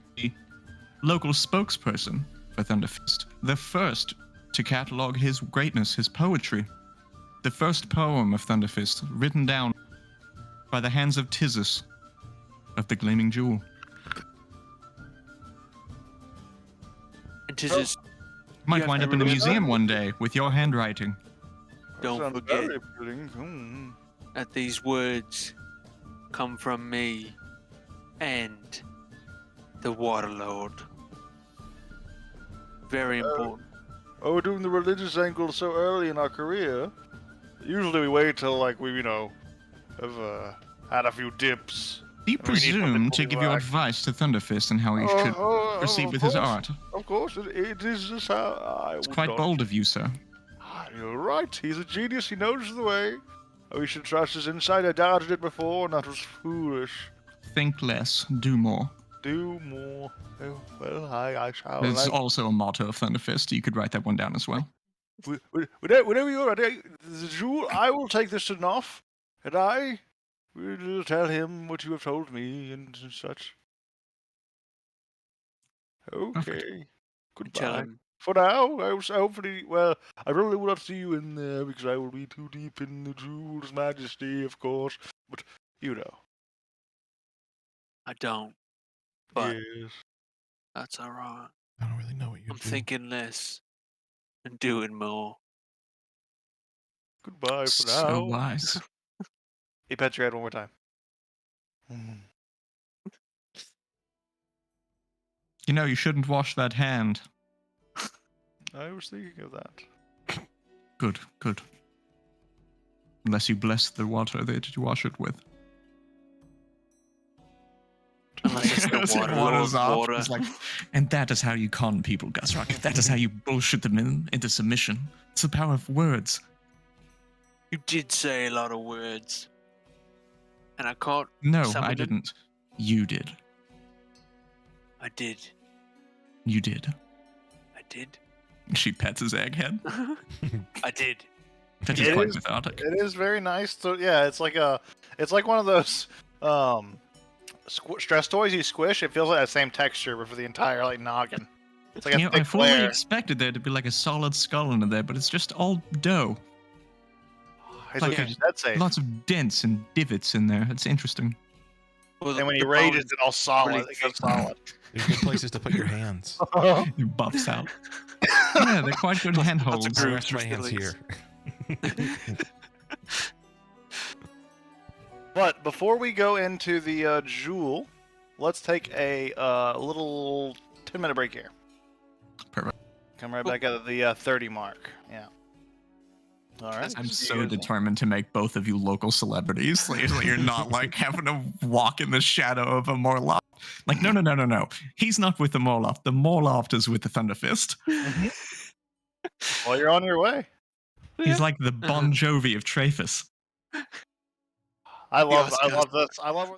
local spokesperson for Thunderfist. The first to catalog his greatness, his poetry. The first poem of Thunderfist, written down by the hands of Tizus of the Gleaming Jewel. And Tizus, Might have wind to up in a remember museum that. one day with your handwriting. Don't Sounds forget. very appealing. Hmm. that these words come from me and the Waterlord. Very important. Oh, we're doing the religious angle so early in our career. Usually we wait till, like, we, have had a few dips. Do you We need something presume to to give your relax. advice to Thunderfist and how he should proceed of with his course. art? Of course, it is just how I It's would quite not- bold of you, sir. You're right. He's a genius. He knows the way. We should trust his insight. I doubted it before, and that was foolish. Think less, do more. Do more. Oh, well, I shall. It's also a motto of Thunderfist. You could write that one down as well. Whenever you're ready, the jewel, I will take this to Noth, and I will tell him what you have told me and such. Okay. Perfect. Tell Goodbye. him For now, I will hopefully, well, I really will not see you in there because I will be too deep in the jewel's majesty, of course. But, you know. I don't. But Yes. that's alright. I don't really know what you I'm do. thinking less and doing more. Goodbye for So now. wise. He pets your head one more time. Mm. You know, you shouldn't wash that hand. I was thinking of that. Good. Unless you bless the water that you wash it with. Unless it's the As it water, waters off, water. it's like, and that is how you con people, Gusrock. That is how you bullshit them into submission. It's the power of words. You did say a lot of words. And I caught No, some I of them. didn't. You did. I did. You did. I did. She pets his egghead. I did. That is It quite is- methodic. It is very nice. It's like one of those stress toys you squish. It feels like that same texture, but for the entire like noggin. It's like a You know, I thick fully layer. expected there to be like a solid skull under there, but it's just all dough. It's like like a- dead safe. Lots of dents and divots in there. It's interesting. Well, And when he the rages, bones- it all solid. really It goes thick. solid. There's good places to put your hands. It buffs out. Yeah, they're quite good Lots of handholds. grooves. I Groups rest for my hands Phillies. here. But before we go into the jewel, let's take a little 10-minute break here. Perfect. Come right back at the 30 mark. Yeah. All right. I'm See so you guys then. determined to make both of you local celebrities. So you're not like having to walk in the shadow of a Morlock. Like, no. He's not with the Morlock. The Morlock is with the Thunderfist. Well, you're on your way. He's like the Bon Jovi of Traphus. I love Yes. this. I love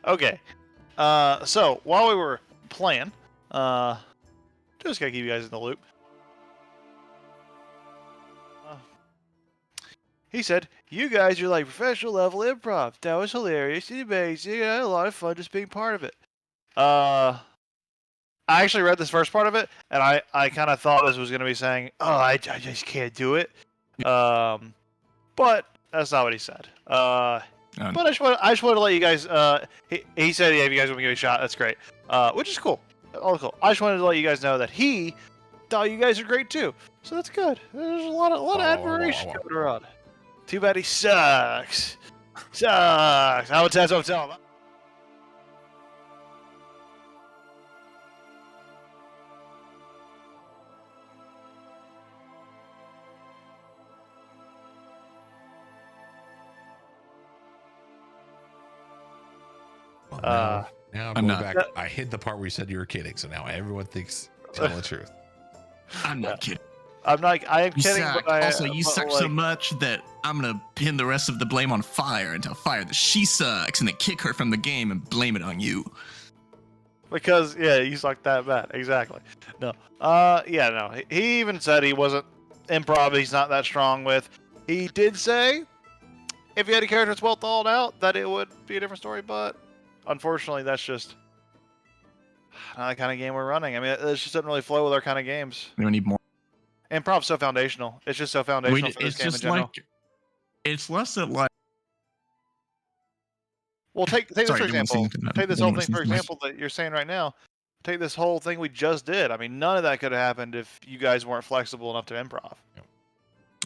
Okay. So while we were playing, just gotta keep you guys in the loop. He said, "You guys are like professional level improv. That was hilarious and amazing. I had a lot of fun just being part of it." I actually read this first part of it, and I kind of thought this was gonna be saying, "Oh, I just can't do it." But that's not what he said. But I just wanted to let you guys. He said, "Yeah, if you guys want to give me a shot, that's great." Which is cool. All cool. I just wanted to let you guys know that he thought you guys are great too. So that's good. There's a lot of admiration going around. Too bad he sucks. Sucks. That's what I'm telling him. Well, now I'm I'm going not. back. I hid the part where you said you were kidding, so now everyone thinks tell the truth. I'm not kidding. I'm not. I am You kidding. suck. But Also, you but suck so much that I'm gonna pin the rest of the blame on Fire and tell Fire that she sucks, and then kick her from the game and blame it on you. Because you suck that bad. Exactly. No. No. He even said he wasn't improv. He's not that strong with. He did say if you had a character that's well thought out, that it would be a different story. But unfortunately, that's just not the kind of game we're running. I mean, it just doesn't really flow with our kind of games. We don't need more. Improv's so foundational. It's just so foundational for this It's game in just general. like it's less that like. Well, take this Sorry, for didn't example. listen to that. Take this Didn't whole thing listen for to this. example that you're saying right now. Take this whole thing we just did. I mean, none of that could have happened if you guys weren't flexible enough to improv.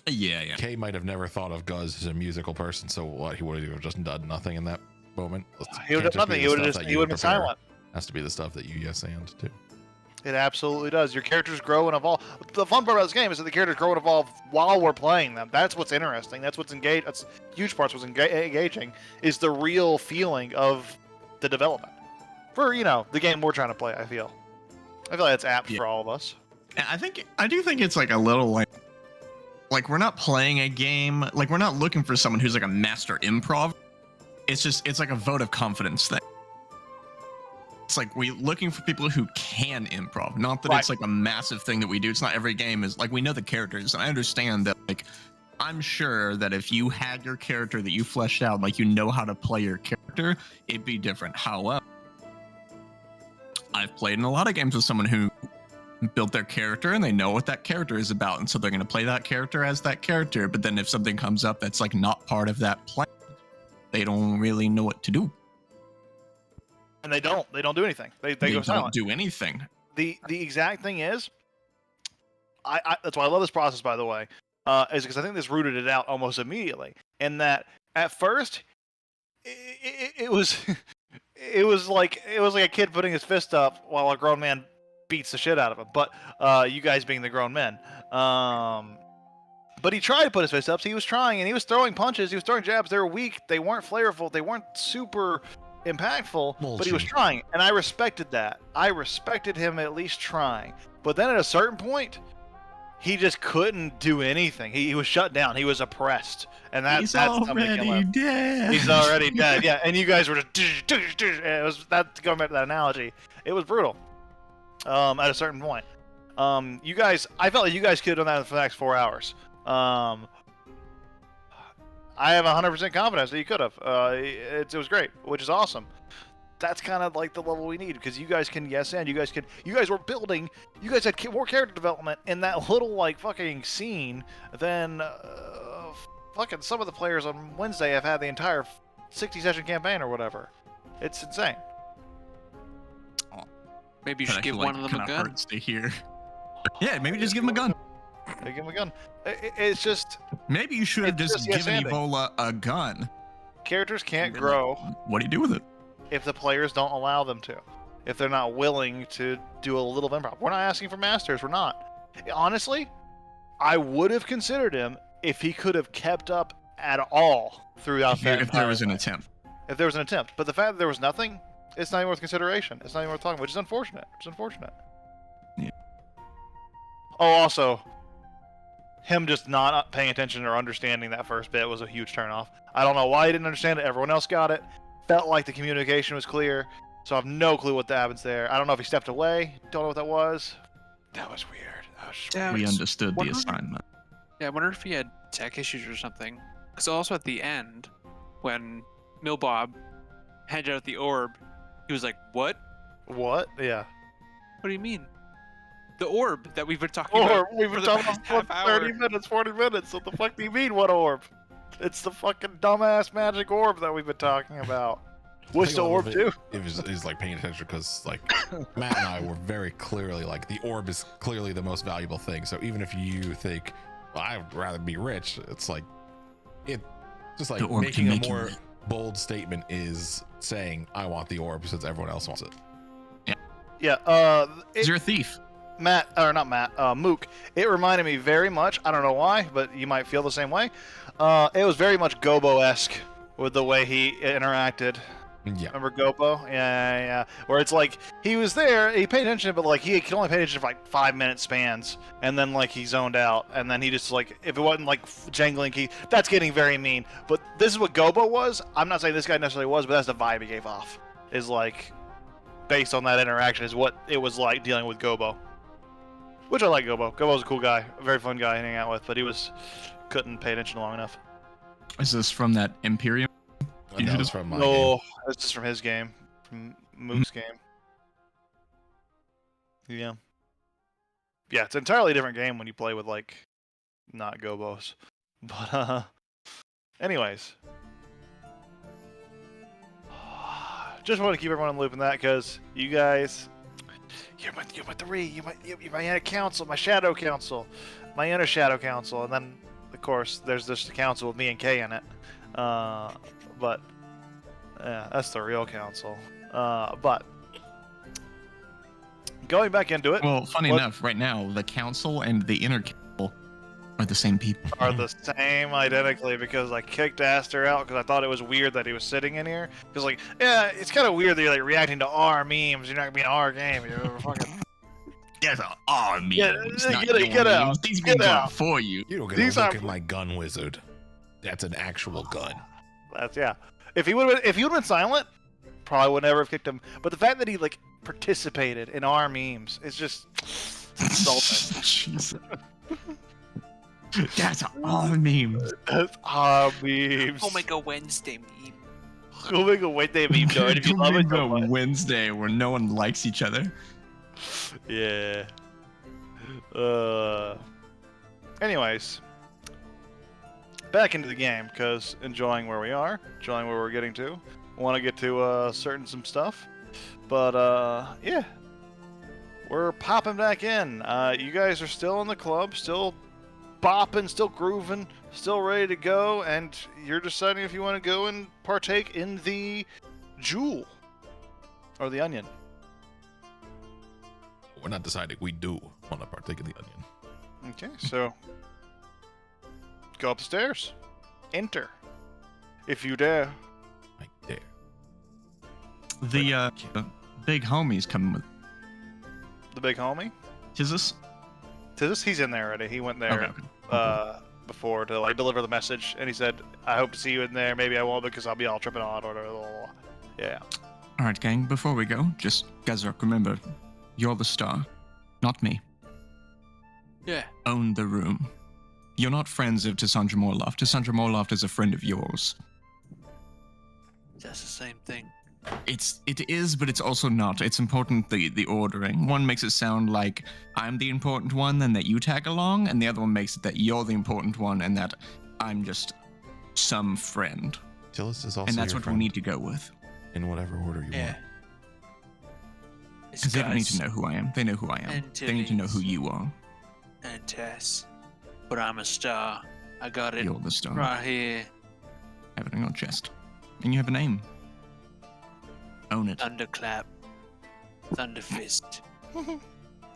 Yeah. Kay might have never thought of Guz as a musical person, so what he would have just done nothing in that moment. He would have done nothing. He would have been silent. Has to be the stuff that you yes and too. It absolutely does. Your characters grow and evolve. The fun part about this game is that the characters grow and evolve while we're playing them. That's what's interesting. That's what's engaged. That's huge parts. What's engaging is the real feeling of the development for the game we're trying to play. I feel like that's apt for all of us. I do think it's like a little like we're not playing a game. Like we're not looking for someone who's like a master improv. It's like a vote of confidence thing. It's like we're looking for people who can improv, not that it's like a massive thing that we do. It's not every game is like we know the characters, and I understand that. Like, I'm sure that if you had your character that you fleshed out, like you know how to play your character, it'd be different. However, I've played in a lot of games with someone who built their character and they know what that character is about, and so they're going to play that character as that character. But then if something comes up that's like not part of that plan, they don't really know what to do. And they don't do anything. They go don't silent. do anything. The exact thing is, I that's why I love this process, by the way, is because I think this rooted it out almost immediately. In that, at first, it was it was like a kid putting his fist up while a grown man beats the shit out of him. But you guys being the grown men, but he tried to put his fist up. So he was trying, and he was throwing punches. He was throwing jabs. They were weak. They weren't flavorful. They weren't super impactful, but he was trying, and I respected that. I respected him at least trying. But then at a certain point, he just couldn't do anything. He was shut down. He was oppressed, and that's already dead. He's already dead. Yeah, and you guys were just. It was that going back to that analogy. It was brutal. At a certain point, you guys, I felt like you guys could have done that for the next 4 hours. I have 100% confidence that you could have. It was great, which is awesome. That's kind of like the level we need, because you guys can and you guys were building. You guys had more character development in that little like fucking scene than fucking some of the players on Wednesday have had the entire 60-session campaign or whatever. It's insane. Maybe you should give one of them a gun. Hurts to hear. Yeah, maybe just give him a gun. Give him a gun. It's just. Maybe you should have just given Evola a gun. Characters can't grow. What do you do with it? If the players don't allow them to. If they're not willing to do a little improv. We're not asking for masters. We're not. Honestly, I would have considered him if he could have kept up at all throughout that. If there was an attempt. If there was an attempt. But the fact that there was nothing, it's not even worth consideration. It's not even worth talking about, which is unfortunate. It's unfortunate. Yeah. Oh, also, him just not paying attention or understanding that first bit was a huge turnoff. I don't know why he didn't understand it. Everyone else got it. felt like the communication was clear, so I have no clue what happens there. I don't know if he stepped away. Don't know what that was. That was weird. That was Yeah, We I was understood the wondering- assignment. Yeah, I wonder if he had tech issues or something. Because also at the end, when Milbob handed out the orb, he was like, "What? What? Yeah. What do you mean? The orb that we've been talking about Orb. We've for been the talking past about half for 30 hour." minutes, 40 minutes. What the fuck do you mean, what orb? It's the fucking dumbass magic orb that we've been talking about. What's the orb do? It was like paying attention because like Matt and I were very clearly like the orb is clearly the most valuable thing. So even if you think, well, I'd rather be rich, it's like it just like The orb making can a make you more rich. bold statement is saying I want the orb since everyone else wants it. Yeah, You're a thief. Matt, or not Matt, Mook, it reminded me very much, I don't know why, but you might feel the same way. It was very much Gobo-esque with the way he interacted. Yeah. Remember Gopo? Yeah. Where it's like, he was there, he paid attention, but like, he could only pay attention for like 5-minute spans, and then like, he zoned out, and then he just like, if it wasn't like jangling key, that's getting very mean. But this is what Gobo was. I'm not saying this guy necessarily was, but that's the vibe he gave off. Is like, based on that interaction, is what it was like dealing with Gobo. Which I like Gobo. Gobo's a cool guy, a very fun guy to hang out with, but he couldn't pay attention long enough. Is this from that Imperium? And that was from my game. No, that's just from his game, from Mook's game. Yeah. Yeah, it's an entirely different game when you play with, like, not Gobos. But, anyways. Just want to keep everyone in the loop in that, because you guys, you're my three, you're my inner council, my shadow council, my inner shadow council, and then, of course, there's this council with me and Kay in it. But yeah, that's the real council. But going back into it, Well, funny What- enough, right now the council and the inner council are the same people. are the same identically because I kicked Aster out because I thought it was weird that he was sitting in here. Because like, yeah, it's kind of weird that you're like reacting to our memes. You're not gonna be in our game. You're fucking. Yes, our memes, Yeah, not get your out, memes. These get memes are out. for you. You don't get These to look are- at my gun wizard. That's an actual gun. That's yeah. If he would have been silent, probably would never have kicked him. But the fact that he like participated in our memes is just insulting. Jesus. That's our memes. That's our memes. Omega Wednesday meme. Omega Wednesday meme, Jordan. If you love it, go Omega Wednesday where no one likes each other. Yeah. Anyways, back into the game because enjoying where we are, enjoying where we're getting to. Want to get to some stuff, but yeah, we're popping back in. You guys are still in the club, still bopping, still grooving, still ready to go, and you're deciding if you want to go and partake in the jewel or the onion. We're not deciding. We do want to partake in the onion. Okay, so go upstairs. Enter. If you dare. Right there. The big homie's coming with. The big homie. Jesus? Tizus, he's in there already. He went there Okay. before to like deliver the message, and he said, "I hope to see you in there. Maybe I won't because I'll be all tripping out or blah, blah, blah." Yeah. All right, gang. Before we go, just Gazrak, remember, you're the star, not me. Yeah. Own the room. You're not friends of Tassandra Morloft. Tassandra Morloft is a friend of yours. That's the same thing. It is, but it's also not. It's important the ordering. One makes it sound like I'm the important one and that you tag along, and the other one makes it that you're the important one and that I'm just some friend. Tillis is also And that's your what friend we need to go with. in whatever order you Yeah. want. Because they don't need to know who I am. They know who I am. And They need to know who you are. And Tess. But I'm a star. I got it You're the star. right here. Have it on your chest. And you have a name. Own it. Thunderclap. Thunderfist. Thundercat.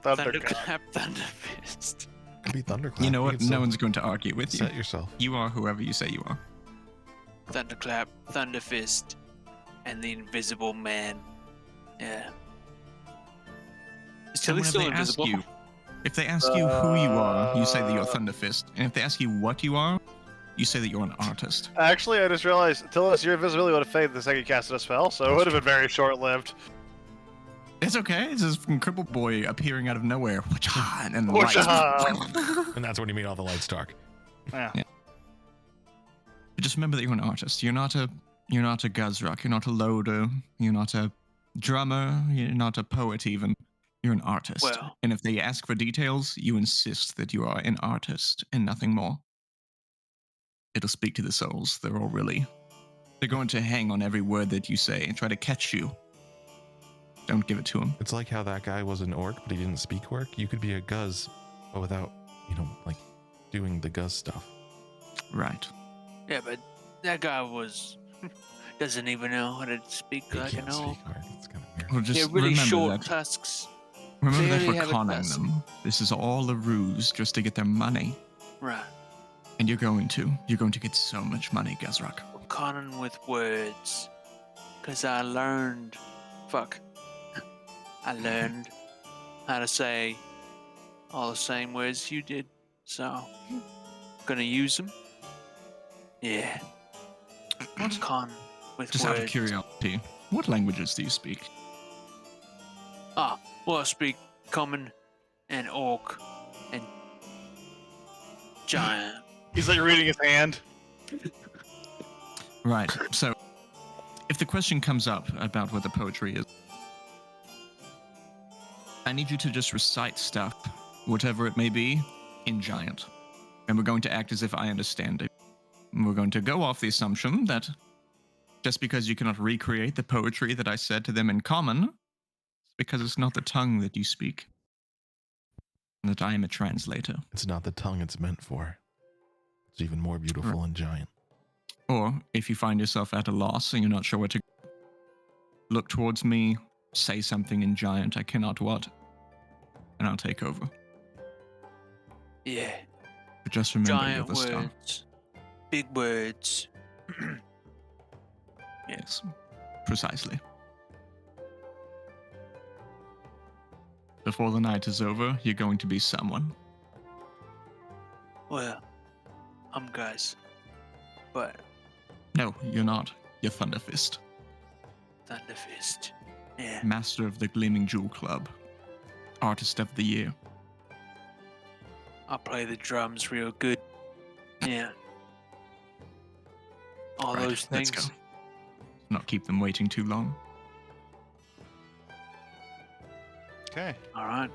Thunderclap. Thunderfist. It could be Thunderclap. You know what? can No still one's going to argue with you. set yourself. You are whoever you say you are. Thunderclap. Thunderfist. And the Invisible Man. Yeah. Is So Tilly still whenever they ask invisible? if they ask you who you are, you say that you're Thunderfist. And if they ask you what you are, You say that you're an artist. Actually, I just realized, Tillis, your invisibility would have faded the second you casted a spell, so it would have been very short-lived. It's okay. It's this crippled boy appearing out of nowhere. And then the Whatcha? And that's when you made all the lights dark. Yeah. Yeah. Just remember that you're an artist. You're not a Guzrock. You're not a loader. You're not a drummer. You're not a poet even. You're an artist. Well. And if they ask for details, you insist that you are an artist and nothing more. It'll speak to the souls. They're going to hang on every word that you say and try to catch you. Don't give it to them. It's like how that guy was an orc, but he didn't speak orc. You could be a Guz, but without, like, doing the Guz stuff. Right. Yeah, but that guy doesn't even know how to speak He like an can't orc. speak orc. It's kind of weird. Well, just Yeah, really remember short that. tusks. Remember that Clearly we're have a conning tusk. them. This is all a ruse just to get their money. Right. And you're going to get so much money, Guzrock. I'm conning with words. Because I learned. I learned how to say all the same words you did. So, gonna use them. Yeah. What's con with Just words? out of curiosity, what languages do you speak? Well, I speak common and orc and giant. He's like reading his hand. Right. So, if the question comes up about what the poetry is, I need you to just recite stuff, whatever it may be, in giant. And we're going to act as if I understand it. And we're going to go off the assumption that just because you cannot recreate the poetry that I said to them in common, it's because it's not the tongue that you speak. And that I am a translator. It's not the tongue it's meant for. It's even more beautiful and giant. Or if you find yourself at a loss and you're not sure where to go, look towards me, say something in giant, I cannot what, and I'll take over. Yeah. But just remember Giant you're the star. words. Big words. Yes, precisely. Before the night is over, you're going to be someone. Well, I'm guys. But No, you're not. You're Thunderfist, Thunderfist. Yeah. master of the Gleaming Jewel Club, artist of the year. I play the drums real good. Yeah. All Right, those let's things. go. Not keep them waiting too long. Okay. All right.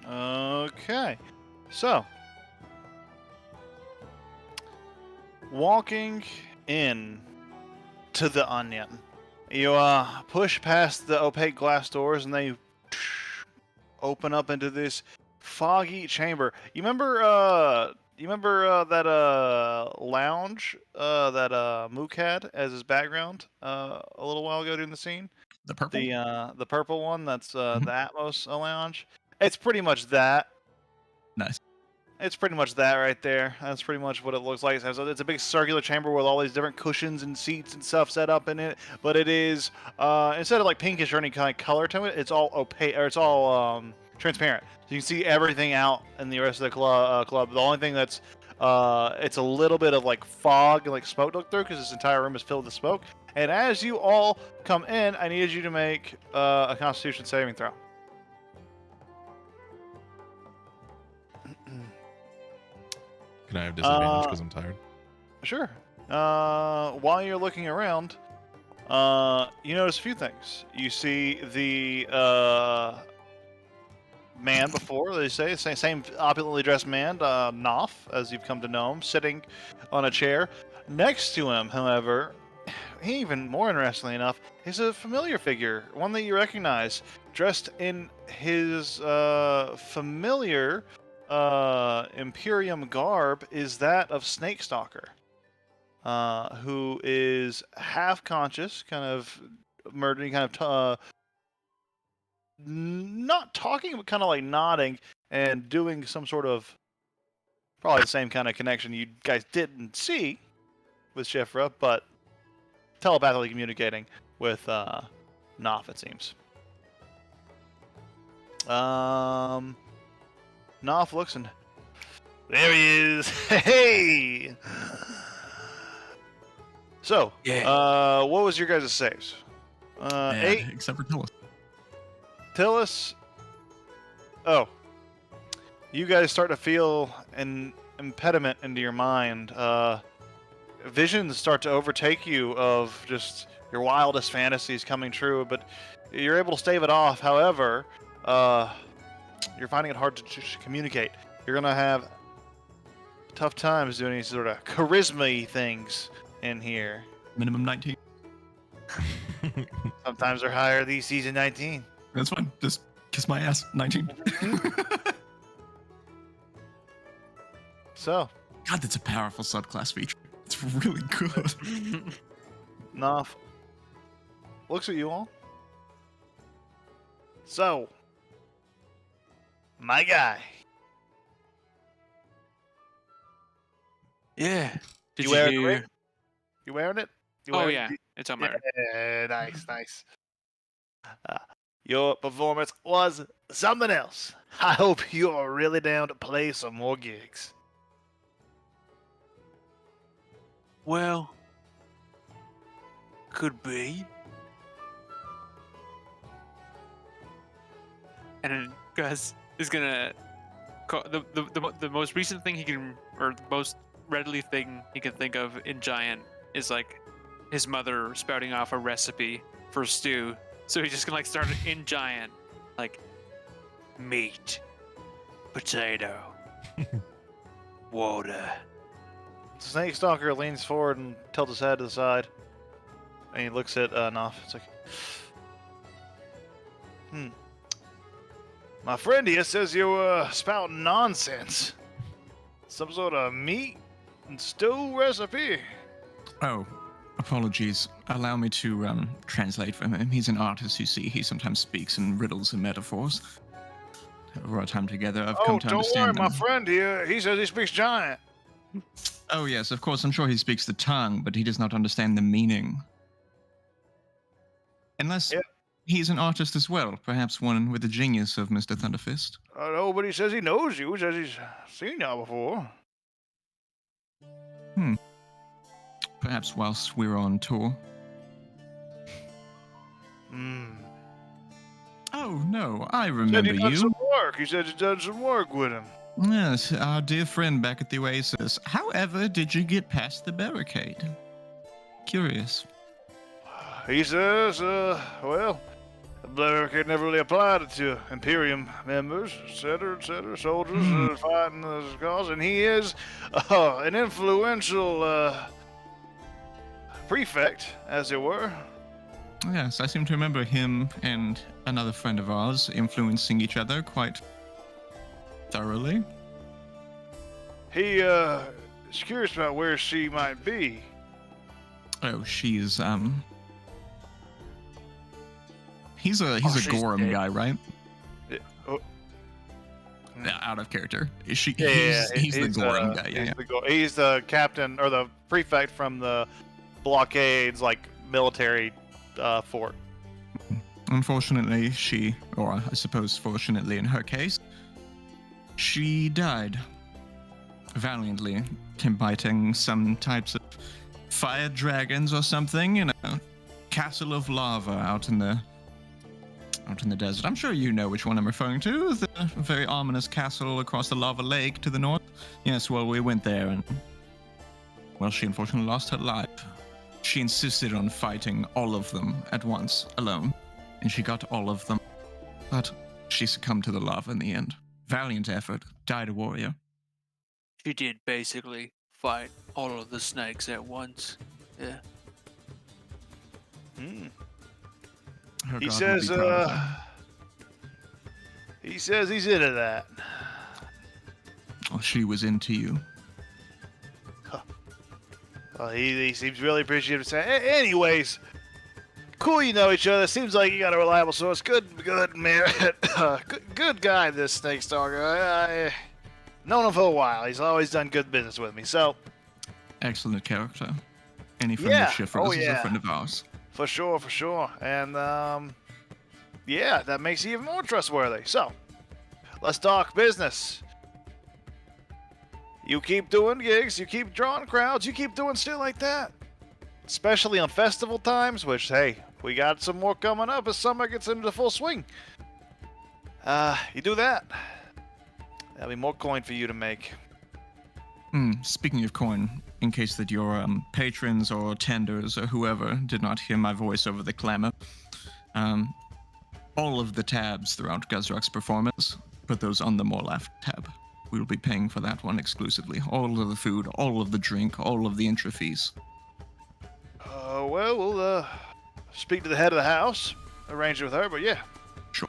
Okay. So, walking in to the onion, you push past the opaque glass doors and they open up into this foggy chamber. You remember that lounge that Mook had as his background a little while ago during the scene? The purple? The purple one, that's Mhm. the Atmos lounge. It's pretty much that. Nice. It's pretty much that right there. That's pretty much what it looks like. It's a big circular chamber with all these different cushions and seats and stuff set up in it. But it is instead of like pinkish or any kind of color to it, it's all opaque or it's all transparent. So you can see everything out in the rest of the club. The only thing that's it's a little bit of like fog and like smoke to look through because this entire room is filled with smoke. And as you all come in, I need you to make a Constitution saving throw. Can I have disadvantage because I'm tired? Sure. While you're looking around, you notice a few things. You see the man before, they say, same opulently dressed man, Noth, as you've come to know him, sitting on a chair. Next to him, however, even more interestingly enough, is a familiar figure, one that you recognize, dressed in his familiar Imperium garb is that of Snakestalker, who is half conscious, kind of murdering, kind of not talking, but kind of like nodding and doing some sort of probably the same kind of connection you guys didn't see with Shifra, but telepathically communicating with Noth, it seems. Knopf looks and there he is. Hey. So, what was your guys' saves? Yeah, 8. except for Tillis. Tillis. Oh, you guys start to feel an impediment into your mind. Visions start to overtake you of just your wildest fantasies coming true, but you're able to stave it off. However, you're finding it hard to communicate. You're gonna have tough times doing any sort of charisma-y things in here. Minimum 19. Sometimes they're higher these season 19. That's fine. Just kiss my ass. 19. So, God, that's a powerful subclass feature. It's really good. Knopf looks at you all. So, my guy. Yeah. Did You you wearing hear? it? You wearing it? You Oh wearing yeah, it? it's on my. Yeah, nice. Your performance was something else. I hope you are really down to play some more gigs. Well, could be. And then Gus is gonna call the most recent thing he can, or the most readily thing he can think of in Giant is like his mother spouting off a recipe for stew. So he's just gonna like start it in Giant, like meat, potato, water. Snake Stalker leans forward and tilts his head to the side. And he looks at Knopf. It's like, my friend here says you're spouting nonsense. Some sort of meat and stew recipe. Oh, apologies. Allow me to translate for him. He's an artist, you see. He sometimes speaks in riddles and metaphors. Over our time together, I've come to don't worry, understand my them. friend here. He says he speaks Giant. Oh, yes, of course. I'm sure he speaks the tongue, but he does not understand the meaning. Unless Yeah. he's an artist as well, perhaps one with the genius of Mr. Thunderfist. I know, but he says he knows you. He says he's seen you before. Perhaps whilst we're on tour. Oh, no, I Said remember he done you. some work. He said you done some work with him. Yes, our dear friend back at the Oasis. However, did you get past the barricade? Curious. He says, well, the barricade never really applied to Imperium members, etc., soldiers fighting the cause, and he is an influential prefect, as it were. Yes, I seem to remember him and another friend of ours influencing each other quite thoroughly. He is curious about where she might be. Oh, she's He's a she's Gorham dead. guy, right? Yeah, oh. Yeah, out of character. He's the he's Gorham guy. Yeah, He's the captain or the prefect from the blockade's like military fort. Unfortunately, or I suppose fortunately in her case, she died valiantly, combating some types of fire dragons or something in a castle of lava out in the desert. I'm sure you know which one I'm referring to. The very ominous castle across the lava lake to the north. Yes, well, we went there and, well, she unfortunately lost her life. She insisted on fighting all of them at once, alone, and she got all of them. But she succumbed to the lava in the end. Valiant effort. Died a warrior. She did basically fight all of the snakes at once. Yeah. Her He god would says, be proud of her. he says he's into that. Well, she was into you. Well, he seems really appreciative. Anyways, cool you know each other. Seems like you got a reliable source. Good man. good guy, this Snake Stalker. I known him for a while. He's always done good business with me. So, Excellent character. Any friend Yeah. of Schiffer's Oh, is a yeah. friend of ours. for sure. And, yeah, that makes you even more trustworthy. So, let's talk business. You keep doing gigs, you keep drawing crowds, you keep doing shit like that. Especially on festival times, which, hey, we got some more coming up as summer gets into full swing. You do that. There'll be more coin for you to make. Speaking of coin, in case that your patrons or tenders or whoever did not hear my voice over the clamor, all of the tabs throughout Guzrak's performance, put those on the Morlaugh tab. We will be paying for that one exclusively. All of the food, all of the drink, all of the entry fees. Well, we'll speak to the head of the house, arrange it with her, but yeah. Sure.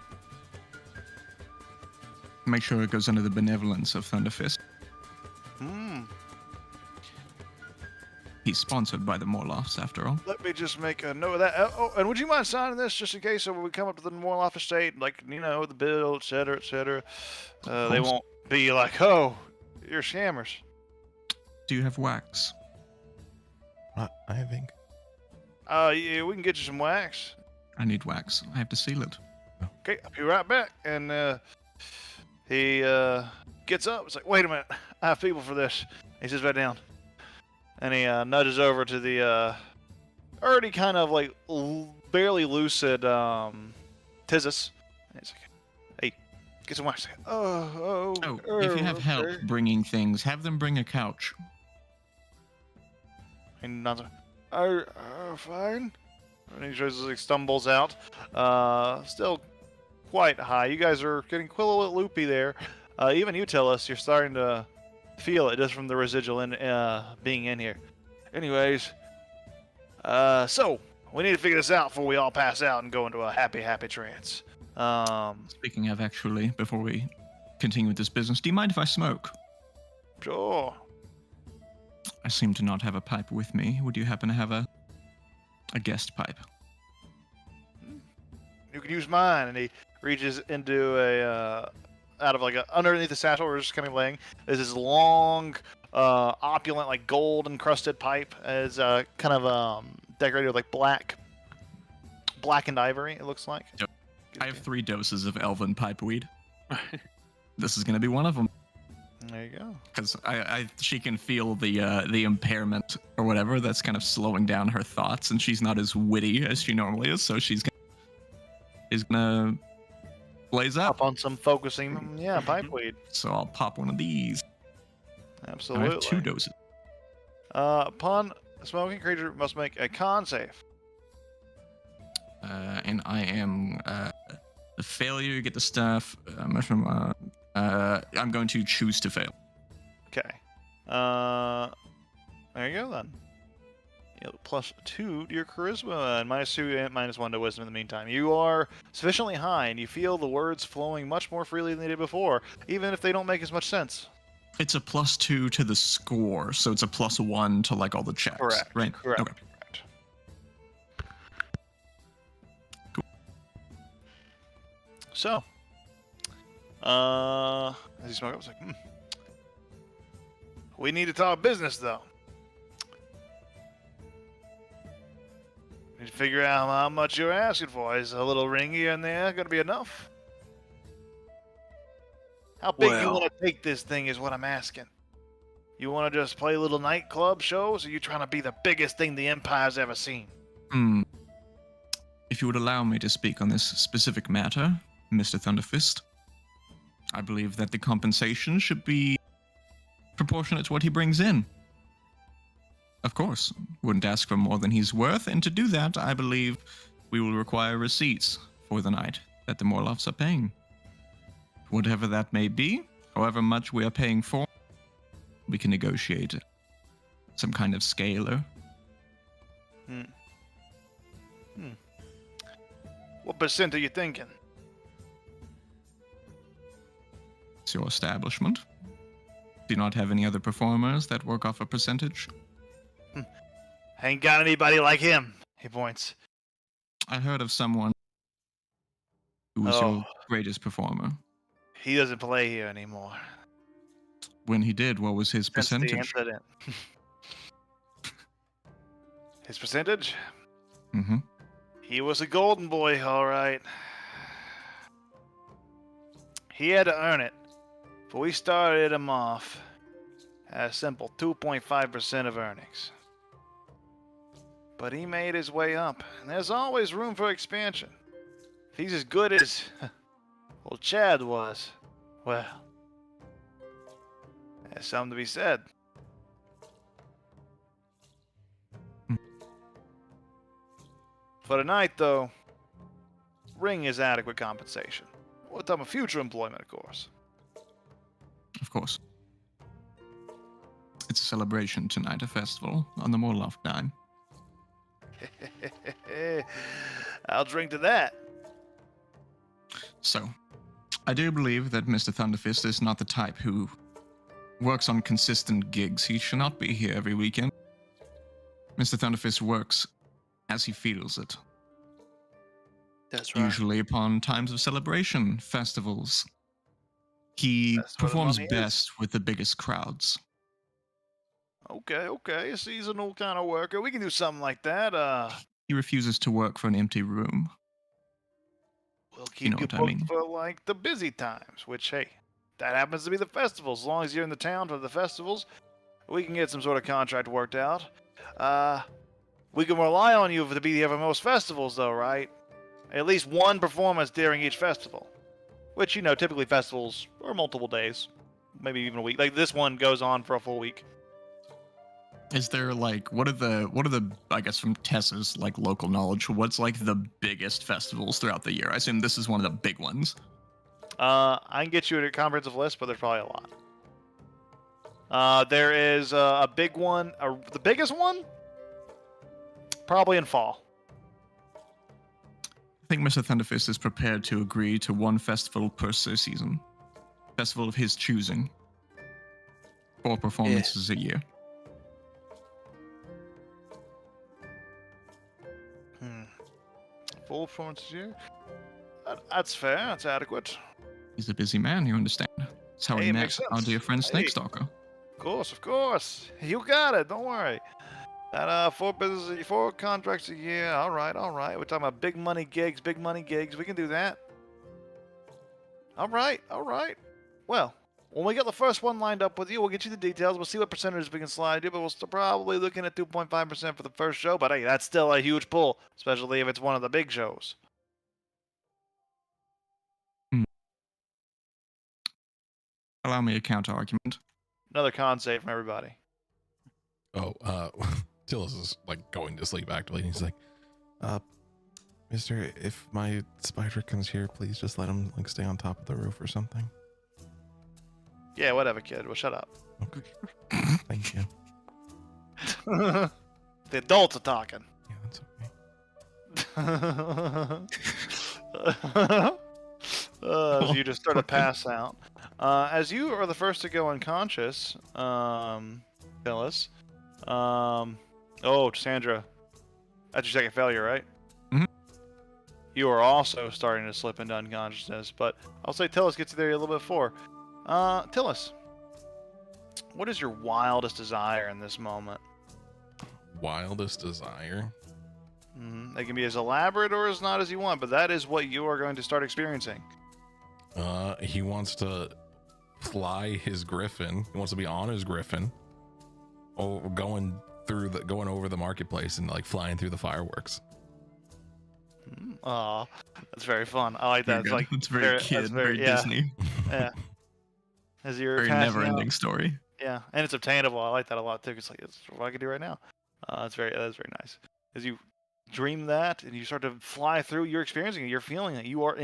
Make sure it goes under the benevolence of Thunderfist. He's sponsored by the Morlaughs, after all. Let me just make a note of that. Oh, and would you mind signing this just in case when we come up to the Morlaugh estate, like, you know, the bill, et cetera, et cetera. They won't be like, oh, you're scammers. Do you have wax? I think. Yeah, we can get you some wax. I need wax. I have to seal it. Okay, I'll be right back. And he gets up. It's like, wait a minute, I have people for this. He sits back down. And he nudges over to the already kind of like barely lucid Tizus. And he's like, hey, get some wax. If you have help bringing things, have them bring a couch. And nods. Fine. And he just like stumbles out. Still quite high. You guys are getting quite a little loopy there. Even you tell us you're starting to feel it just from the residual being in here. Anyways, so we need to figure this out before we all pass out and go into a happy trance. Speaking of, actually, before we continue with this business, do you mind if I smoke? Sure. I seem to not have a pipe with me. Would you happen to have a guest pipe? You can use mine. And he reaches into a out of like underneath the satchel, we're just kind of laying. There's this long, opulent, like gold encrusted pipe, as kind of decorated with like blackened ivory. It looks like. Yep. I have 3 doses of elven pipe weed. This is gonna be one of them. There you go. Because she can feel the impairment or whatever that's kind of slowing down her thoughts, and she's not as witty as she normally is, so she's gonna blaze up on some focusing, pipe weed. So I'll pop one of these. Absolutely. I have 2 doses. Upon smoking, creature must make a con save. And I am the failure. You get the stuff. I'm going to choose to fail. Okay. There you go then. +2 to your charisma and -2 and -1 to wisdom in the meantime. You are sufficiently high and you feel the words flowing much more freely than they did before, even if they don't make as much sense. It's a +2 to the score, so it's a +1 to like all the checks. Correct. Right? Correct. Okay. Correct. Cool. So, as he smoked, I was like, we need to talk business though. Need to figure out how much you're asking for. Is a little ring here and there going to be enough? How big you want to take this thing is what I'm asking. You want to just play little nightclub shows, or are you trying to be the biggest thing the Empire's ever seen? If you would allow me to speak on this specific matter, Mr. Thunderfist, I believe that the compensation should be proportionate to what he brings in. Of course, wouldn't ask for more than he's worth, and to do that, I believe we will require receipts for the night that the Morlaughs are paying. Whatever that may be, however much we are paying for, we can negotiate some kind of scaler. What percent are you thinking? It's your establishment. Do you not have any other performers that work off a percentage? Ain't got anybody like him, he points. I heard of someone who was your greatest performer. He doesn't play here anymore. When he did, what was his Since the percentage? incident. His percentage? Mm-hmm. He was a golden boy, all right. He had to earn it. But we started him off at a simple 2.5% of earnings. But he made his way up, and there's always room for expansion. If he's as good as old Chad was, well, there's something to be said. For tonight, though, ring is adequate compensation. We'll talk about future employment, of course. Of course. It's a celebration tonight, a festival on the Morlock Dime. I'll drink to that. So, I do believe that Mr. Thunderfist is not the type who works on consistent gigs. He should not be here every weekend. Mr. Thunderfist works as he feels it. That's right. Usually upon times of celebration, festivals. He That's where the performs money is. best with the biggest crowds. Okay, a seasonal kind of worker. We can do something like that. He refuses to work for an empty room. We'll keep know you what I booked mean. for, like, the busy times, which, hey, that happens to be the festivals. As long as you're in the town for the festivals, we can get some sort of contract worked out. We can rely on you to be here for most festivals, though, right? At least one performance during each festival. Which, you know, typically festivals are multiple days. Maybe even a week. Like, this one goes on for a full week. Is there like what are the I guess from Tessa's like local knowledge, what's like the biggest festivals throughout the year? I assume this is one of the big ones. I can get you a comprehensive list, but there's probably a lot. There is a big one. The biggest one? Probably in fall. I think Mr. Thunderfist is prepared to agree to one festival per season. Festival of his choosing. 4 performances a year. Full performance a year? That's fair. That's adequate. He's a busy man, you understand. That's how Hey, he it met makes our sense. dear friend Hey. Snake Stalker. Of course. You got it. Don't worry. That 4 contracts a year. All right. We're talking about big money gigs. We can do that. All right. Well, when we get the first one lined up with you, we'll get you the details. We'll see what percentages we can slide you, but we're still probably looking at 2.5% for the first show. But hey, that's still a huge pull, especially if it's one of the big shows. Allow me a counter argument. Another con save from everybody. Oh, Tillis is like going to sleep actively. And he's like, mister, if my spider comes here, please just let him like stay on top of the roof or something. Yeah, whatever, kid. Well, shut up. Okay. Thank you. The adults are talking. Yeah, that's okay. As you just start to pass out. As you are the first to go unconscious, Phyllis. Sandra. That's your second failure, right? Mhm. You are also starting to slip into unconsciousness, but I'll say Tillis gets you there a little bit before. Tillis, what is your wildest desire in this moment? Wildest desire? They can be as elaborate or as not as you want, but that is what you are going to start experiencing. He wants to fly his griffin. He wants to be on his griffin. Oh, going over the marketplace and like flying through the fireworks. Aw, that's very fun. I like that. It's like it's very kid, that's very yeah, Disney. Yeah. As you're Very passing never-ending out. story. Yeah, and it's obtainable. I like that a lot too. It's like it's what I can do right now. That's very nice. As you dream that and you start to fly through, you're experiencing it. You're feeling it. You're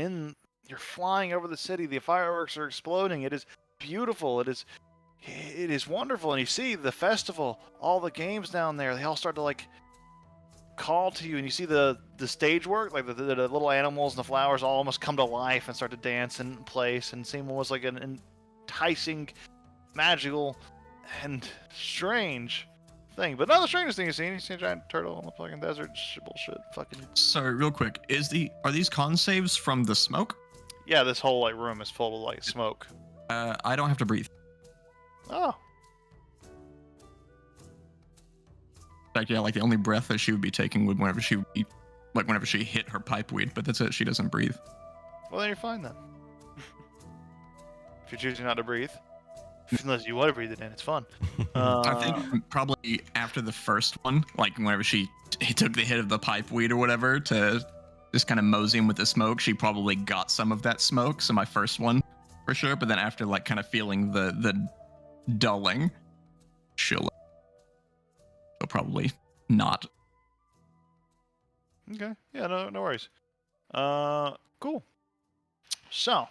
flying over the city. The fireworks are exploding. It is beautiful. It is wonderful. And you see the festival, all the games down there. They all start to like call to you, and you see the stage work, like the little animals and the flowers all almost come to life and start to dance in place, and seem almost like an enticing, magical, and strange thing. But not the strangest thing you've seen. You see a giant turtle in the fucking desert. Bullshit. Fucking. Sorry, real quick. Are these con saves from the smoke? Yeah, this whole like room is full of like smoke. I don't have to breathe. Oh. Like, yeah, like the only breath that she would be taking would whenever she hit her pipe weed, but that's it. She doesn't breathe. Well, then you're fine then. if you're choosing not to breathe. Unless you want to breathe it in, it's fun. I think probably after the first one, like whenever he took the hit of the pipe weed or whatever to just kind of mosey him with the smoke, she probably got some of that smoke. So my first one for sure, but then after like kind of feeling the dulling, she'll probably not. Okay. Yeah, no worries. Cool. So,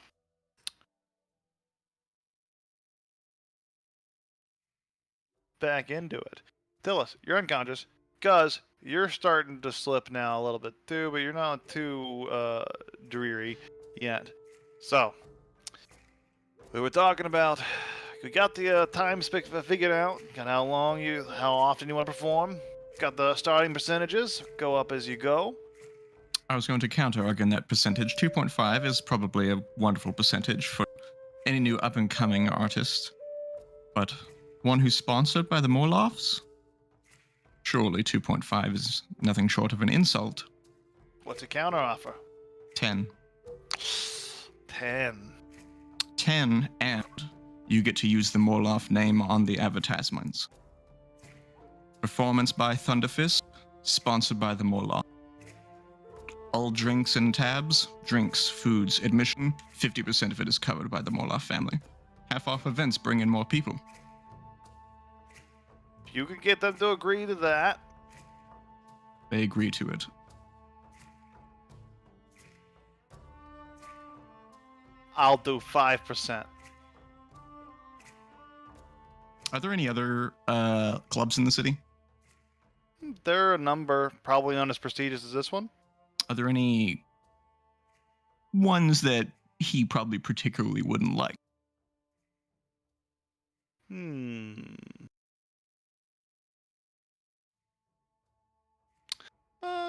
back into it. Dillis, you're unconscious. Guz, you're starting to slip now a little bit too, but you're not too dreary yet. So, we were talking about. We got the time figured out. Got how often you want to perform. Got the starting percentages. Go up as you go. I was going to counter again that percentage. 2.5 is probably a wonderful percentage for any new up-and-coming artist. But one who's sponsored by the Morlofts? Surely 2.5 is nothing short of an insult. What's a counter offer? 10. 10. 10, and you get to use the Morloff name on the advertisements. Performance by Thunderfist, sponsored by the Morloff. All drinks and tabs, drinks, foods, admission, 50% of it is covered by the Morloff family. Half off events bring in more people. You can get them to agree to that. They agree to it. I'll do 5%. Are there any other clubs in the city? There are a number, probably not as prestigious as this one. Are there any ones that he probably particularly wouldn't like?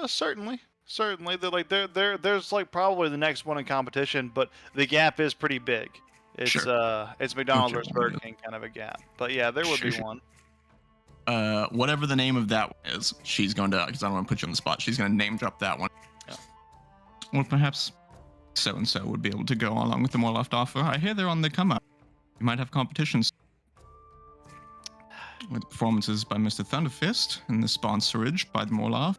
Certainly. There's like probably the next one in competition, but the gap is pretty big. It's Sure. It's McDonald's Sure. versus Burger King kind of a gap. But yeah, there would be Sure. one. Whatever the name of that one is, she's going to, because I don't want to put you on the spot, she's going to name drop that one. Yeah. Or perhaps so-and-so would be able to go along with the Morloft offer. I hear they're on the come-up. You might have competitions with performances by Mr. Thunderfist and the sponsorage by the Morloft.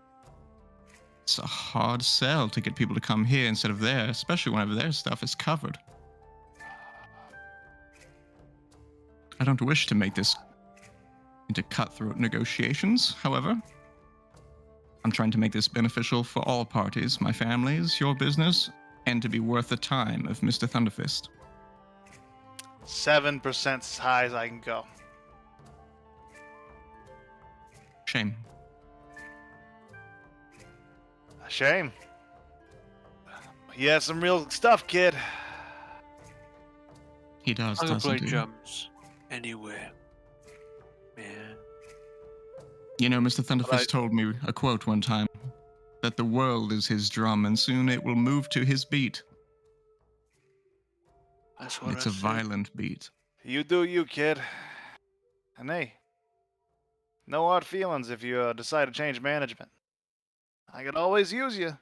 It's a hard sell to get people to come here instead of there, especially whenever their stuff is covered. I don't wish to make this into cutthroat negotiations, however. I'm trying to make this beneficial for all parties, my families, your business, and to be worth the time of Mr. Thunderfist. 7% as high as I can go. Shame. Shame. He has some real stuff, kid. He does, I can play doesn't he? drums anywhere, man. You know, Mr. But Thunderfist told me a quote one time, that the world is his drum and soon it will move to his beat. That's what It's I a said. violent beat. You do you, kid. And hey, no hard feelings if you decide to change management. I could always use you.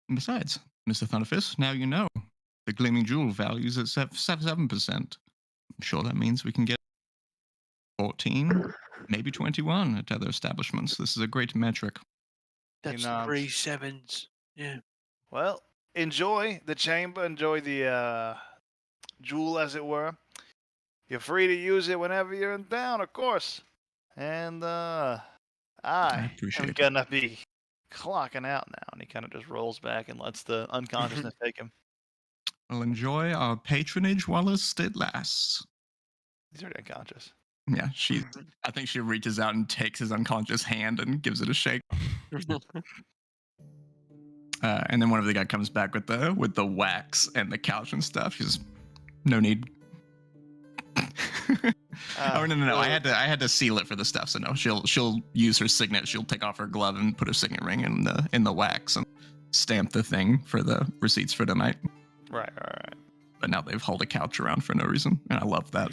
And besides, Mr. Thunderfist, now you know. The Gleaming Jewel values at 7%. I'm sure that means we can get 14, maybe 21 at other establishments. This is a great metric. That's know, 3 sevens. Yeah. Well, enjoy the chamber, enjoy the jewel, as it were. You're free to use it whenever you're in town, of course. And I appreciate am it. gonna be clocking out now. And he kind of just rolls back and lets the unconsciousness take him. Well, enjoy our patronage whilst it lasts. He's already unconscious. Yeah, I think she reaches out and takes his unconscious hand and gives it a shake. And then one of the guy comes back with the wax and the couch and stuff. She's no need. Oh no! I had to seal it for the stuff. So no, she'll use her signet. She'll take off her glove and put her signet ring in the wax and stamp the thing for the receipts for tonight. Right. But now they've hauled a couch around for no reason, and I love that.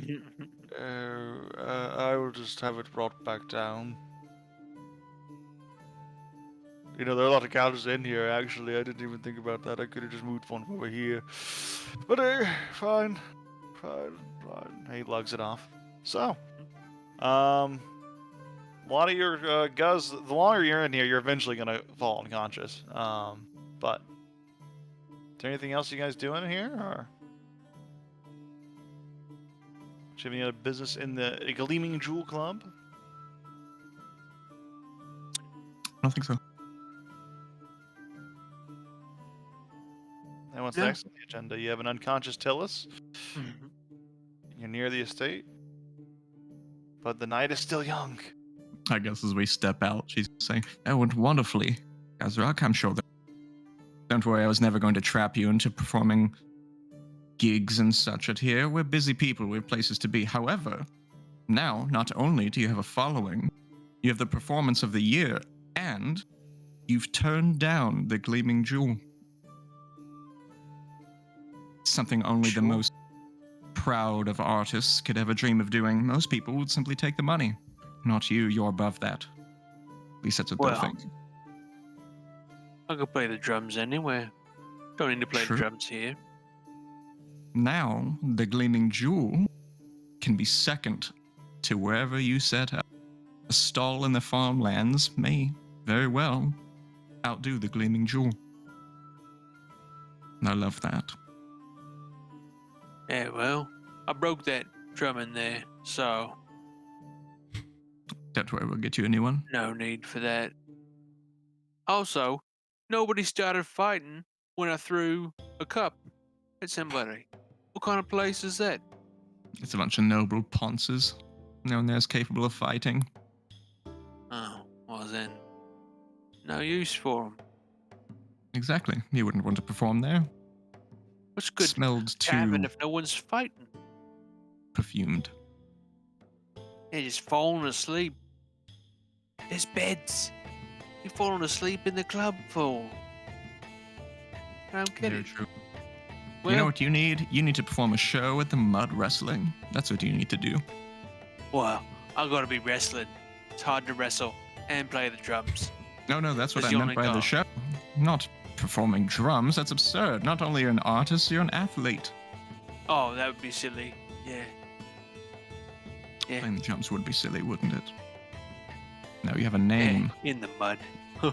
I will just have it brought back down. You know, there are a lot of couches in here, actually. I didn't even think about that. I could have just moved one over here. But, fine. He lugs it off. So, a lot of your Guz, the longer you're in here, you're eventually going to fall unconscious. But, is there anything else you guys doing here, or? Do you have any other business in the Gleaming Jewel Club? I don't think so. And what's Yeah. next on the agenda? You have an unconscious Tillis. Mhm. You're near the estate. But the night is still young. I guess as we step out, she's saying, "That went wonderfully, Gazrak. I'm sure that. Don't worry, I was never going to trap you into performing gigs and such at here. We're busy people. We have places to be. However, now, not only do you have a following, you have the performance of the year, and you've turned down the Gleaming Jewel. Something only the Sure. most proud of artists could ever dream of doing. Most people would simply take the money. Not you, you're above that. At least that's what Well, they think. I could play the drums anywhere. Don't need to play True. the drums here. Now, the Gleaming Jewel can be second to wherever you set up. A stall in the farmlands may very well outdo the Gleaming Jewel. And I love that. Yeah, well, I broke that drum in there, so Don't worry, we'll get you a new one. no need for that. Also, nobody started fighting when I threw a cup at somebody. What kind of place is that? It's a bunch of noble ponces. No one there's capable of fighting. Oh, well then, no use for them. Exactly. You wouldn't want to perform there. What's good Smelled too tavern if no one's fighting? perfumed. They're just falling asleep. There's beds. You're falling asleep in the club for. I don't get Very it. true. Well, You know what you need? You need to perform a show at the mud wrestling. That's what you need to do. well, I gotta be wrestling. It's hard to wrestle and play the drums. No, that's what That's I the meant only by the goal. show. Not performing drums. That's absurd. Not only you're an artist, you're an athlete. Oh, that would be silly. Yeah. Yeah. Playing the drums would be silly, wouldn't it? No, you have a name. In the mud. Huh.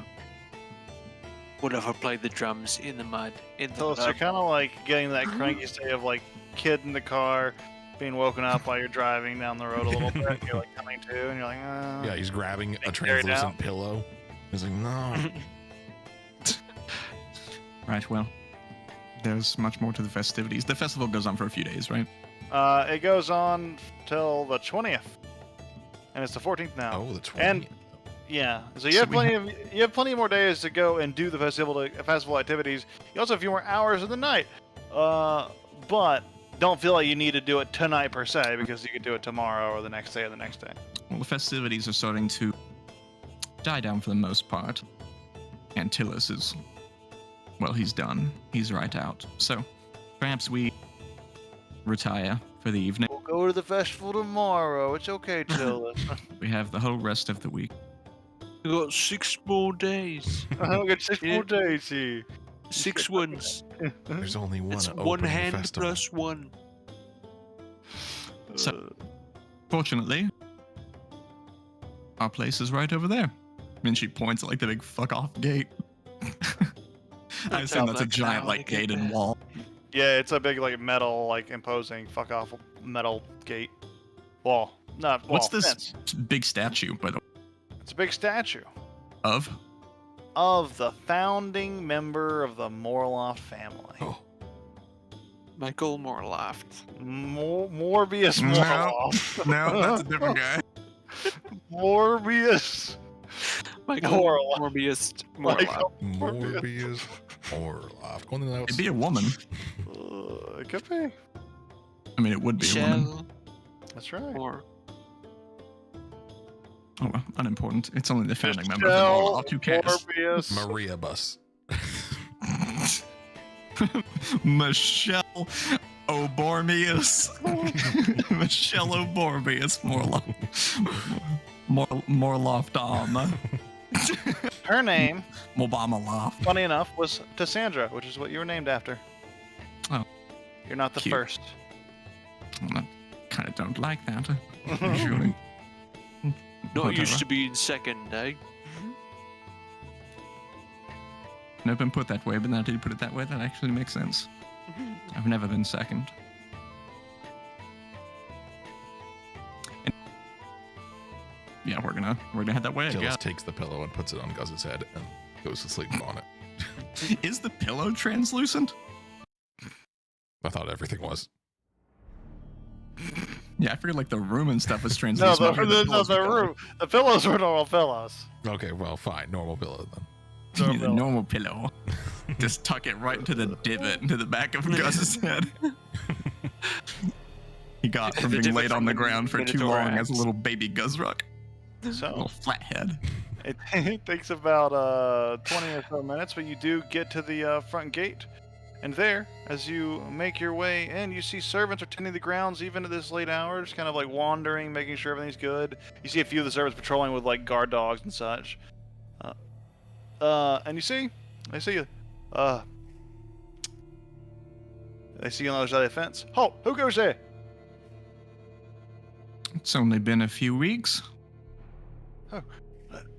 What if I played the drums in the mud? In the So you're mud. kind of like getting that cranky state of like kid in the car, being woken up while you're driving down the road a little bit. You're like coming to, and you're like, Yeah, he's grabbing a carried out. translucent pillow. He's like, no. Right, well, there's much more to the festivities. The festival goes on for a few days, right? It goes on till the 20th, and it's the 14th now. Oh, the 20th. And- Yeah, so you So have we plenty more days to go and do the festival activities. You also have a few more hours of the night, but don't feel like you need to do it tonight per se, because you could do it tomorrow or the next day or the next day. Well, the festivities are starting to die down for the most part. Antilles is, well, he's done. He's right out. So perhaps we retire for the evening. We'll go to the festival tomorrow. It's okay, Tillis. We have the whole rest of the week. We got 6 more days. I'll get 6 Yeah. more days here. 6 ones. There's only one It's opening one hand festival. plus one. So- Fortunately, our place is right over there. I mean, she points at like the big fuck off gate. I assume that's a Like, giant how like they get gated there. wall. Yeah, it's a big like metal, like imposing fuck off metal gate wall. Not wall. What's this Fence. big statue, by the way, It's a big statue of? of the founding member of the Morloff family. Oh, Michael Morloft. Morbius No. Morloff. No, that's a different guy. Morbius. Michael Morloff. Morbius Morloft. Michael Morbius. Morbius or Loft. One of those. It'd be a woman. It could be. I mean, it would be a woman. Michelle That's right. or Oh, well, unimportant. It's only the founding member of Michelle the Morlock. Who cares? Morbius. Maria Bus. Michelle Obormius. Michelle Obormius Morlock. Morloff Dom. Her name, Obama laugh. funny enough, was Cassandra, which is what you were named after. Oh. You're not the Cute. first. I kind of don't like that. Usually. Not used Whatever. to being second, eh? Never been put that way, but now that you put it that way, that actually makes sense. I've never been second. And- yeah, we're gonna head that way. I Tillis guess. takes the pillow and puts it on Guz's head and goes to sleep on it. Is the pillow translucent? I thought everything was. Yeah, I figured like the room and stuff was No, translucent. the pillows were normal pillows. Okay, well, fine. Normal pillow then. The normal pillow. Just tuck it right into the divot into the back of Gus's head. He got from The being laid divot's on the like ground for too Minotaur long as a axe. little baby Guzrock. So Little flat head. it takes about 20 or so minutes, but you do get to the front gate. And there, as you make your way in, you see servants are tending the grounds even at this late hour, just kind of like wandering, making sure everything's good. You see a few of the servants patrolling with like guard dogs and such. And I see you. They see you on the other side of the fence. Halt! Who goes there? It's only been a few weeks.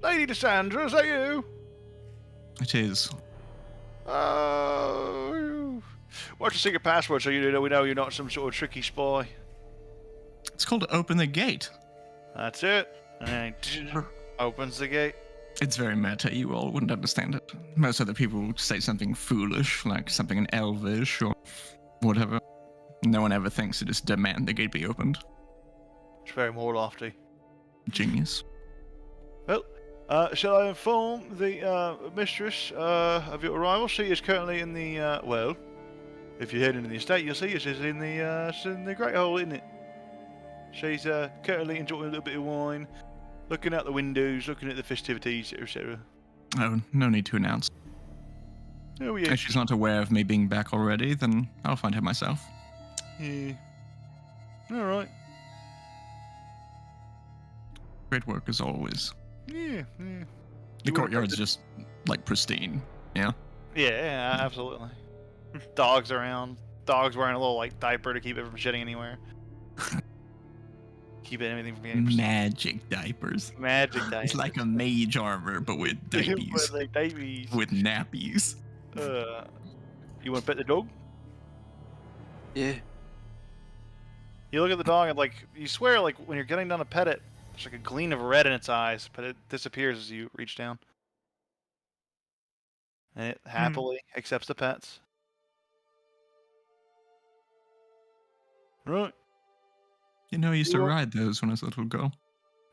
Lady Cassandra, is that you? It is. What's your secret password so we know you're not some sort of tricky spy? It's called Open the Gate. That's it. And opens the gate. It's very meta. You all wouldn't understand it. Most other people would say something foolish, like something in Elvish or whatever. No one ever thinks to just demand the gate be opened. It's very more lofty. Genius. Well, shall I inform the mistress of your arrival? She is currently in the well. If you head into the estate, you'll see she's in the Great Hall, isn't it? She's currently enjoying a little bit of wine, looking out the windows, looking at the festivities, etc. Oh, no need to announce. Oh yeah. If she's not aware of me being back already, then I'll find her myself. Yeah. All right. Great work as always. Yeah. The You wanna courtyard's put just like pristine. Yeah. Yeah, absolutely. Dogs around. Dogs wearing a little like diaper to keep it from shedding anywhere. Keep anything from getting Magic diapers. magic diapers. It's like a mage armor, but with diapies. With, like, diapies. With nappies. You want to pet the dog? Yeah. You look at the dog and like you swear like when you're getting down to pet it, there's like a gleam of red in its eyes, but it disappears as you reach down. And it happily accepts the pets. Right. You know, I used to You want- ride those when I was a little girl.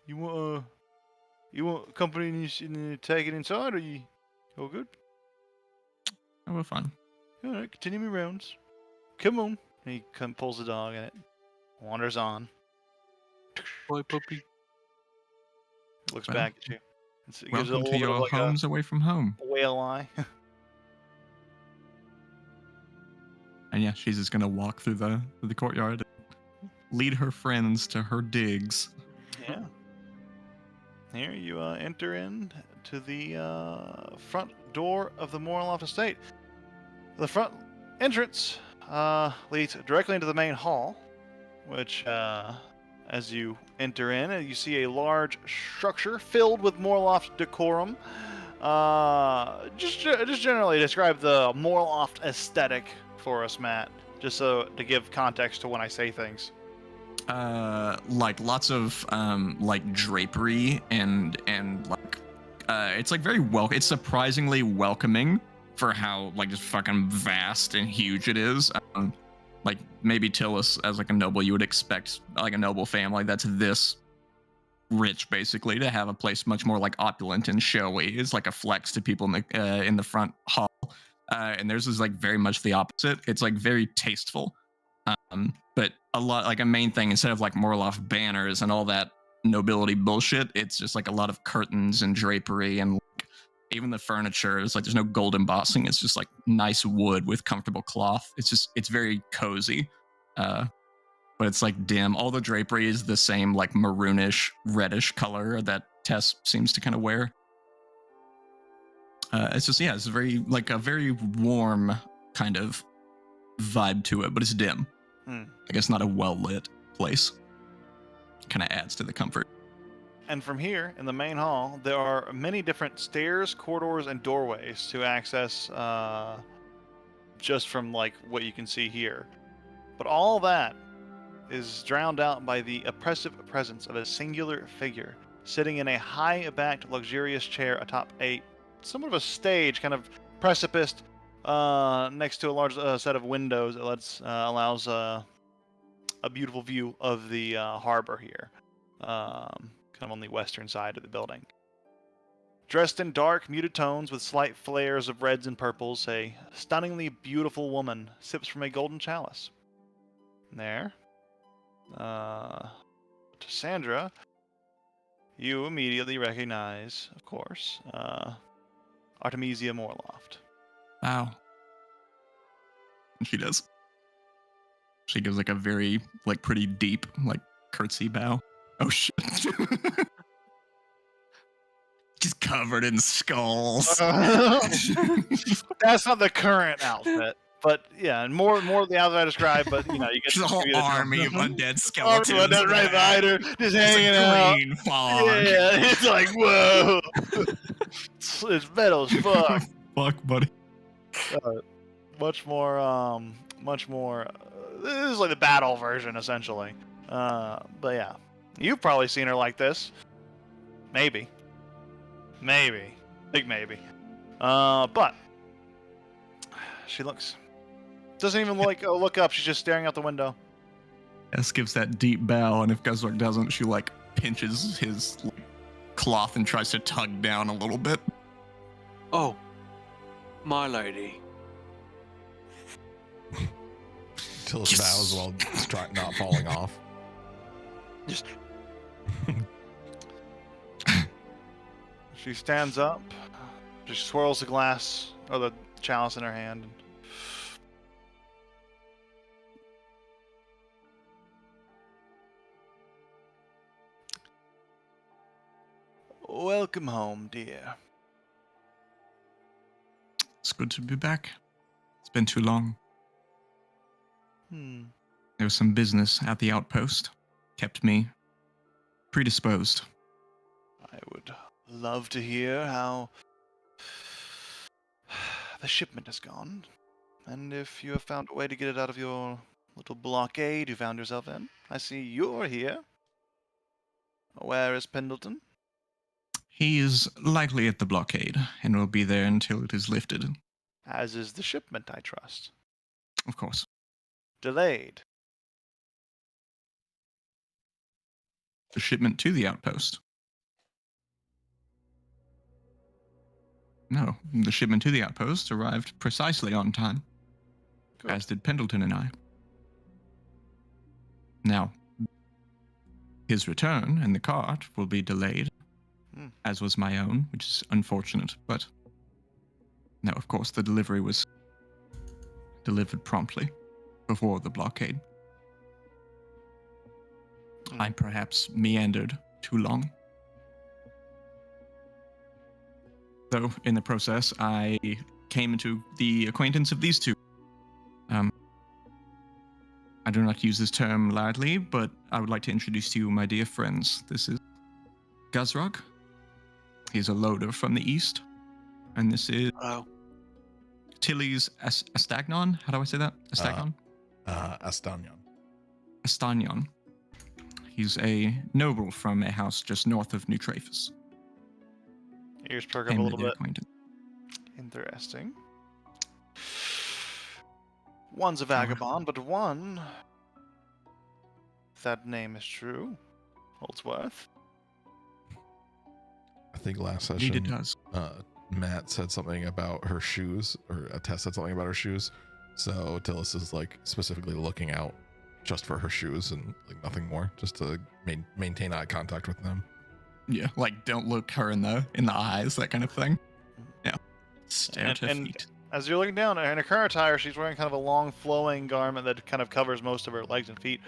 You want company in take it inside, or you all good? Oh, we're fine. All right, continue me rounds. Come on. And he pulls the dog, and it wanders on. Boy puppy. Looks Well, back at you. It gives it a Welcome little to bit of your like homes away from home. a whale eye. And yeah, she's just gonna walk through the courtyard, and lead her friends to her digs. Yeah. Here you enter in to the front door of the Morloft estate. The front entrance leads directly into the main hall, which, as you enter in, you see a large structure filled with Morloft decorum. Just generally describe the Morloft aesthetic for us, Matt, just so to give context to when I say things. Like lots of like drapery and like it's like very it's surprisingly welcoming for how like just fucking vast and huge it is. Like maybe Tillis as like a noble, you would expect like a noble family that's this rich basically to have a place much more like opulent and showy. It's like a flex to people in the front hall. And theirs is like very much the opposite. It's like very tasteful. But a lot like a main thing, instead of like Morloft banners and all that nobility bullshit, it's just like a lot of curtains and drapery, and like, even the furniture is like there's no gold embossing. It's just like nice wood with comfortable cloth. It's very cozy. But it's like dim. All the drapery is the same like maroonish, reddish color that Tess seems to kind of wear. It's just it's very like a very warm kind of vibe to it, but it's dim. Hmm. I guess not a well lit place. Kind of adds to the comfort. And from here, in the main hall, there are many different stairs, corridors, and doorways to access just from like what you can see here. But all that is drowned out by the oppressive presence of a singular figure sitting in a high-backed, luxurious chair atop a somewhat of a stage, kind of precipice, next to a large set of windows that allows a beautiful view of the harbor here, kind of on the western side of the building. Dressed in dark, muted tones with slight flares of reds and purples, a stunningly beautiful woman sips from a golden chalice. There. To Sandra, you immediately recognize, of course, Artemisia Morloft. Wow. And she does. She gives like a very like pretty deep like curtsy bow. Oh shit. Just covered in skulls. That's not the current outfit, but yeah, and more of the outfit I described. But you know, you get Just a whole the army of undead skeletons. Army of undead right behind her, just It's hanging like out. green fog. Yeah, it's like whoa. It's metal as fuck. Fuck, buddy. Much more. This is like the battle version, essentially. But yeah, you've probably seen her like this. Maybe. Big maybe. But she doesn't even look up. She's just staring out the window. S gives that deep bow, and if Guzrock doesn't, she like pinches his cloth and tries to tug down a little bit. Oh, my lady. Tillis Yes. bows while not falling off. Just She stands up. She swirls the glass or the chalice in her hand. Welcome home, dear. It's good to be back. It's been too long. There was some business at the outpost. Kept me predisposed. I would love to hear how the shipment has gone, and if you have found a way to get it out of your little blockade you found yourself in. I see you're here. Where is Pendleton? He is likely at the blockade, and will be there until it is lifted. As is the shipment, I trust. Of course. Delayed. The shipment to the outpost. No, the shipment to the outpost arrived precisely on time, Good. as did Pendleton and I. Now, his return in the cart will be delayed, as was my own, which is unfortunate, but no, of course, the delivery was delivered promptly before the blockade. I perhaps meandered too long. Though, in the process, I came into the acquaintance of these two. I do not use this term lightly, but I would like to introduce to you my dear friends. This is Guzrock. He's a loader from the east. And this is oh, Tilly's Astagnon. How do I say that? Astagnon? Astagnon. Astagnon. He's a noble from a house just north of New Traphus. Ears perk up a And little their bit. acquaintance. Interesting. One's a vagabond, but one, if that name is true, Holdsworth. I think last Indeed it session, does. Matt said something about her shoes, or Tess said something about her shoes. So Tillis is like specifically looking out just for her shoes and like nothing more, just to maintain eye contact with them. Yeah, like don't look her in the eyes, that kind of thing. Yeah. Stare at her And feet. as you're looking down, in her current attire, she's wearing kind of a long flowing garment that kind of covers most of her legs and feet.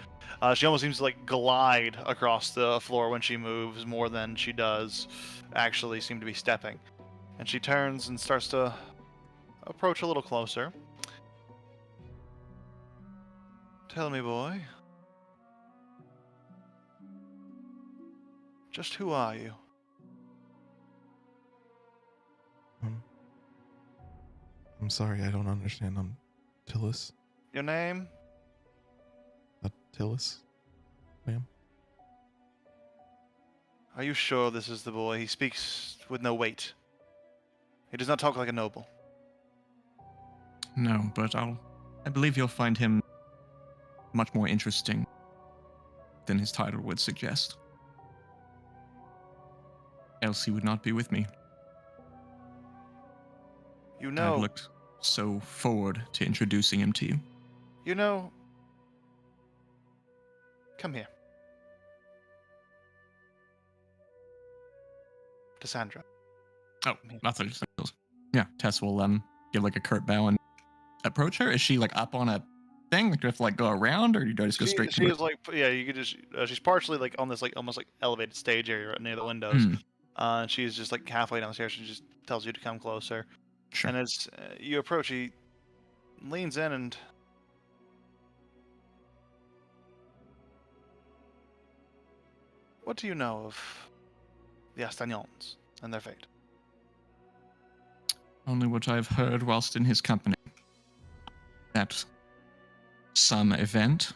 She almost seems to like glide across the floor when she moves more than she does actually seem to be stepping. And she turns and starts to approach a little closer. Tell me, boy. Just who are you? I'm sorry, I don't understand. I'm Tillis. Your name? Tillis, ma'am. Are you sure this is the boy? He speaks with no weight. He does not talk like a noble. No, but I believe you'll find him much more interesting than his title would suggest. Else he would not be with me. You I know, looked so forward to introducing him to you. you know. Come here. Cassandra. Oh, I thought you said those. Yeah, Tess will give like a curt bow and approach her. Is she like up on a thing? Like, do you have to like go around, or do you just go straight She to her? is like, yeah, you could just. She's partially like on this like almost like elevated stage area right near the windows. Hmm, And she's just like halfway downstairs. She just tells you to come closer. sure. And as you approach, he leans in and. What do you know of the Astagnons and their fate? Only what I've heard whilst in his company. That some event,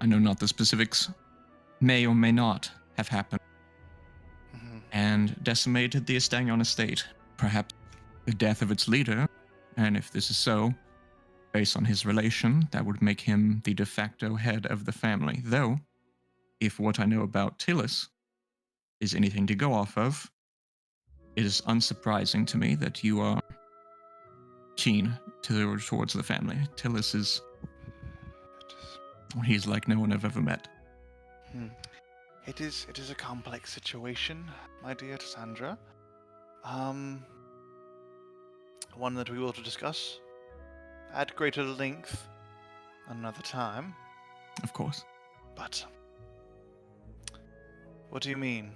I know not the specifics, may or may not have happened Mm-hmm. and decimated the Estagnon estate. Perhaps the death of its leader, and if this is so, based on his relation, that would make him the de facto head of the family. Though, if what I know about Tillis is anything to go off of, it is unsurprising to me that you are keen towards the family. Tillis is, he's like no one I've ever met. It is a complex situation, my dear Cassandra. One that we will to discuss at greater length another time. Of course. But what do you mean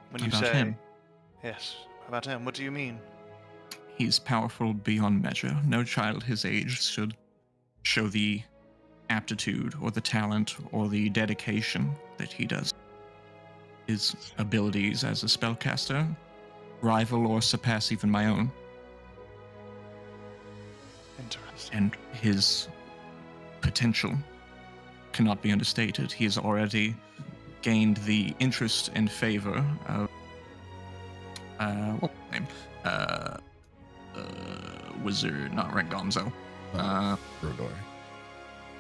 when you About say him. yes about him? What do you mean? He's powerful beyond measure. No child his age should show the aptitude or the talent or the dedication that he does. His abilities as a spellcaster rival or surpass even my own, Interesting. and his potential cannot be understated. He has already gained the interest and favor of what's his name? Wizard, not Rengonzo. Rodori.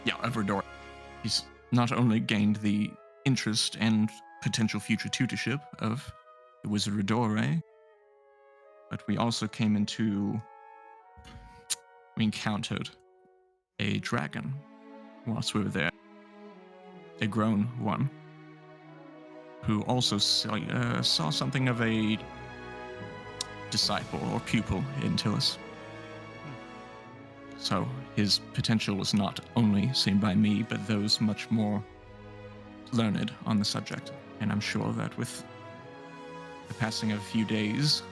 Yeah, of Rodori. He's not only gained the interest and potential future tutorship of the Wizard Rodori, but we encountered a dragon whilst we were there. A grown one, who also saw something of a disciple or pupil in Tillis. So his potential was not only seen by me, but those much more learned on the subject. And I'm sure that with the passing of a few days,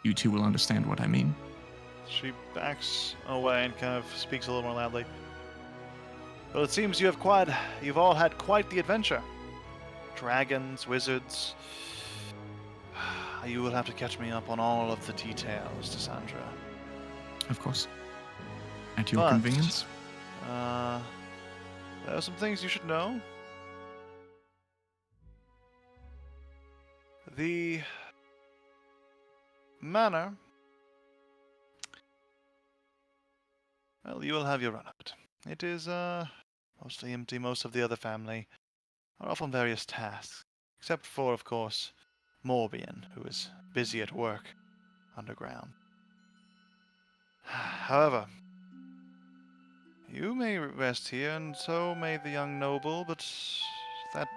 you two will understand what I mean. She backs away and kind of speaks a little more loudly. Well, it seems you've all had quite the adventure. Dragons, wizards. You will have to catch me up on all of the details, Cassandra. Of course. At your But, convenience. There are some things you should know. The manor. Well, you will have your run of it. It is, mostly empty. Most of the other family are off on various tasks. Except for, of course, Morbian, who is busy at work underground. However, you may rest here, and so may the young noble, but that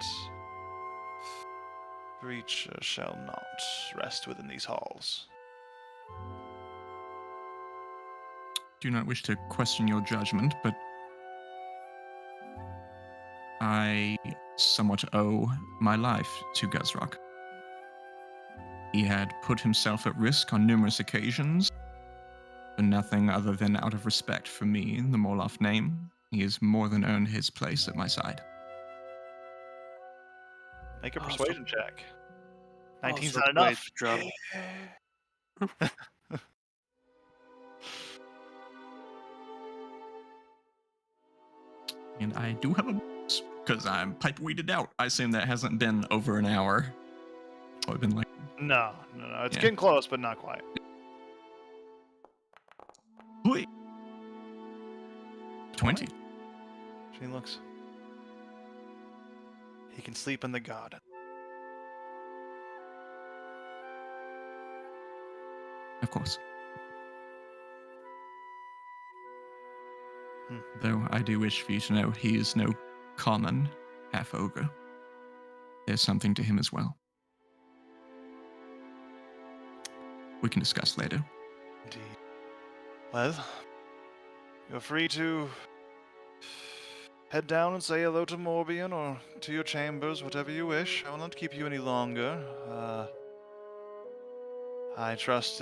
creature shall not rest within these halls. Do not wish to question your judgment, but I somewhat owe my life to Guzrock. He had put himself at risk on numerous occasions, but nothing other than out of respect for me, the Morloff name. He has more than earned his place at my side. Make a Also- persuasion check. 19's also not played enough. the drum. And I do have a bonus, because I'm pipe weeded out. I assume that hasn't been over an hour. Oh, I've been like, No. It's Yeah. getting close, but not quite. wait. 20. She looks. He can sleep in the garden. Of course. Hmm. Though I do wish for you to know he is no common half-ogre. There's something to him as well. We can discuss later. Indeed. Well, you're free to head down and say hello to Morbian or to your chambers, whatever you wish. I will not keep you any longer. I trust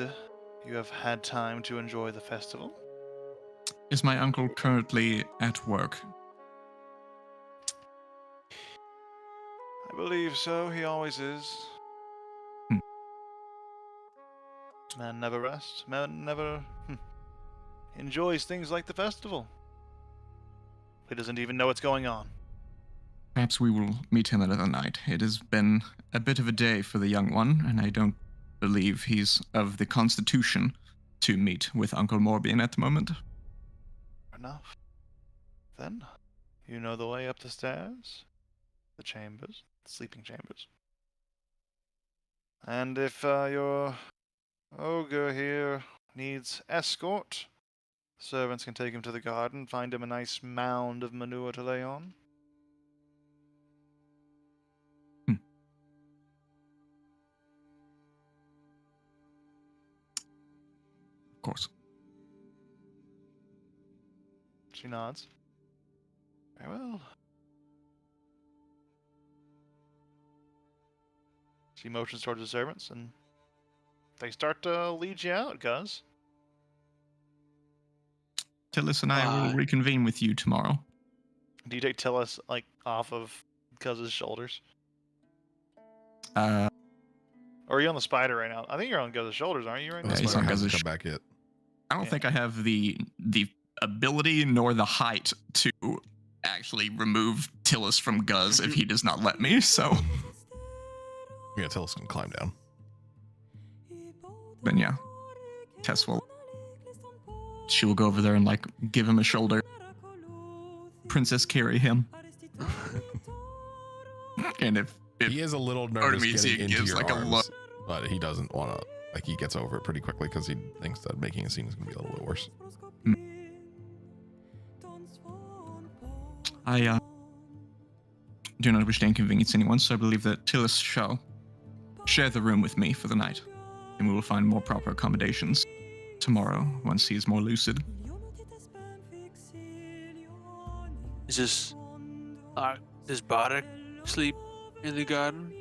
you have had time to enjoy the festival. Is my uncle currently at work? I believe so. He always is. Hmm. Man never rests. Man never enjoys things like the festival. He doesn't even know what's going on. Perhaps we will meet him another night. It has been a bit of a day for the young one, and I don't believe he's of the constitution to meet with Uncle Morbian at the moment. Fair enough. Then, you know the way up the stairs, the chambers, the sleeping chambers. And if your ogre here needs escort, servants can take him to the garden, find him a nice mound of manure to lay on. Of course. She nods. Very well. She motions towards the servants, and they start to lead you out, Guz. Tillis and I will reconvene with you tomorrow. Do you take Tillis, like, off of Guz's shoulders? Uh, Or are you on the spider right now? I think you're on Guz's shoulders, aren't you, right Yeah, now? he's Spider on hasn't Guz's come back yet. I don't Yeah. think I have the ability nor the height to actually remove Tillis from Guz if he does not let me, so Yeah, Tillis can climb down. then yeah. Tess will she will go over there and like give him a shoulder. Princess carry him. And if He is a little nervous Artemisia getting into gives, your like, a arms, look. but he doesn't want to. Like, he gets over it pretty quickly because he thinks that making a scene is going to be a little bit worse. I do not wish to inconvenience anyone, so I believe that Tillis shall share the room with me for the night, and we will find more proper accommodations tomorrow once he is more lucid. Is this does Bardic sleep in the garden?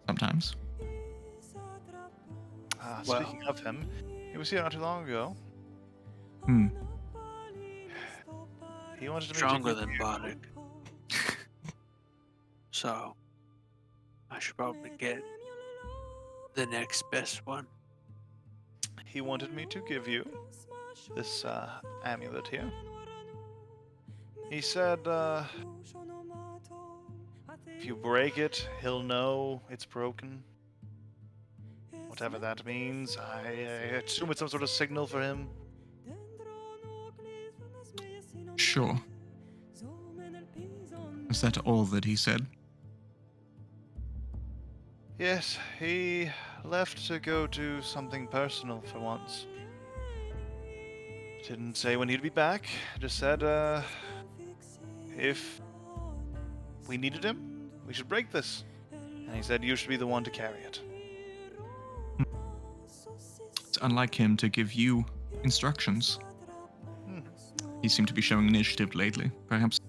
Sometimes. Well- Speaking of him, he was here not too long ago. Hmm. He wanted to Stronger meet than you. Bardic. So I should probably get the next best one. He wanted me to give you this amulet here. He said, if you break it, he'll know it's broken. Whatever that means, I assume it's some sort of signal for him. Sure. Is that all that he said? Yes, he left to go do something personal for once. Didn't say when he'd be back, just said, if we needed him, we should break this. And he said you should be the one to carry it. It's unlike him to give you instructions. He seemed to be showing initiative lately. Perhaps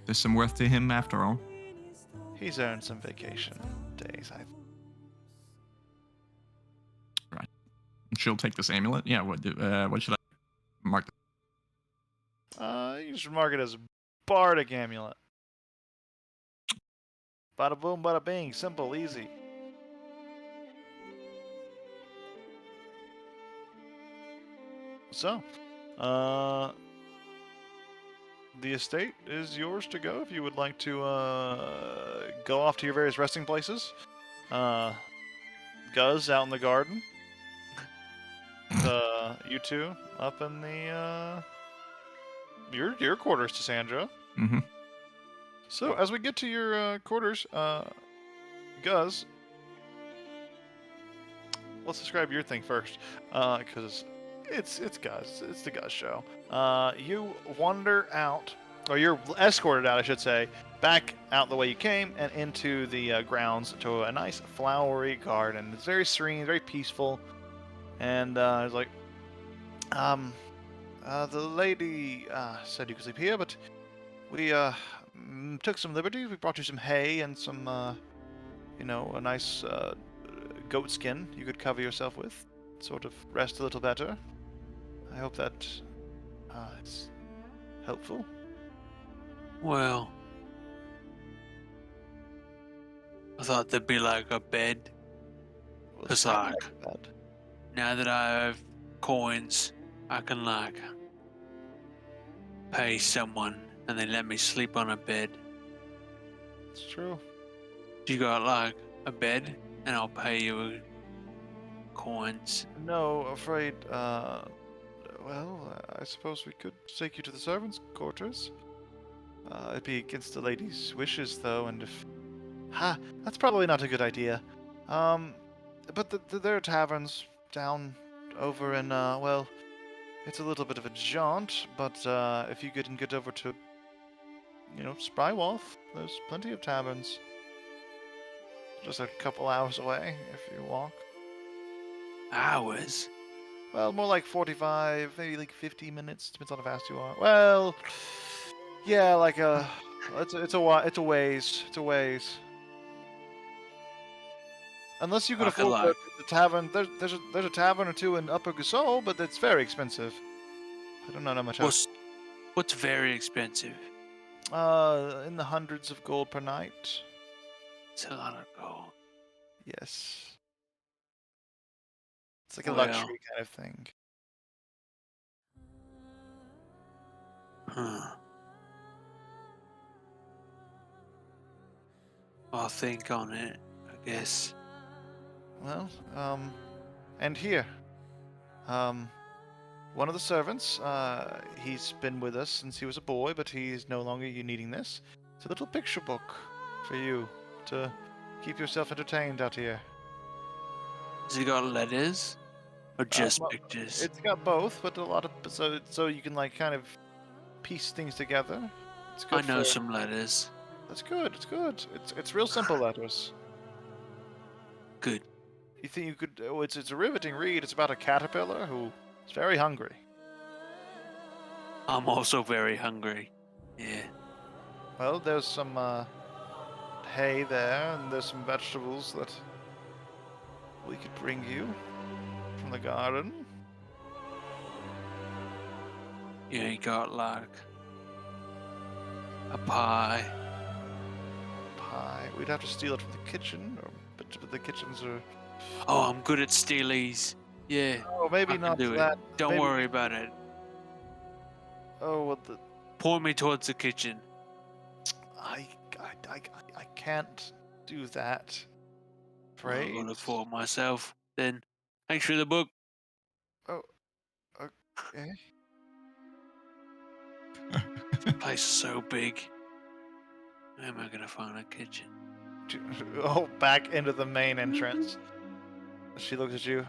there's some worth to him after all. He's earned some vacation days, I She'll take this amulet. Yeah, what should I mark? You should mark it as Bardic Amulet. Bada boom, bada bing. Simple, easy. So, the estate is yours to go if you would like to go off to your various resting places. Guz out in the garden. You two up in the your quarters, to Sandra. Mm-hmm. So as we get to your quarters, Guz, let's describe your thing first, because it's Guz. It's the Guz show. You wander out, or you're escorted out, I should say, back out the way you came and into the grounds to a nice flowery garden. It's very serene, very peaceful, and it's like, the lady said you could sleep here, but we took some liberties. We brought you some hay and some, a nice goat skin you could cover yourself with, sort of rest a little better. I hope that is helpful. Well, I thought there'd be like a bed. Well, It's not like- bad. Now that I have coins, I can like pay someone and they let me sleep on a bed. It's true. You got like a bed and I'll pay you coins. No, afraid, I suppose we could take you to the servants' quarters. It'd be against the lady's wishes, though, and if... that's probably not a good idea. But there are taverns down over in, it's a little bit of a jaunt, but if you can get over to, Sprywolf, there's plenty of taverns. Just a couple hours away, if you walk. Hours? Well, more like 45, maybe like 50 minutes. Depends on how fast you are. Well, yeah, like it's a ways. It's a ways. Unless you can I feel afford like- the tavern. There's a tavern or two in Upper Gusol, but it's very expensive. I don't know how much. What's very expensive? In the hundreds of gold per night. It's a lot of gold. Yes. It's like a Well. luxury kind of thing. Huh. I'll think on it, I guess. Well, and here, one of the servants, he's been with us since he was a boy, but he's no longer needing this. It's a little picture book for you to keep yourself entertained out here. Has he got letters? Or just well, pictures? It's got both, but a lot of so you can like kind of piece things together. It's good. I know some letters. That's good. It's good. It's real simple letters. Good. You think you could? Oh, it's a riveting read. It's about a caterpillar who is very hungry. I'm also very hungry. Yeah. Well, there's some hay there, and there's some vegetables that we could bring you from the garden. You ain't got like a pie. Pie. We'd have to steal it from the kitchen, but the kitchens are. Oh, I'm good at stealies. Yeah. Oh, maybe I can not do that. it. Don't maybe- worry about it. Oh, well, Point me towards the kitchen. I can't do that. I'm Afraid. gonna for myself. Then, thanks for the book. Eh? The place is so big. Where am I gonna find a kitchen? Oh, back into the main entrance. She looks at you.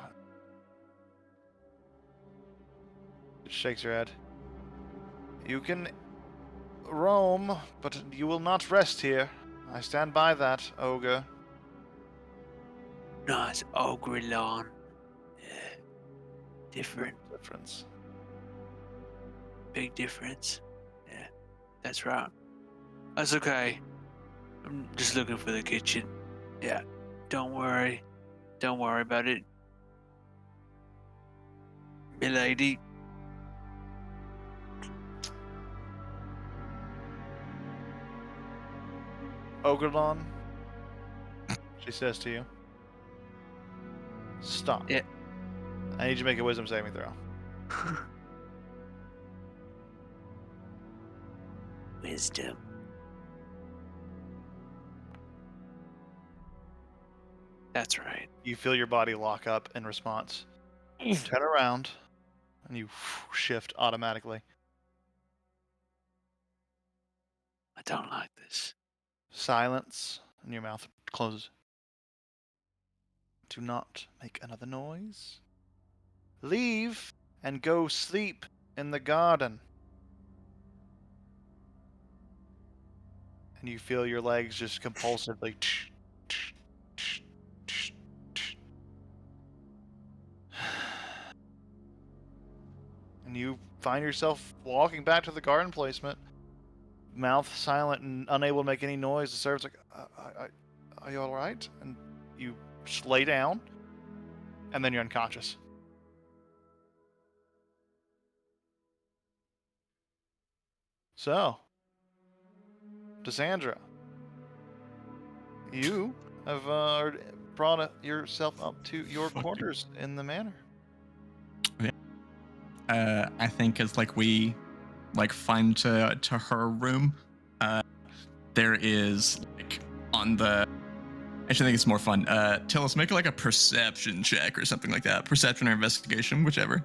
Shakes her head. You can roam, but you will not rest here. I stand by that, ogre. Nice ogre lawn. Yeah. Different. Difference. big difference. Yeah, that's right. That's okay. I'm just looking for the kitchen. Yeah, don't worry. Don't worry about it. Milady. Ogredon, she says to you, stop. Yeah. I need you to make a wisdom saving throw. Wisdom. That's right. You feel your body lock up in response. You turn around, and you shift automatically. I don't like this. Silence, and your mouth closes. Do not make another noise. Leave and go sleep in the garden. And you feel your legs just compulsively. And you find yourself walking back to the garden placement, mouth silent and unable to make any noise. The servant's like, are you all right? And you just lay down, and then you're unconscious. So, Cassandra, you have brought yourself up to your quarters in the manor. I think as like we like find to her room, there is like on the. Actually, I think it's more fun. Tell us, make like a perception check or something like that. Perception or investigation, whichever.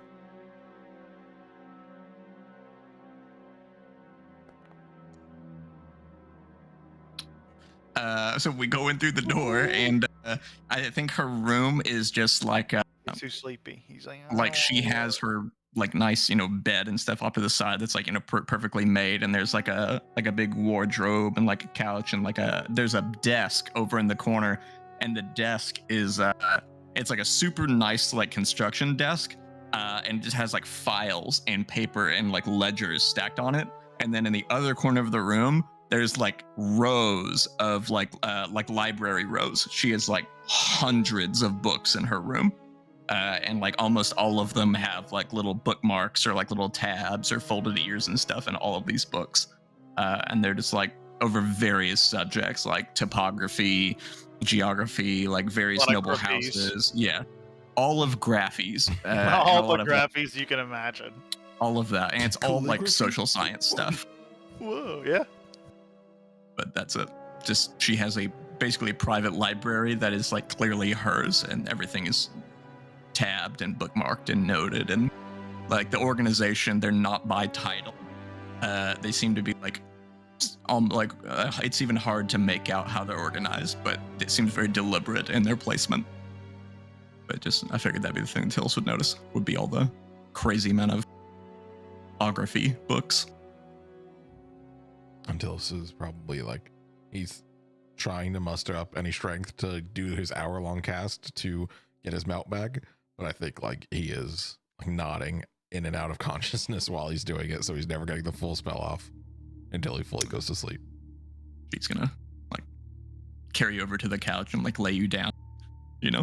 So we go in through the door, and I think her room is just like He's too sleepy. He's like she has her like nice, bed and stuff off to the side that's like perfectly made, and there's like a big wardrobe and like a couch and there's a desk over in the corner, and the desk is it's like a super nice like construction desk, and it just has like files and paper and like ledgers stacked on it. And then in the other corner of the room, there's like rows of like library rows. She has like hundreds of books in her room. And like almost all of them have like little bookmarks or like little tabs or folded ears and stuff in all of these books. And they're just like over various subjects like topography, geography, like various noble houses. Yeah. All of graphies. All the graphies you can imagine. All of that. And it's all like social science stuff. Whoa, yeah. But that's it. Just she has basically a private library that is like clearly hers, and everything is tabbed and bookmarked and noted, and like the organization, they're not by title. They seem to be like it's even hard to make out how they're organized, but it seems very deliberate in their placement. But I figured that'd be the thing Tillis would notice, would be all the crazy amount of biography books. Tillis is probably like he's trying to muster up any strength to do his hour-long cast to get his melt back. But I think like he is like nodding in and out of consciousness while he's doing it, so he's never getting the full spell off until he fully goes to sleep. She's gonna like carry you over to the couch and like lay you down.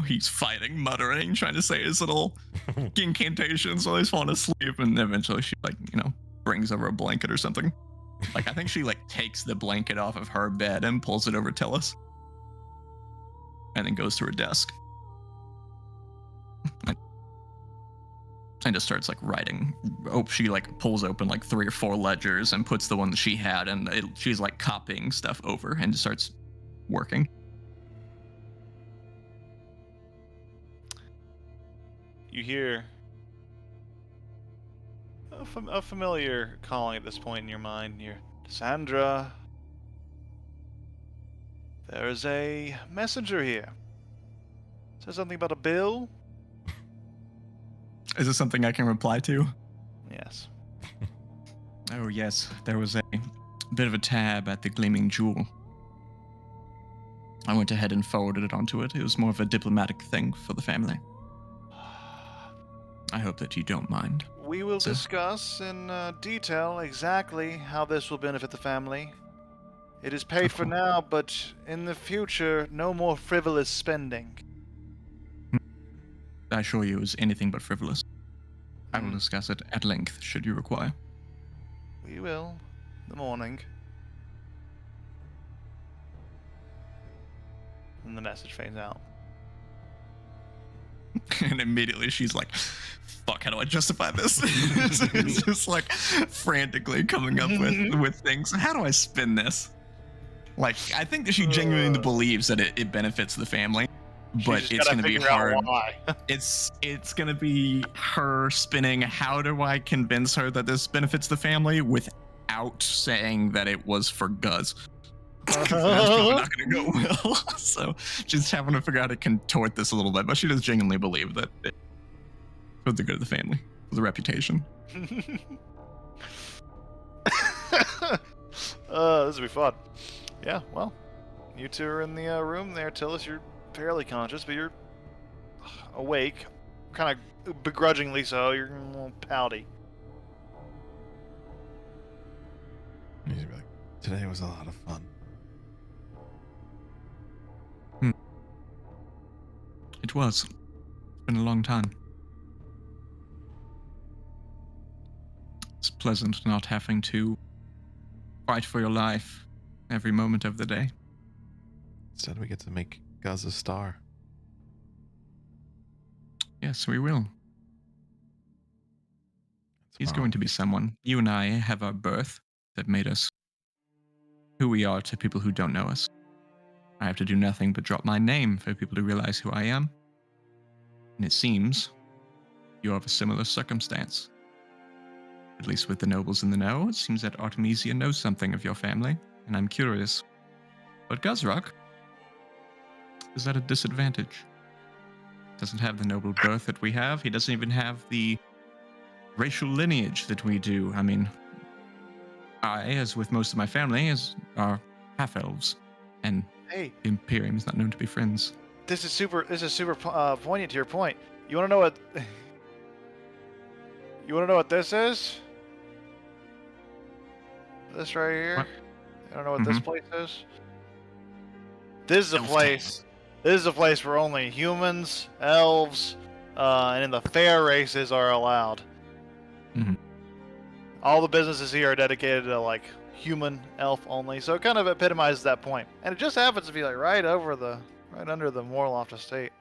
He's fighting, muttering, trying to say his little incantations while he's falling asleep, and eventually she like brings over a blanket or something. Like I think she like takes the blanket off of her bed and pulls it over Tillis, and then goes to her desk. And just starts like writing. She like pulls open like 3 or 4 ledgers and puts the one that she had, and she's like copying stuff over and just starts working. You hear a familiar calling at this point in your mind. You're Cassandra. There is a messenger here. Says something about a bill. Is this something I can reply to? Yes. Oh yes, there was a bit of a tab at the Gleaming Jewel. I went ahead and forwarded it onto it. It was more of a diplomatic thing for the family. I hope that you don't mind. We will So- discuss in detail exactly how this will benefit the family. It is paid for course. now, but in the future, no more frivolous spending. I assure you, is anything but frivolous. I will Hmm. discuss it at length, should you require. We will. In the morning. And the message fades out. And immediately she's like, fuck, how do I justify this? It's just like frantically coming up with things. How do I spin this? Like, I think that she genuinely believes that it benefits the family, She but just it's gotta going to be figure out hard. why. It's going to be her spinning. How do I convince her that this benefits the family without saying that it was for Guz? That's probably not going to go well. So she's having to figure out how to contort this a little bit, but she does genuinely believe that it's for the good of the family, for the reputation. This will be fun. Yeah, well, you two are in the room there. Tillis, you're fairly conscious, but you're awake. Kind of begrudgingly so. You're a little pouty. He's gonna be like, today was a lot of fun. It was. It's been a long time. It's pleasant not having to fight for your life every moment of the day. Instead, we get to make Guz a star. Yes, we will. He's going to be someone. You and I have our birth that made us who we are to people who don't know us. I have to do nothing but drop my name for people to realize who I am. And it seems you have a similar circumstance. At least with the nobles in the know, it seems that Artemisia knows something of your family, and I'm curious. But Guzrak is at a disadvantage. Doesn't have the noble birth that we have. He doesn't even have the racial lineage that we do. I mean, I, as with most of my family, are half-elves, and Hey, the Imperium is not known to be friends. this is super poignant to your point. You want to know what? You want to know what this is? This right here. What? You don't know what this Mhm. place is? This is a Elf place. This is a place where only humans, elves, and in the fair races are allowed. Mhm. All the businesses here are dedicated to like human, elf only, so it kind of epitomizes that point. And it just happens to be like right under the Morloft estate,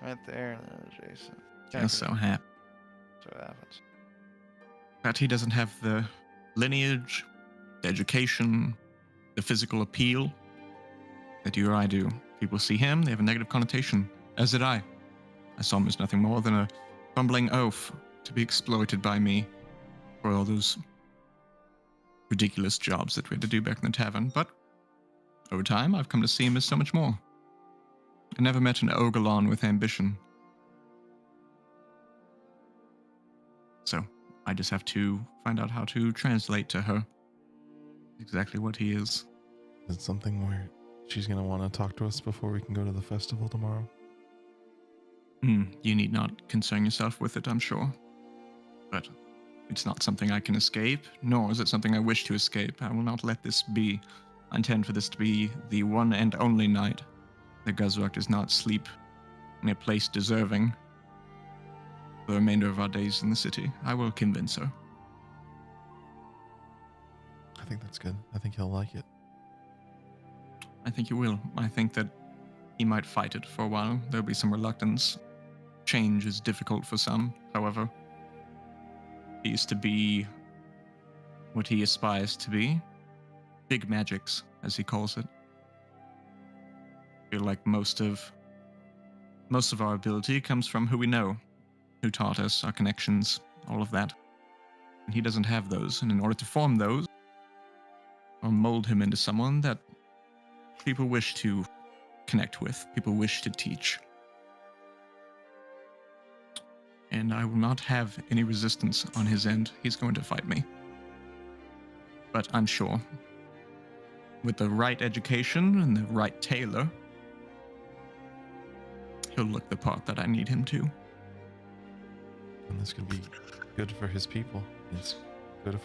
right there, adjacent. Just so happy So it happens. that he doesn't have the lineage, the education, the physical appeal that you or I do. People see him, they have a negative connotation, as did I. I saw him as nothing more than a bumbling oaf to be exploited by me for all those ridiculous jobs that we had to do back in the tavern. But over time, I've come to see him as so much more. I never met an Ogolon with ambition. So I just have to find out how to translate to her exactly what he is. Is it something where she's gonna want to talk to us before we can go to the festival tomorrow? You need not concern yourself with it, I'm sure. But it's not something I can escape, nor is it something I wish to escape. I will not let this be. I intend for this to be the one and only night that Guzrak does not sleep in a place deserving for the remainder of our days in the city. I will convince her. I think that's good. I think he'll like it. I think you will. I think that he might fight it for a while. There'll be some reluctance. Change is difficult for some, however. He used to be what he aspires to be. Big magics, as he calls it. I feel like most of our ability comes from who we know, who taught us, our connections, all of that. And he doesn't have those, and in order to form those, or mold him into someone that people wish to connect with, people wish to teach. And I will not have any resistance on his end. He's going to fight me. But I'm sure, with the right education and the right tailor, he'll look the part that I need him to. And this could be good for his people. It's good if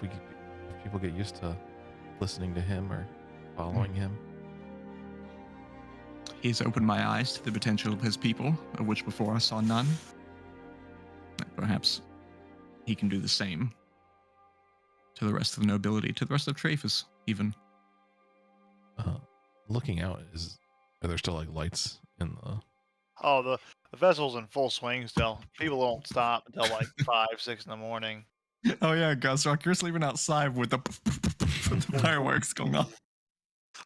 people get used to listening to him or following him. He's opened my eyes to the potential of his people, of which before I saw none. Perhaps he can do the same to the rest of the nobility, to the rest of Traphus, even. Looking out, are there still like lights in the? Oh, the festival's in full swing still. People don't stop until like 5, 6 in the morning. Oh yeah, Gusrock, you're sleeping outside with the fireworks going on.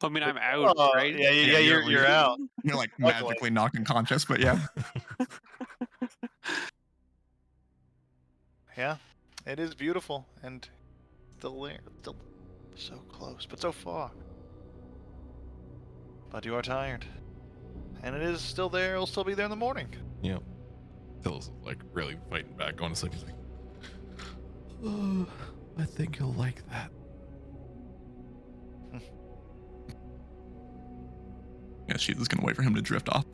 I mean, I'm out, Oh, right? yeah, Yeah, you're out. You're like Luckily. magically knocked unconscious, but yeah. Yeah, it is beautiful and still there, still so close, but so far. But you are tired, and it is still there. It'll still be there in the morning. Yeah. Phil's like really fighting back, going to sleep. He's like, oh, I think he'll like that. Yeah, she's just gonna wait for him to drift off.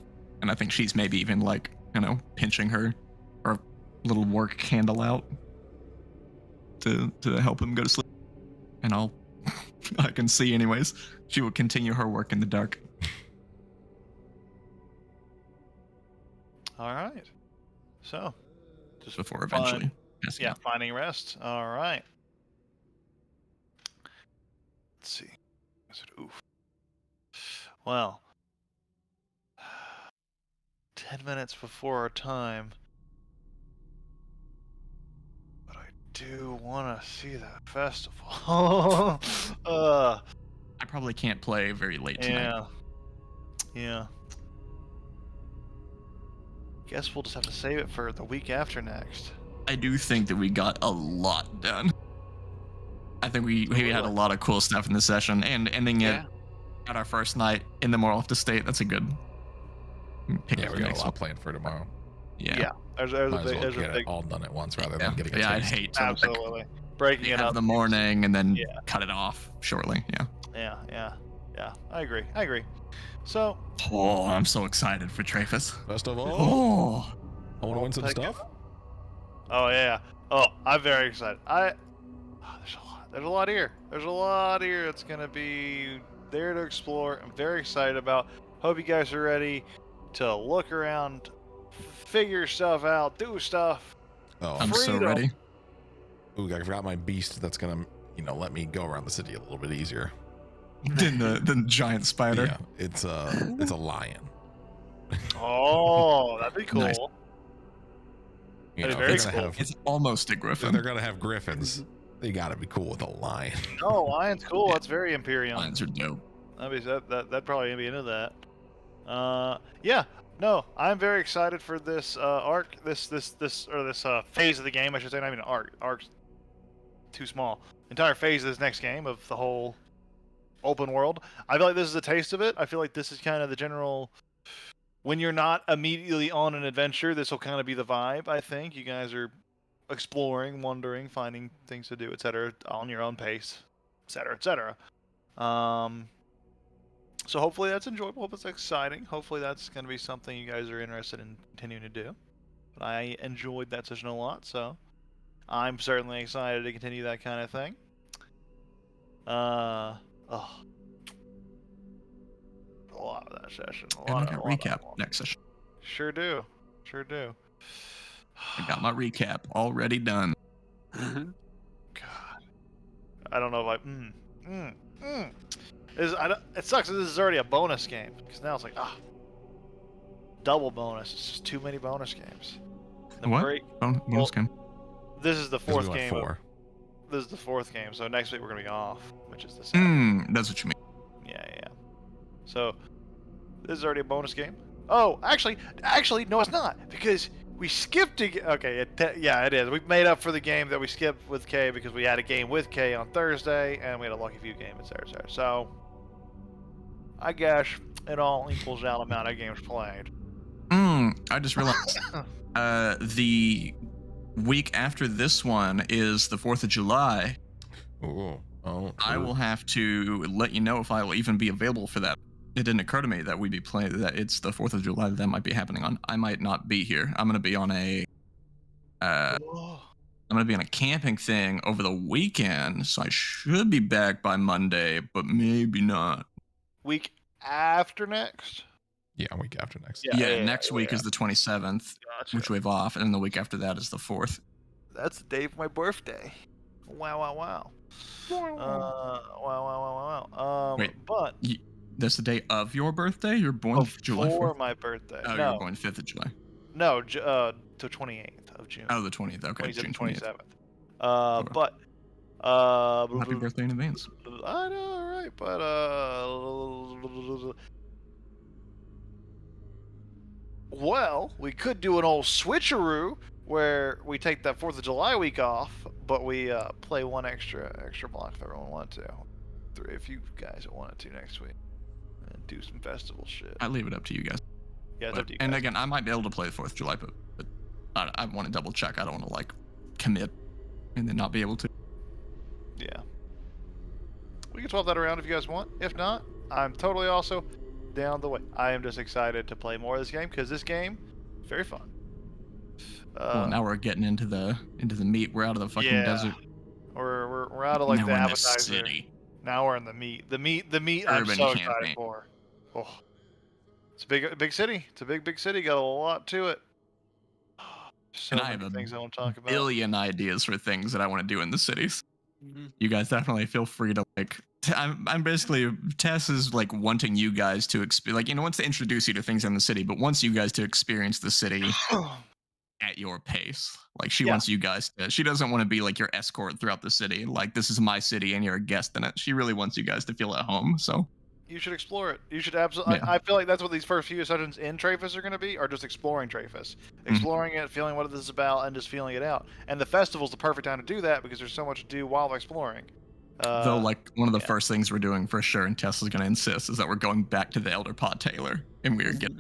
And I think she's maybe even like, pinching her little work candle out to help him go to sleep. And I can see anyways, she will continue her work in the dark. All right. So, just Before eventually passing yeah, out. finding rest. All right. Let's see. Oof. Well, 10 minutes before our time. But I do want to see that festival. I probably can't play very late tonight. Yeah. Guess we'll just have to save it for the week after next. I do think that we got a lot done. I think we had a lot of cool stuff in this session, and ending it at our first night in the Morlifta Estate. That's a good pick. Yeah, up we the got next a lot one. planned for tomorrow. Yeah. There's Might a as big, well there's get a it big, all done at once rather Yeah, than getting a I'd taste. hate to absolutely breaking it have up. the morning and then Yeah. cut it off shortly. Yeah. Yeah. I agree. So, Oh, I'm so excited for Traphus. First of all, Oh, I want to win some Take stuff. oh yeah. Oh, I'm very excited. There's a lot here. There's a lot here that's gonna be there to explore. I'm very excited about. Hope you guys are ready to look around, figure stuff out, do stuff. Oh, I'm so Freedom. ready. ooh, I forgot my beast that's gonna, let me go around the city a little bit easier. Then the giant spider. Yeah, it's a lion. Oh, that'd be cool. Nice. That'd be if very they're gonna cool. have, It's almost a if griffin. they're gonna have griffins, they gotta be cool with a lion. No, lion's cool. That's very Imperium. Lions are dope. That'd probably be into that. Yeah. No, I'm very excited for this arc, this phase of the game. I should say, not even an arc. Arc's too small. Entire phase of this next game of the whole open world. I feel like this is a taste of it. I feel like this is kind of the general. When you're not immediately on an adventure, this will kind of be the vibe. I think you guys are exploring, wandering, finding things to do, etc., on your own pace, etc. So hopefully that's enjoyable. Hope it's exciting. Hopefully that's going to be something you guys are interested in continuing to do. But I enjoyed that session a lot, so I'm certainly excited to continue that kind of thing. A lot of that session. And I got recap next session. Sure do. I got my recap already done. God, I don't know if it sucks that this is already a bonus game, because now it's like, double bonus. It's just too many bonus games. The What? break- Bonus game. This is the 'Cause we fourth went game. 4. This is the fourth game, so next week we're gonna be off, which is the second. That's what you mean. Yeah. So this is already a bonus game. Oh, actually, no, it's not, because we skipped a. Okay, it is. We made up for the game that we skipped with Kay because we had a game with Kay on Thursday, and we had a Lucky Few game, etc. So I guess it all equals out amount of games played. I just realized the week after this one is the 4th of July. Ooh. Oh. I will have to let you know if I will even be available for that. It didn't occur to me that we'd be playing, that it's the 4th of July that might be happening on. I might not be here. I'm going to be on a Whoa. I'm gonna be on a camping thing over the weekend, so I should be back by Monday, but maybe not. Week after next? Yeah, week after next. Yeah, next week is the 27th, Gotcha. which we have off, and then the week after that is the 4th. That's the day of my birthday. Wow, wow, wow. Wow. Wait. But That's the day of your birthday? You're born July before 4th? my birthday. Oh, no, you're born 5th of July. no, to 28th of June. Oh, the 20th. Okay, 27th, June 20th. 27th. But Happy birthday in advance. I know, right? But well, we could do an old switcheroo where we take that 4th of July week off, but we play one extra block if everyone wanted to. 3 if you guys wanted to next week, and do some festival shit. I leave it up to you guys. Yeah, it's up to you And guys. again, I might be able to play the 4th of July, but I want to double check. I don't want to like commit and then not be able to. Yeah. We can swap that around if you guys want. If not, I'm totally also down the way. I am just excited to play more of this game because this game is very fun. Well, now we're getting into the meat. We're out of the fucking yeah. desert. We're out of like now the we're in the appetizer. city. Now we're in the meat. The meat I'm Urban so campaign. excited for. Oh. It's a big city. It's a big city. Got a lot to it. So And I many have a things I want to talk about. billion ideas for things that I want to do in the cities. Mhm. You guys definitely feel free to like. I'm basically Tess is like wanting you guys to like wants to introduce you to things in the city, but wants you guys to experience the city at your pace. Like she Yeah. wants you guys to. She doesn't want to be like your escort throughout the city. Like this is my city and you're a guest in it. She really wants you guys to feel at home. So You should explore it. You should absolutely. Yeah. I feel like that's what these first few sessions in Traphis are going to be, are just exploring Traphis, exploring it, feeling what this is about, and just feeling it out. And the festival's the perfect time to do that because there's so much to do while exploring. though, like one of the yeah. first things we're doing for sure, and Tesla's gonna insist, is that we're going back to the Elder Pot Taylor, and we're getting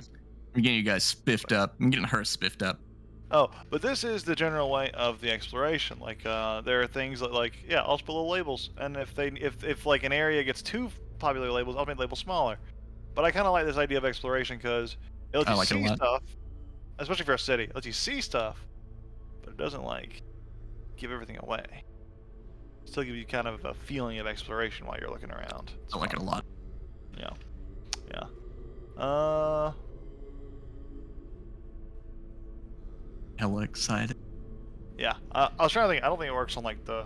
you guys spiffed up. I'm getting her spiffed up. Oh, but this is the general way of the exploration. Like, there are things that, like, yeah, I'll just put little labels, and if like an area gets too popular labels, I'll make labels smaller. But I kind of like this idea of exploration because it lets I you like it a see lot. stuff, especially for a city. It lets you see stuff, but it doesn't like give everything away. Still give you kind of a feeling of exploration while you're looking around. It's I like it a fun. lot. Yeah. Hella excited. Yeah. I was trying to think. I don't think it works on like the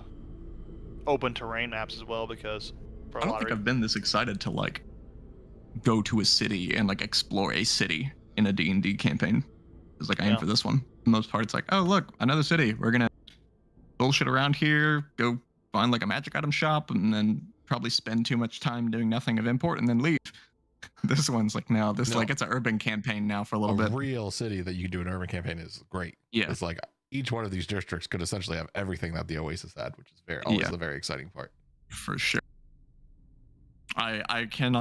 open terrain maps as well because for a I don't lot think of I've been this excited to like go to a city and like explore a city in a D&D campaign. It's like I am Yeah. for this one. For the most part, it's like, oh look, another city. We're gonna bullshit around here, go find like a magic item shop, and then probably spend too much time doing nothing of import and then leave. This one's like no, No. like it's an urban campaign now for a little A bit. real city that you can do an urban campaign is great. Yeah. It's like each one of these districts could essentially have everything that the Oasis had, which is always Yeah. the very exciting part. For sure. I cannot